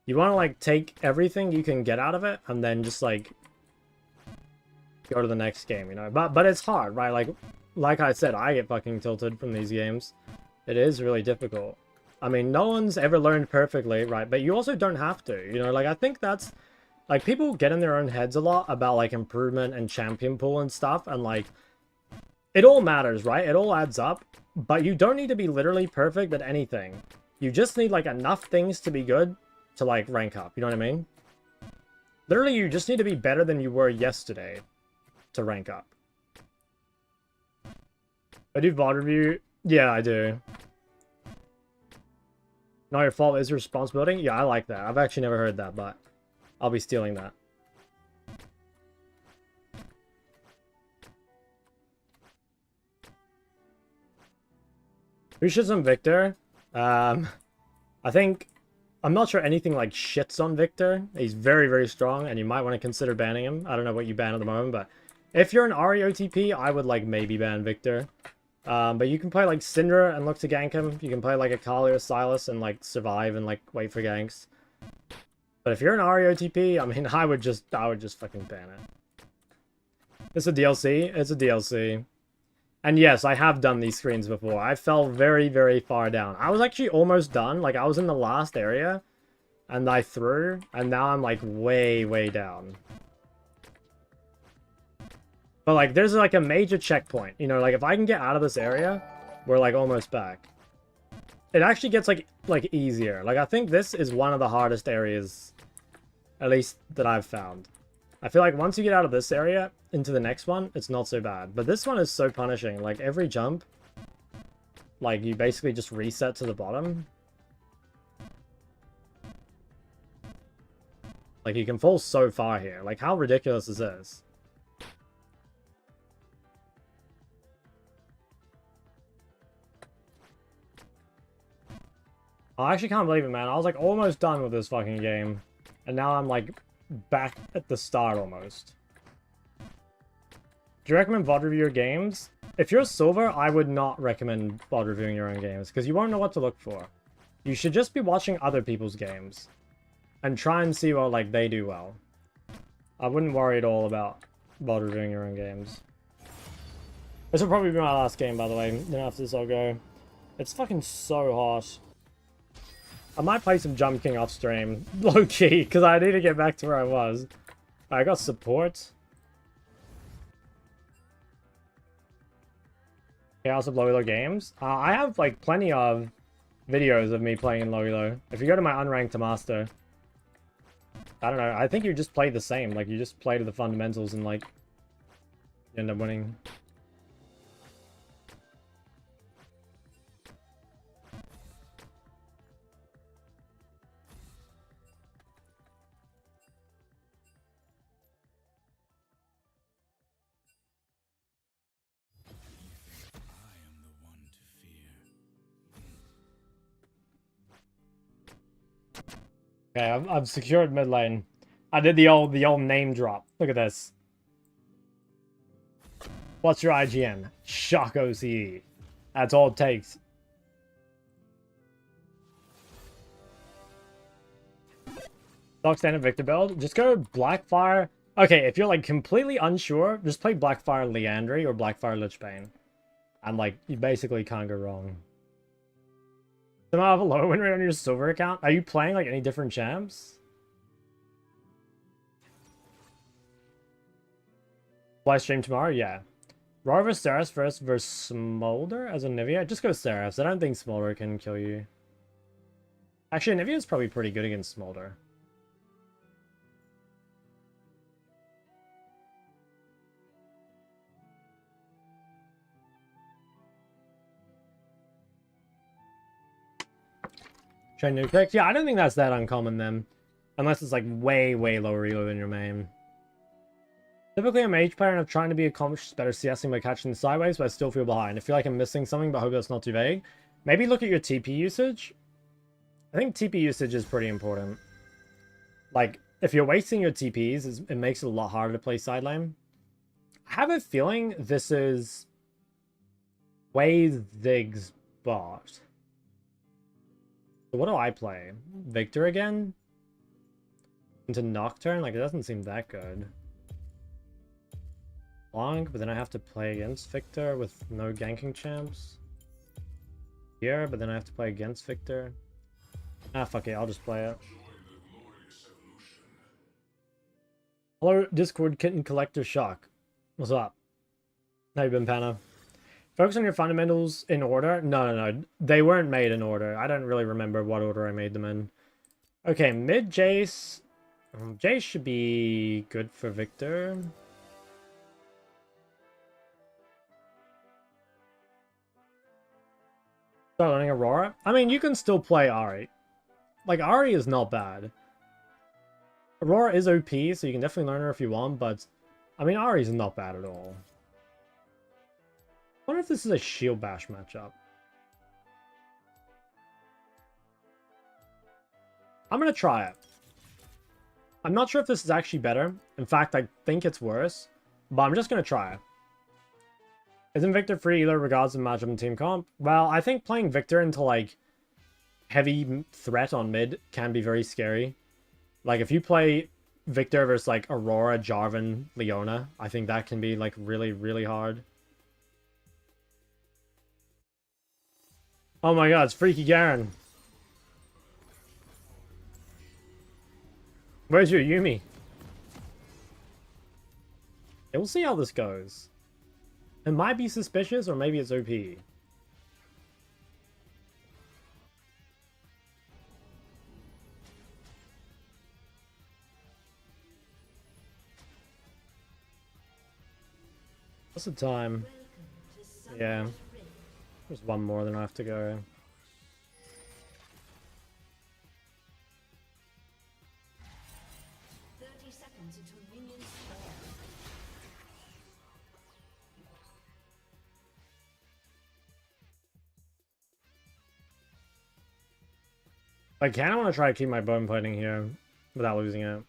You want to like take everything you can get out of it and then just like go to the next game, you know. But it's hard, right? Like I said, I get fucking tilted from these games. It is really difficult. I mean, no one's ever learned perfectly, right? But you also don't have to, you know. Like, I think that's like people get in their own heads a lot about like improvement and champion pool and stuff, and like it all matters, right? It all adds up. But you don't need to be literally perfect at anything. You just need like enough things to be good to like rank up. You know what I mean? Literally, you just need to be better than you were yesterday to rank up. I do VOD review. Yeah, I do. Not your fault is your responsibility. Yeah, I like that. I've actually never heard that, but I'll be stealing that. Who shits on Victor? I think... I'm not sure anything like shits on Victor. He's very, very strong, and you might want to consider banning him. I don't know what you ban at the moment, but if you're an Ahri OTP, I would like maybe ban Victor. But you can play like Syndra and look to gank him. You can play like Akali or Sylas and like survive and like wait for ganks. But if you're an Ahri OTP, I mean, I would just fucking ban it. It's a DLC. It's a DLC. And yes, I have done these screens before. I fell very, very far down. I was actually almost done. Like, I was in the last area. And I threw. And now I'm, like, way, way down. But, like, there's, like, a major checkpoint. You know, like, if I can get out of this area, we're, like, almost back. It actually gets, like easier. Like, I think this is one of the hardest areas, at least, that I've found. I feel like once you get out of this area into the next one, it's not so bad. But this one is so punishing. Like, every jump, like, you basically just reset to the bottom. Like, you can fall so far here. Like, how ridiculous is this? I actually can't believe it, man. I was, like, almost done with this fucking game. And now I'm, like, back at the start almost. Do you recommend VOD review your games? If you're silver, I would not recommend VOD reviewing your own games, because you won't know what to look for. You should just be watching other people's games. And try and see what, like, they do well. I wouldn't worry at all about VOD reviewing your own games. This will probably be my last game, by the way. Then after this, I'll go. It's fucking so hot. I might play some Jump King off stream. Low-key, because I need to get back to where I was. I got support. Chaos of Low-Elo games. I have, like, plenty of videos of me playing in Low-Elo. If you go to my unranked to master, I don't know, I think you just play the same. Like, you just play to the fundamentals and, like, you end up winning. Okay, I've secured mid lane. I did the old name drop. Look at this. What's your IGN? Shok OCE. That's all it takes. Stock standard Victor build. Just go Blackfire. Okay, if you're like completely unsure, just play Blackfire Liandry or Blackfire Lichbane. And like, you basically can't go wrong. Somehow have a low win rate on your silver account? Are you playing like any different champs? Live stream tomorrow? Yeah. Roar vs Seraph versus Smolder as a Nivea? Just go Seraph. I don't think Smolder can kill you. Actually, Nivea is probably pretty good against Smolder. New picks? Yeah, I don't think that's that uncommon then. Unless it's like way, way lower elo than your main. Typically, I'm a mage player and I'm trying to be accomplished better CSing by catching the sideways, but I still feel behind. I feel like I'm missing something, but I hope that's not too vague. Maybe look at your TP usage. I think TP usage is pretty important. Like, if you're wasting your TPs, it makes it a lot harder to play side lane. I have a feeling this is Zig's bot. So what do I play? Victor again? into Nocturne? Like, it doesn't seem that good. Long, but then I have to play against Victor with no ganking champs. Here, but then I have to play against Victor. Ah, fuck it, I'll just play it. Hello, Discord Kitten Collector Shok. What's up? How you been, Panna? Focus on your fundamentals in order? No. They weren't made in order. I don't really remember what order I made them in. Okay, mid Jace. Jace should be good for Victor. Start learning Aurora? I mean, you can still play Ahri. Like, Ahri is not bad. Aurora is OP, so you can definitely learn her if you want, but... I mean, Ahri's not bad at all. I wonder if this is a shield bash matchup. I'm gonna try it. I'm not sure if this is actually better. In fact, I think it's worse. But I'm just gonna try it. Isn't Victor free either regards to matchup and team comp? Well, I think playing Victor into, like, heavy threat on mid can be very scary. Like, if you play Victor versus, like, Aurora, Jarvan, Leona, I think that can be, like, really, really hard. Oh my god, it's Freaky Garen. Where's your Yumi? Yeah, we'll see how this goes. It might be suspicious, or maybe it's OP. What's the time? Yeah. There's one more, then I have to go. I kind of want to try to keep my bone fighting here without losing it.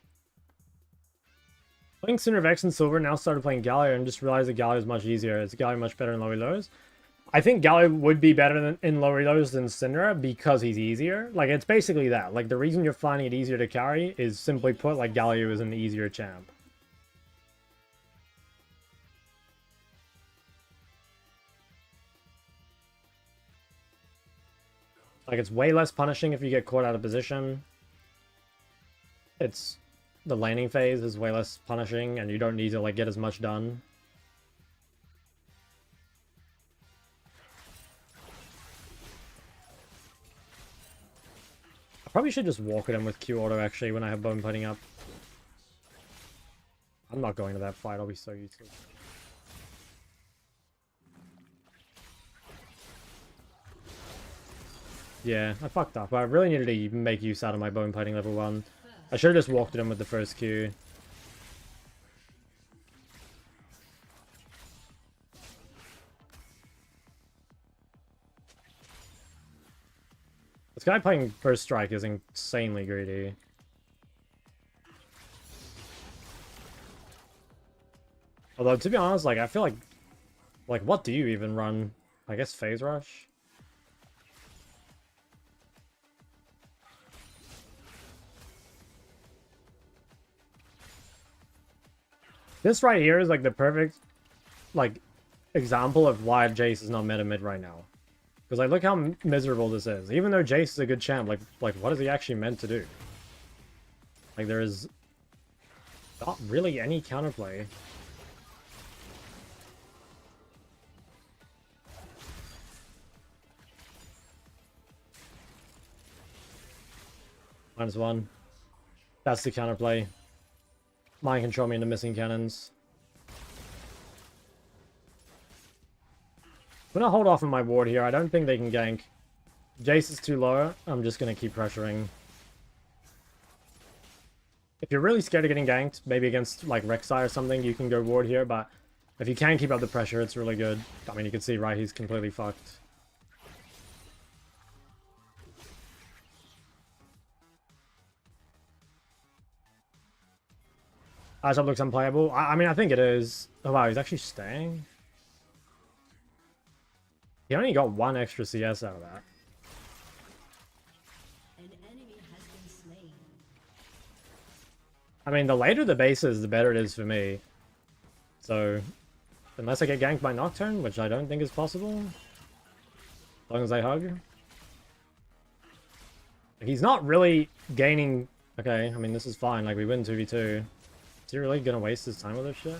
Playing Sinner Vex and Silver, now started playing Galio and just realized that Galio is much easier. Is Galio much better in low lows? I think Galio would be better in low lows than Syndra because he's easier. Like, it's basically that. Like, the reason you're finding it easier to carry is simply put, like, Galio is an easier champ. Like, it's way less punishing if you get caught out of position. It's... The laning phase is way less punishing, and you don't need to, like, get as much done. I probably should just walk at him with Q auto, actually, when I have bone putting up. I'm not going to that fight, I'll be so useless. Yeah, I fucked up. I really needed to make use out of my bone plating level 1. I should have just walked at him with the first Q. This guy playing first strike is insanely greedy. Although, to be honest, like, I feel like, what do you even run? I guess Phase Rush? This right here is, like, the perfect, like, example of why Jace is not meta mid right now. Because, like, look how miserable this is. Even though Jace is a good champ, like, what is he actually meant to do? Like, there is not really any counterplay. -1. That's the counterplay. Mind control me into missing cannons. I'm gonna hold off on my ward here. I don't think they can gank. Jace is too low. I'm just gonna keep pressuring. If you're really scared of getting ganked, maybe against like Rek'Sai or something, you can go ward here, but if you can keep up the pressure, it's really good. I mean, you can see, right, he's completely fucked. Matchup looks unplayable. I mean, I think it is. Oh, wow, he's actually staying? He only got 1 extra CS out of that. An enemy has been slain. I mean, the later the base is, the better it is for me. So, unless I get ganked by Nocturne, which I don't think is possible. As long as I hug. Like, he's not really gaining... Okay, I mean, this is fine. Like, we win 2v2. Is he really gonna waste his time with this shit?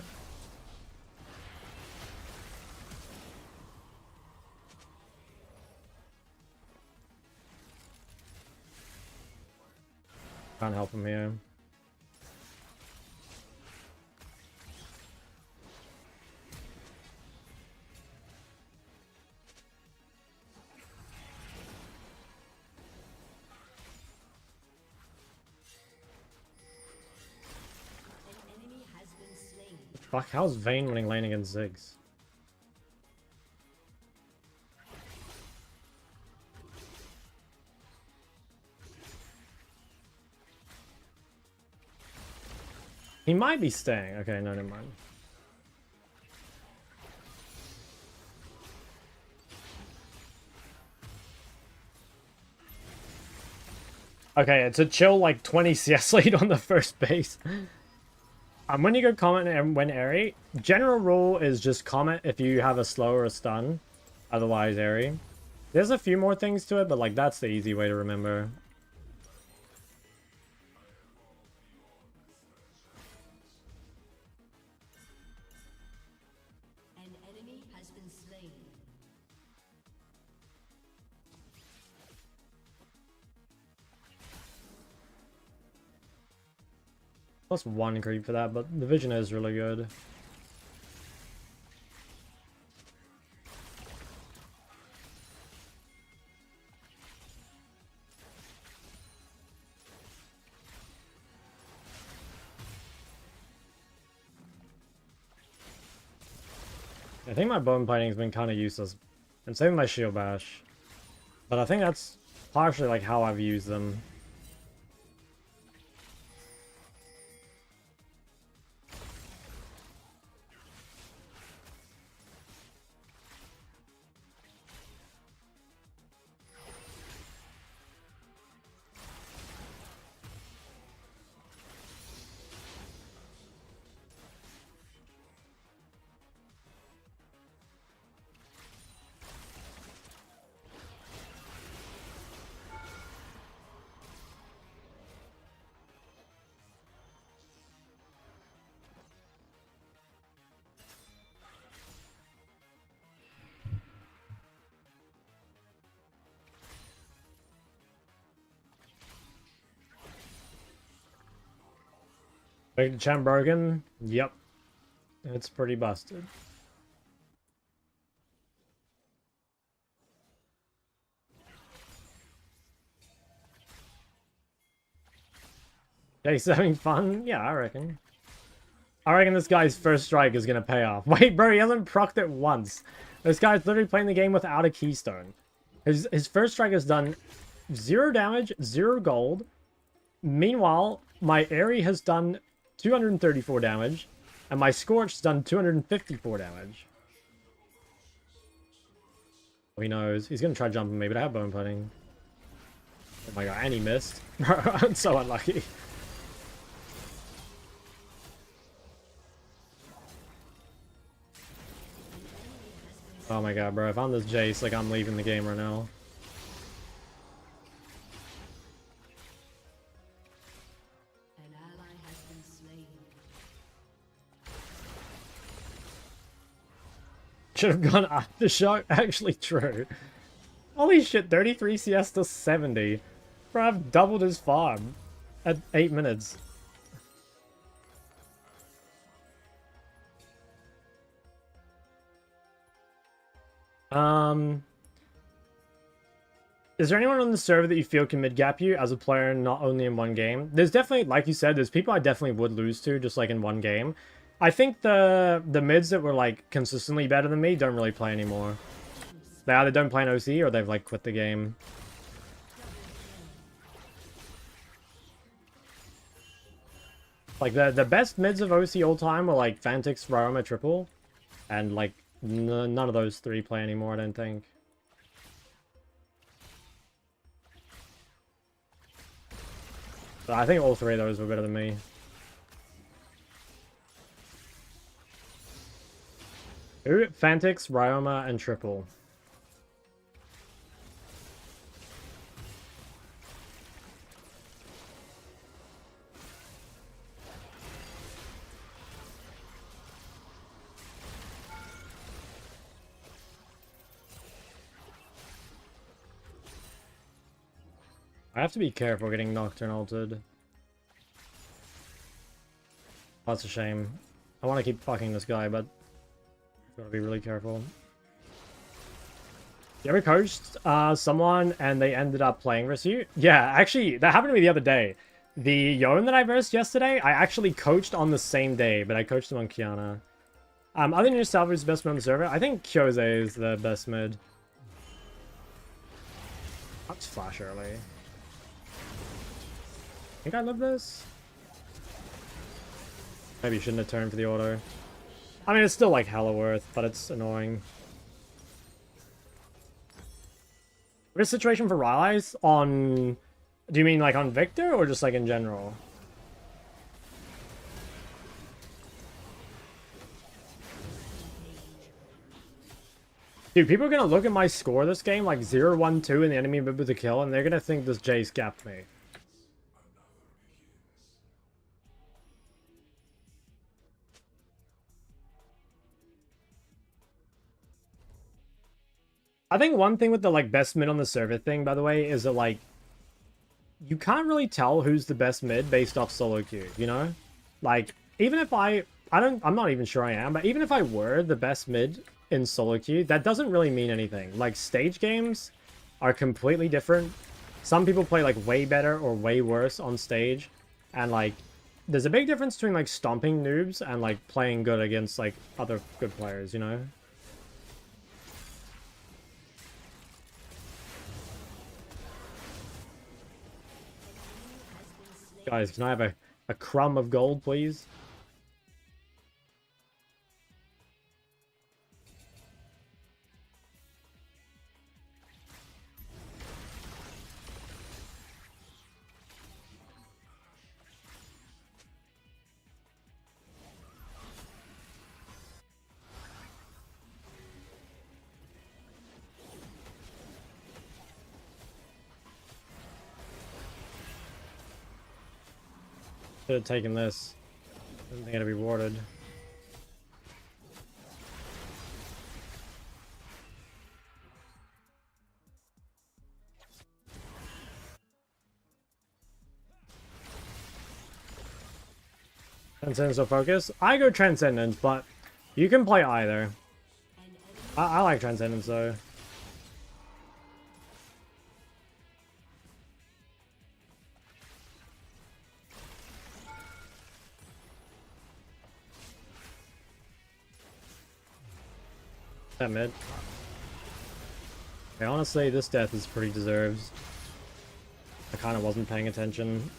Can't help him here. An enemy has been slain. Fuck, how's Vayne winning lane against Ziggs? He might be staying. Okay, no, never mind. Okay, it's a chill like 20 CS lead on the first base. When you go comment and when airy, general rule is just comment if you have a slow or a stun. Otherwise airy. There's a few more things to it, but like that's the easy way to remember. An enemy has been slain. +1 creep for that, but the vision is really good. I think my bone plating has been kind of useless. I'm saving my shield bash. But I think that's partially like how I've used them. Make the champ broken? Yep. It's pretty busted. Yeah, he's having fun? Yeah, I reckon. I reckon this guy's first strike is gonna pay off. Wait, bro, he hasn't procced it once. This guy's literally playing the game without a keystone. His first strike has done 0 damage, 0 gold. Meanwhile, my Aerie has done 234 damage, and my Scorch's done 254 damage. Oh, he knows. He's gonna try jumping me, but I have bone plating. Oh my god, and he missed. I'm so unlucky. Oh my god, bro. If I'm this Jace, like, I'm leaving the game right now. An ally has been slain. Should have gone after Shok. Actually true. Holy shit, 33 CS to 70. Bro, I've doubled his farm at 8 minutes. Is there anyone on the server that you feel can mid-gap you as a player, not only in one game? There's definitely, like you said, there's people I definitely would lose to, just like in one game. I think the mids that were like consistently better than me don't really play anymore. They either don't play in OC or they've like quit the game. Like the best mids of OC all time were like Fantix, Raroma, Triple, and like none of those three play anymore, I don't think. But I think all three of those were better than me. Ooh, Fantix, Ryoma, and Triple. I have to be careful getting Nocturne ulted. That's a shame. I want to keep fucking this guy, but gotta be really careful. You ever coached someone and they ended up playing versus you? Yeah, actually, that happened to me the other day. The Yone that I versed yesterday, I actually coached on the same day, but I coached him on Kiana. Other than yourself, who's the best mid on the server? I think Kyose is the best mid. Let's flash early. I think I love this. Maybe you shouldn't have turned for the auto. I mean, it's still like hella worth, but it's annoying. What's the situation for Rylai's on... Do you mean like on Victor or just like in general? Dude, people are gonna look at my score this game, like 0-1-2 and the enemy mid with a kill, and they're gonna think this Jace gapped me. I think one thing with the like best mid on the server thing, by the way, is that like you can't really tell who's the best mid based off solo queue, you know? Like, even if I'm not even sure I am, but even if I were the best mid in solo queue, that doesn't really mean anything. Like, stage games are completely different. Some people play like way better or way worse on stage, and like there's a big difference between like stomping noobs and like playing good against like other good players, you know? Guys, can I have a crumb of gold, please? Should have taken this. Didn't think it'd be rewarded. Transcendence or Focus? I go Transcendence, but you can play either. I like Transcendence though. That mid. Okay, honestly, this death is pretty deserved. I kind of wasn't paying attention.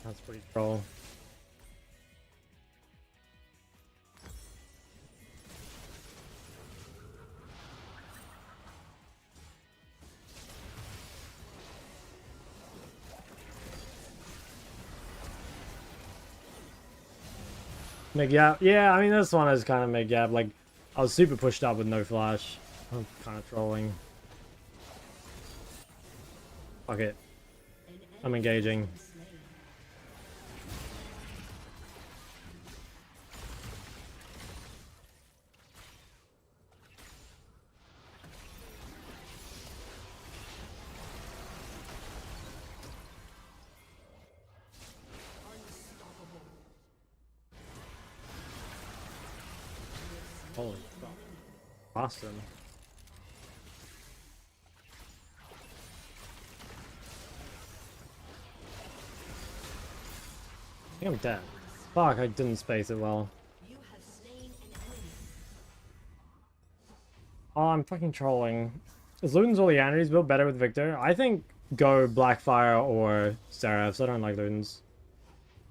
That's pretty troll. Mid-gap. Yeah, I mean, this one is kind of mid-gap. Like, I was super pushed up with no flash. I'm kind of trolling. Fuck it. I'm engaging. Holy fuck. Lost him. I think I'm dead. Fuck, I didn't space it well. You have slain an enemy. Oh, I'm fucking trolling. Is Luden's or Leandri's build better with Victor? I think go Blackfire or Seraphs. I don't like Luden's.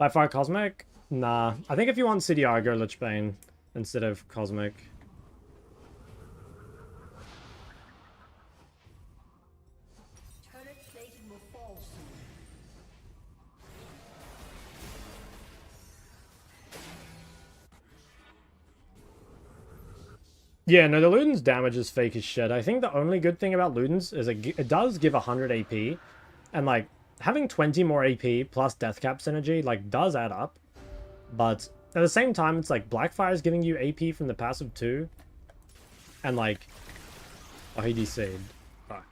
Blackfire Cosmic? Nah. I think if you want CDR, go Lichbane instead of Cosmic. Turret plating will fall soon. Yeah, no, the Luden's damage is fake as shit. I think the only good thing about Luden's is it does give 100 AP, and like having 20 more AP plus death cap synergy like does add up. But at the same time, it's like Blackfire is giving you AP from the passive too, and like, oh, he DC'd. Fuck.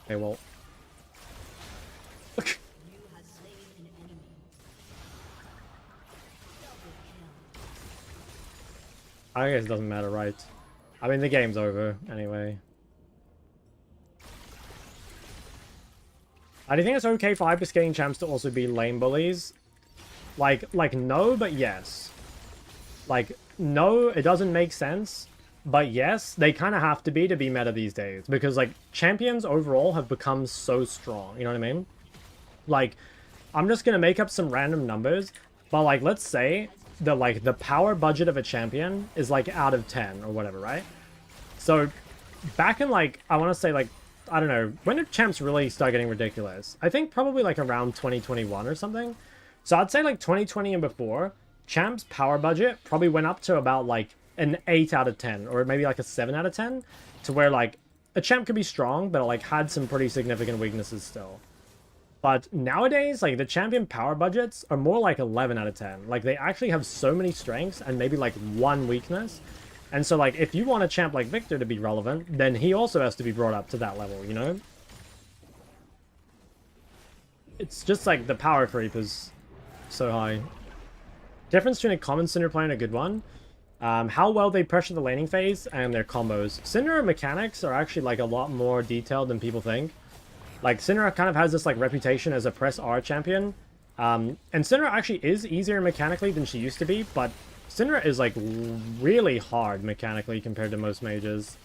Okay, well. You have slain an enemy. Double kill. I guess it doesn't matter, right? I mean, the game's over anyway. I do think it's okay for hyperscaling champs to also be lane bullies. Like no, but yes. Like, no, it doesn't make sense. But yes, they kind of have to be meta these days. Because, like, champions overall have become so strong. You know what I mean? Like, I'm just going to make up some random numbers. But, like, let's say that, like, the power budget of a champion is, like, out of 10 or whatever, right? So, back in, like, I want to say, like, I don't know, when did champs really start getting ridiculous? I think probably, like, around 2021 or something. So, I'd say, like, 2020 and before, champs' power budget probably went up to about, like, an 8 out of 10, or maybe, like, a 7 out of 10, to where, like, a champ could be strong, but, like, had some pretty significant weaknesses still. But nowadays, like, the champion power budgets are more like 11 out of 10. Like, they actually have so many strengths and maybe, like, one weakness. And so, like, if you want a champ like Victor to be relevant, then he also has to be brought up to that level, you know? It's just, like, the power creep is so high. Difference between a common Cinder player and a good one. How well they pressure the laning phase and their combos. Cinder mechanics are actually, like, a lot more detailed than people think. Like, Syndra kind of has this, like, reputation as a press R champion. And Syndra actually is easier mechanically than she used to be, but Syndra is, like, really hard mechanically compared to most mages.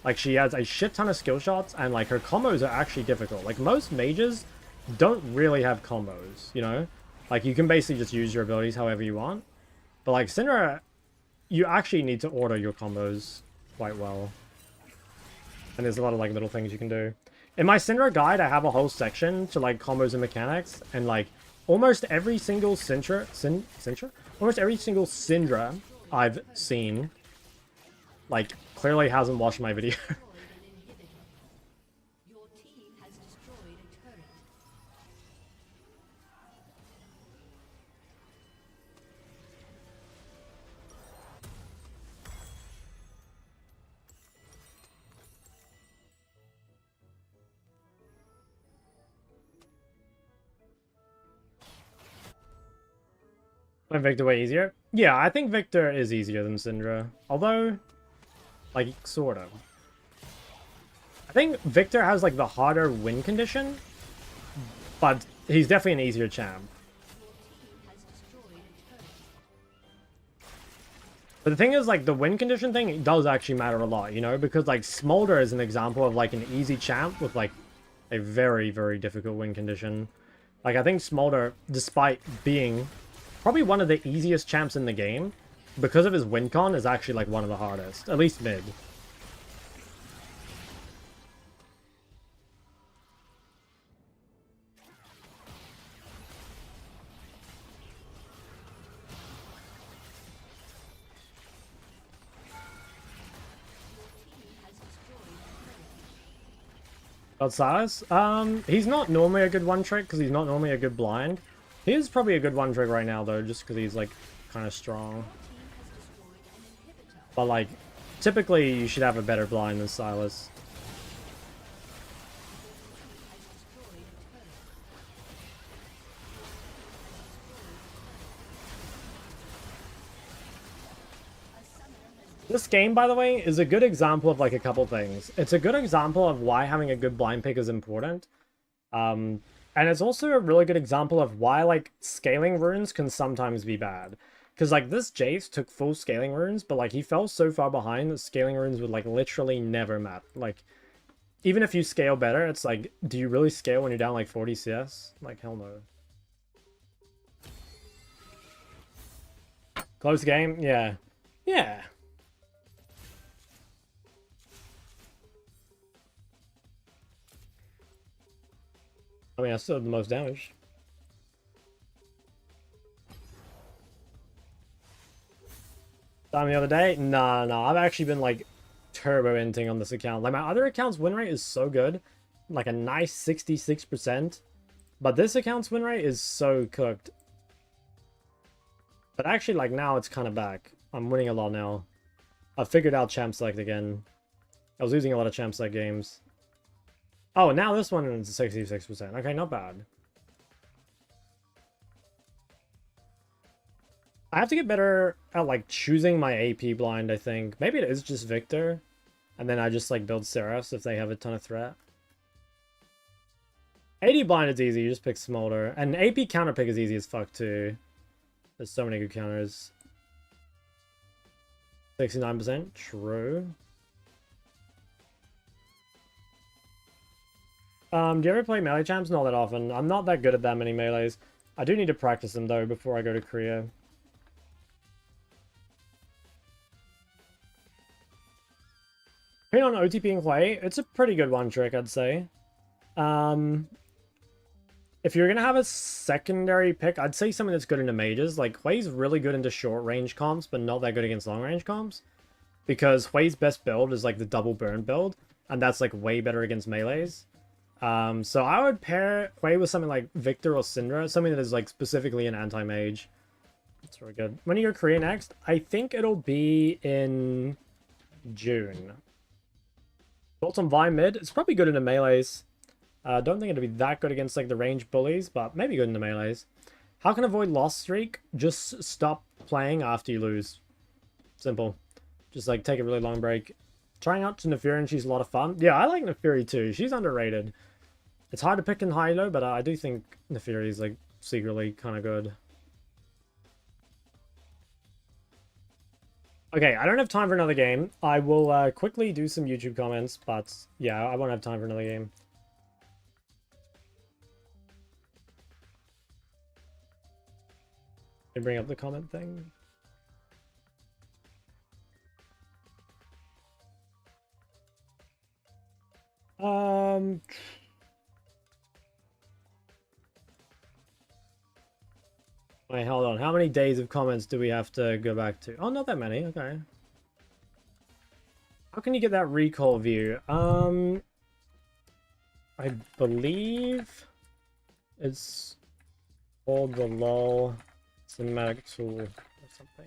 Like, she has a shit ton of skill shots, and, like, her combos are actually difficult. Like, most mages don't really have combos, you know? Like, you can basically just use your abilities however you want. But, like, Syndra, you actually need to order your combos quite well. And there's a lot of, like, little things you can do. In my Syndra guide, I have a whole section to, like, combos and mechanics, and, like, almost every single almost every single Syndra I've seen, like, clearly hasn't watched my video. Your team has destroyed a turret. Find Victor way easier? Yeah, I think Victor is easier than Syndra. Although, like, sort of. I think Victor has, like, the harder win condition, but he's definitely an easier champ. But the thing is, like, the win condition thing, it does actually matter a lot, you know? Because, like, Smolder is an example of, like, an easy champ with, like, a very, very difficult win condition. Like, I think Smolder, despite being probably one of the easiest champs in the game, because of his win con, is actually, like, one of the hardest. At least mid. Silas? He's not normally a good one-trick, because he's not normally a good blind. He is probably a good one-trick right now, though, just because he's, like, kind of strong. But, like, typically you should have a better blind than Silas. This game, by the way, is a good example of, like, a couple things. It's a good example of why having a good blind pick is important. And it's also a really good example of why, like, scaling runes can sometimes be bad. Because, like, this Jace took full scaling runes, but, like, he fell so far behind that scaling runes would, like, literally never matter. Like, even if you scale better, it's like, do you really scale when you're down, like, 40 CS? Like, hell no. Close game? Yeah. Yeah. I mean, I still have the most damage. Time the other day? No. I've actually been like turbo inting on this account. Like my other account's win rate is so good. Like a nice 66%. But this account's win rate is so cooked. But actually, like, now it's kind of back. I'm winning a lot now. I've figured out champ select again. I was losing a lot of champ select games. Oh, now this one is 66%. Okay, not bad. I have to get better at, like, choosing my AP blind, I think. Maybe it is just Victor. And then I just, like, build Seraphs if they have a ton of threat. 80 blind is easy. You just pick Smolder. And AP counter pick is easy as fuck, too. There's so many good counters. 69%. True. Do you ever play melee champs? Not that often. I'm not that good at that many melees. I do need to practice them, though, before I go to Korea. Depending on OTP and Hui, it's a pretty good one trick, I'd say. If you're going to have a secondary pick, I'd say something that's good into mages. Like, Hui's really good into short-range comps, but not that good against long-range comps. Because Hui's best build is, like, the double burn build, and that's, like, way better against melees. So I would pair Hui with something like Victor or Syndra, something that is, like, specifically an anti-mage. That's really good. When do you go Korea next? I think it'll be in June. Thoughts on Vi mid? It's probably good into melees. Don't think it'll be that good against like the range bullies, but maybe good in the melees. How can I avoid loss streak? Just stop playing after you lose. Simple. Just like take a really long break. Trying out to Neferi, she's a lot of fun. Yeah, I like Neferi too. She's underrated. It's hard to pick in high-low, but I do think Neferi is like secretly kind of good. Okay, I don't have time for another game. I will quickly do some YouTube comments, but yeah, I won't have time for another game. Bring up the comment thing. Wait, hold on. How many days of comments do we have to go back to? Oh, not that many. Okay. How can you get that recall view? I believe it's called the LOL cinematic tool or something.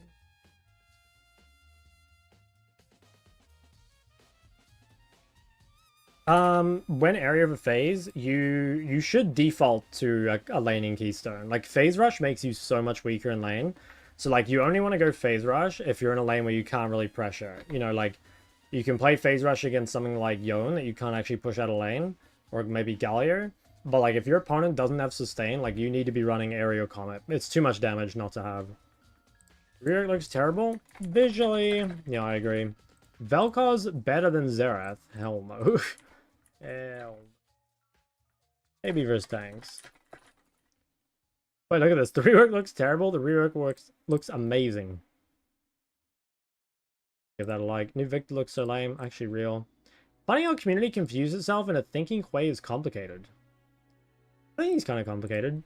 When area of a phase, you should default to a laning keystone. Like phase rush makes you so much weaker in lane. So like you only want to go phase rush if you're in a lane where you can't really pressure. You know, like you can play phase rush against something like Yone that you can't actually push out of lane, or maybe Galio. But like if your opponent doesn't have sustain, like you need to be running aerial comet. It's too much damage not to have. Rear looks terrible. Visually, yeah, I agree. Vel'Koz's better than Xerath. Hell no. Hell. Maybe versus tanks. Wait, look at this. The rework looks terrible. The rework looks amazing. Give that a like. New Victor looks so lame. Actually real. Funny how community confused itself into thinking Hui is complicated. I think he's kind of complicated.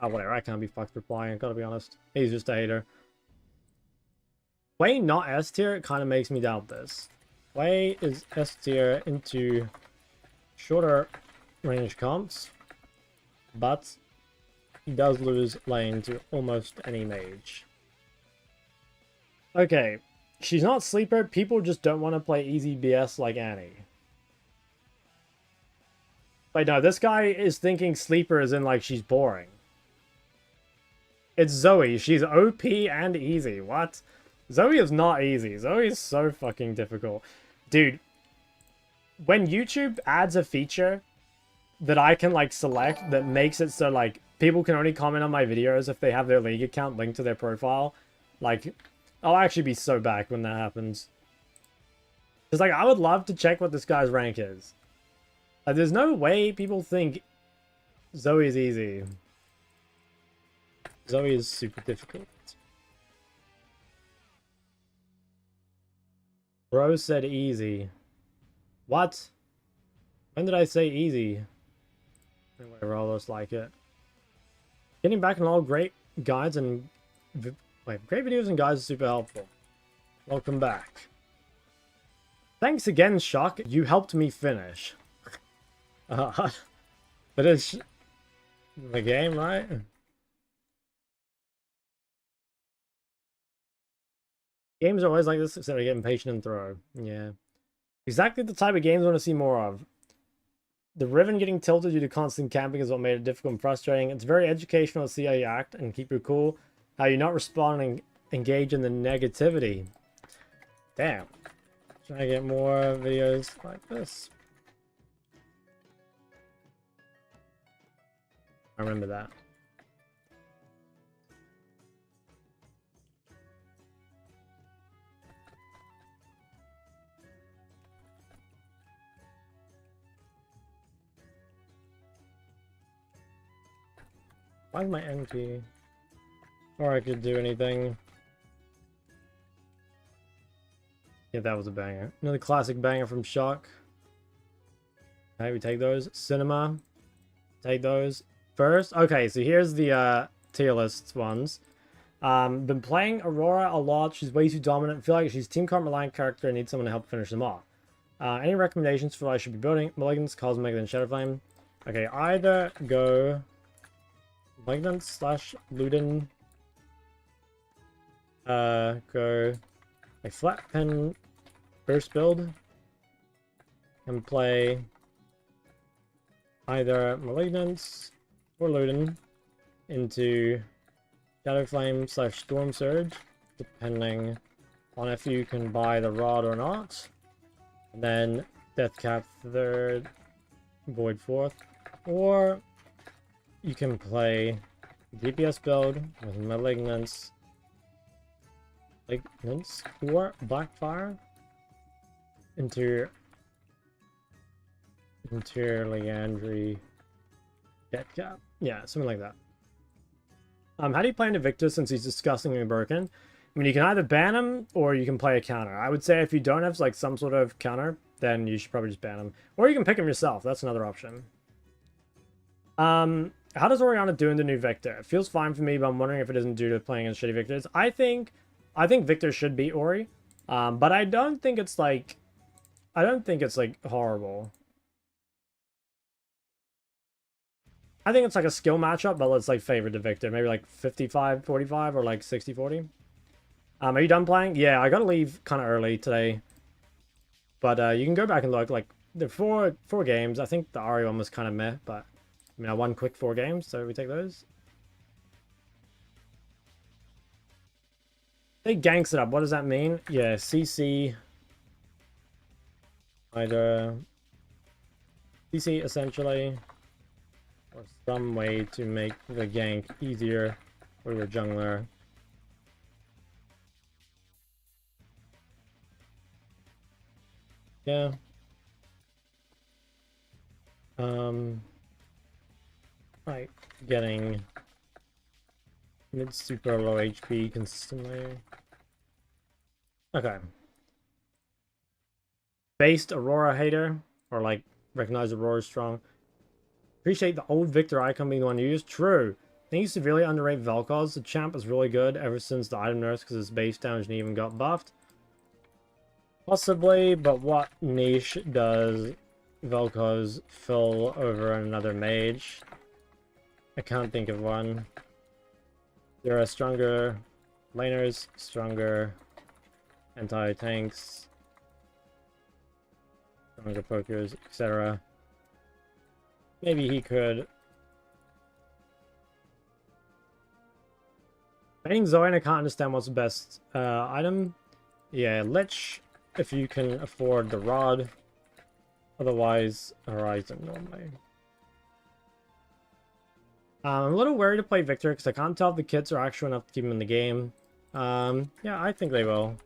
Oh, whatever. I can't be fucked replying. I gotta be honest. He's just a hater. Hui not S tier, it kind of makes me doubt this. Hui is S tier into shorter range comps, but he does lose lane to almost any mage. Okay, she's not sleeper. People just don't want to play easy BS like Annie. Wait, no, this guy is thinking sleeper as in like she's boring. It's Zoe. She's OP and easy. What? Zoe is not easy. Zoe is so fucking difficult. Dude, when YouTube adds a feature that I can, like, select that makes it so, like, people can only comment on my videos if they have their League account linked to their profile, like, I'll actually be so back when that happens. Because, like, I would love to check what this guy's rank is. Like, there's no way people think Zoe is easy. Zoe is super difficult. Bro said easy. What? When did I say easy? Whatever all those like it. Getting back on all great guides and great videos and guides is super helpful. Welcome back. Thanks again, Shok. You helped me finish. But it's the game, right? Games are always like this, except I get impatient and throw. Yeah. Exactly the type of games I want to see more of. The Riven getting tilted due to constant camping is what made it difficult and frustrating. It's very educational to see how you act and keep your cool. How you not respond and engage in the negativity. Damn. Trying to get more videos like this. I remember that. Why is my NP? Or I could do anything. Yeah, that was a banger. Another classic banger from Shok. Okay, we take those. Cinema. Take those. First. Okay, so here's the tier list ones. Been playing Aurora a lot. She's way too dominant. Feel like she's team comp reliant character and need someone to help finish them off. Any recommendations for what I should be building? Malignance, Cosmic, then Shadowflame. Okay, either go Malignance slash Luden. Go a flat pen burst build and play either Malignance or Luden into Shadowflame slash Storm Surge, depending on if you can buy the rod or not. And then Deathcap third, Void fourth, or you can play DPS build with Malignance or Blackfire into Liandry Deathcap. Yeah, something like that. How do you play Invictus since he's disgustingly broken? I mean, you can either ban him or you can play a counter. I would say if you don't have like some sort of counter, then you should probably just ban him. Or you can pick him yourself. That's another option. How does Orianna do in the new Victor? It feels fine for me, but I'm wondering if it isn't due to playing against shitty Victors. I think Victor should beat Ori. But I don't think it's like horrible. I think it's like a skill matchup, but let's like favor the Victor. Maybe like 55-45 or like 60-40. Are you done playing? Yeah, I gotta leave kind of early today. But you can go back and look. Like, the four games. I think the Ari one was kind of meh, but I mean, I won quick 4 games, so we take those. They ganks it up. What does that mean? Yeah, CC. Either CC essentially, or some way to make the gank easier for your jungler. Yeah. Like getting mid super low HP consistently. Okay. Based Aurora hater, or like recognize Aurora's strong. Appreciate the old Victor icon being the one used. True. I think you severely underrate Vel'Koz. The champ is really good ever since the item nerfs because his base damage and even got buffed. Possibly, but what niche does Vel'Koz fill over another mage? I can't think of one. There are stronger laners, stronger anti-tanks, stronger pokers, etc. Maybe he could. Banning Zoe, I can't understand what's the best item. Yeah, Lich, if you can afford the rod. Otherwise, Horizon normally. I'm a little worried to play Victor because I can't tell if the kits are actual enough to keep him in the game. Yeah, I think they will.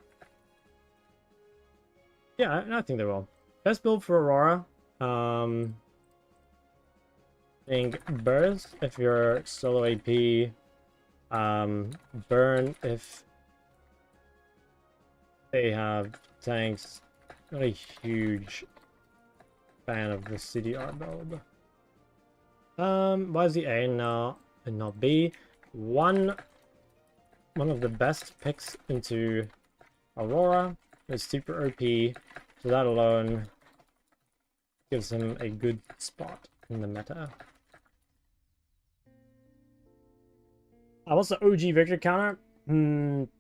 Yeah, I think they will. Best build for Aurora. I think Burst if you're solo AP. Burn if they have tanks. Not a huge fan of the CDR build. Why is the A now and not B? One of the best picks into Aurora is super OP, so that alone gives him a good spot in the meta. What's the OG Victor counter?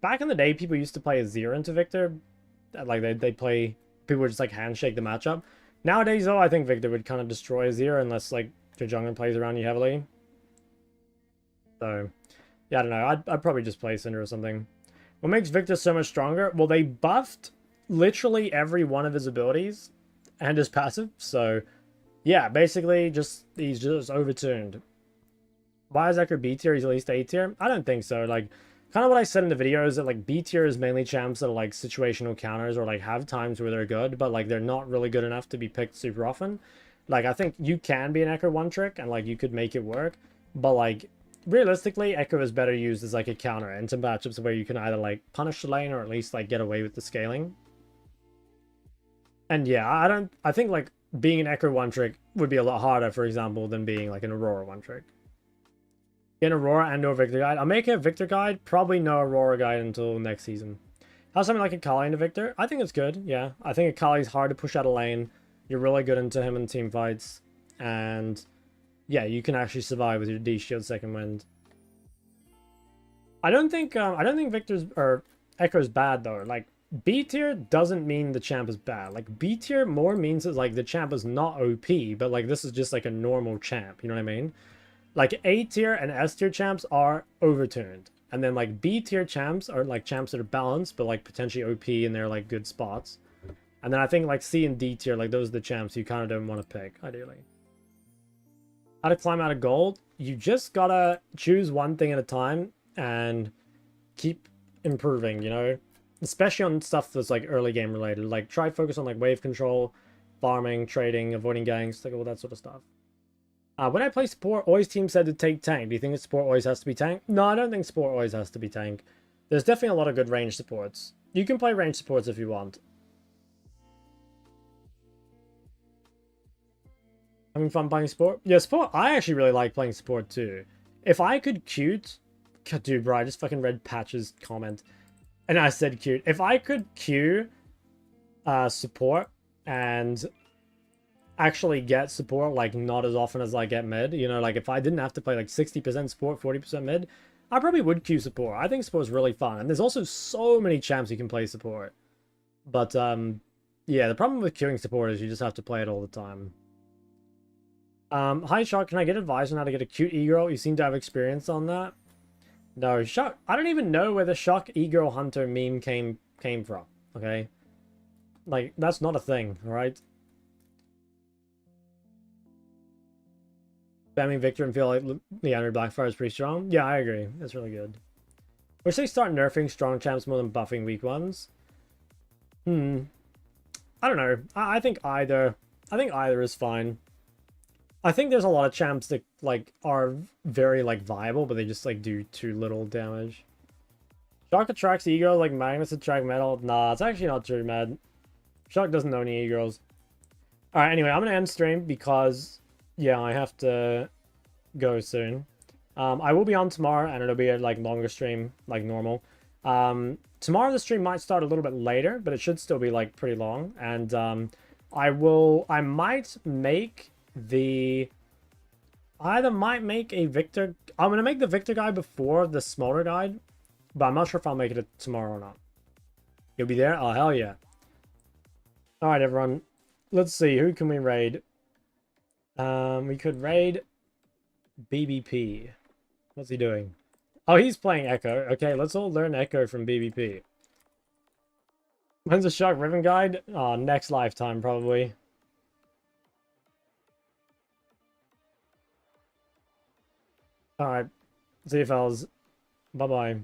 Back in the day, people used to play a 0 into Victor. Like, they play... People would just, like, handshake the matchup. Nowadays, though, I think Victor would kind of destroy a 0 unless, like, your jungler plays around you heavily. So, yeah, I don't know. I'd probably just play Cinder or something. What makes Victor so much stronger? Well, they buffed literally every one of his abilities and his passive. So, yeah, basically, he's just overtuned. Why is Echo B tier? He's at least A tier? I don't think so. Like, kind of what I said in the video is that, like, B tier is mainly champs that are, like, situational counters or, like, have times where they're good, but, like, they're not really good enough to be picked super often. Like, I think you can be an Echo one trick and, like, you could make it work, but, like, realistically, Echo is better used as, like, a counter in some matchups where you can either, like, punish the lane or at least, like, get away with the scaling. And, yeah, I think, like, being an Echo one trick would be a lot harder, for example, than being, like, an Aurora one trick. Get Aurora and or Victor guide. I'll make a Victor guide. Probably no Aurora guide until next season. How's something like Akali into Victor? I think it's good, yeah. I think Akali's hard to push out of lane. You're really good into him in team fights. And yeah, you can actually survive with your D shield second wind. I don't think Victor's or Echo's bad though. Like B tier doesn't mean the champ is bad. Like B tier more means that like the champ is not OP, but like this is just like a normal champ, you know what I mean? Like A tier and S tier champs are overturned. And then like B tier champs are like champs that are balanced, but like potentially OP and they're like good spots. And then I think like C and D tier, like those are the champs you kind of don't want to pick, ideally. How to climb out of gold? You just gotta choose one thing at a time and keep improving, you know? Especially on stuff that's like early game related. Like try focus on like wave control, farming, trading, avoiding ganks, like all that sort of stuff. When I play support, always team said to take tank. Do you think that support always has to be tank? No, I don't think support always has to be tank. There's definitely a lot of good range supports. You can play range supports if you want. Having fun playing support? Yeah, support, I actually really like playing support too. If I could cute... God, dude, bro, I just fucking read Patch's comment. And I said cute. If I could queue support and actually get support like not as often as I get mid, you know, like if I didn't have to play like 60% support, 40% mid, I probably would queue support. I think support is really fun, and there's also so many champs you can play support. But yeah, the problem with queuing support is you just have to play it all the time. Hi Shok, can I get advice on how to get a cute e-girl? You seem to have experience on that. No, Shok, I don't even know where the Shok e-girl hunter meme came from, okay? Like, that's not a thing, alright? Spamming Victor and feel like Leander Blackfire is pretty strong. Yeah, I agree. That's really good. Wish they start nerfing strong champs more than buffing weak ones. I don't know. I think either. I think either is fine. I think there's a lot of champs that like are very like viable, but they just like do too little damage. Shock attracts ego like magnets attract metal. Nah, it's actually not true, man. Shock doesn't know any e-girls. Alright, anyway, I'm gonna end stream because yeah, I have to go soon. I will be on tomorrow, and it'll be a like longer stream, like normal. Tomorrow the stream might start a little bit later, but it should still be like pretty long. And I might make the... either might make a Victor... I'm gonna make the Victor guide before the smaller guide, but I'm not sure if I'll make it tomorrow or not. You'll be there? Oh, hell yeah. Alright, everyone. Let's see, who can we raid? We could raid BBP. What's he doing? Oh, he's playing Echo. Okay, let's all learn Echo from BBP. When's the Shok Riven guide? Oh, next lifetime, probably. Alright. See you, fellas. Bye-bye.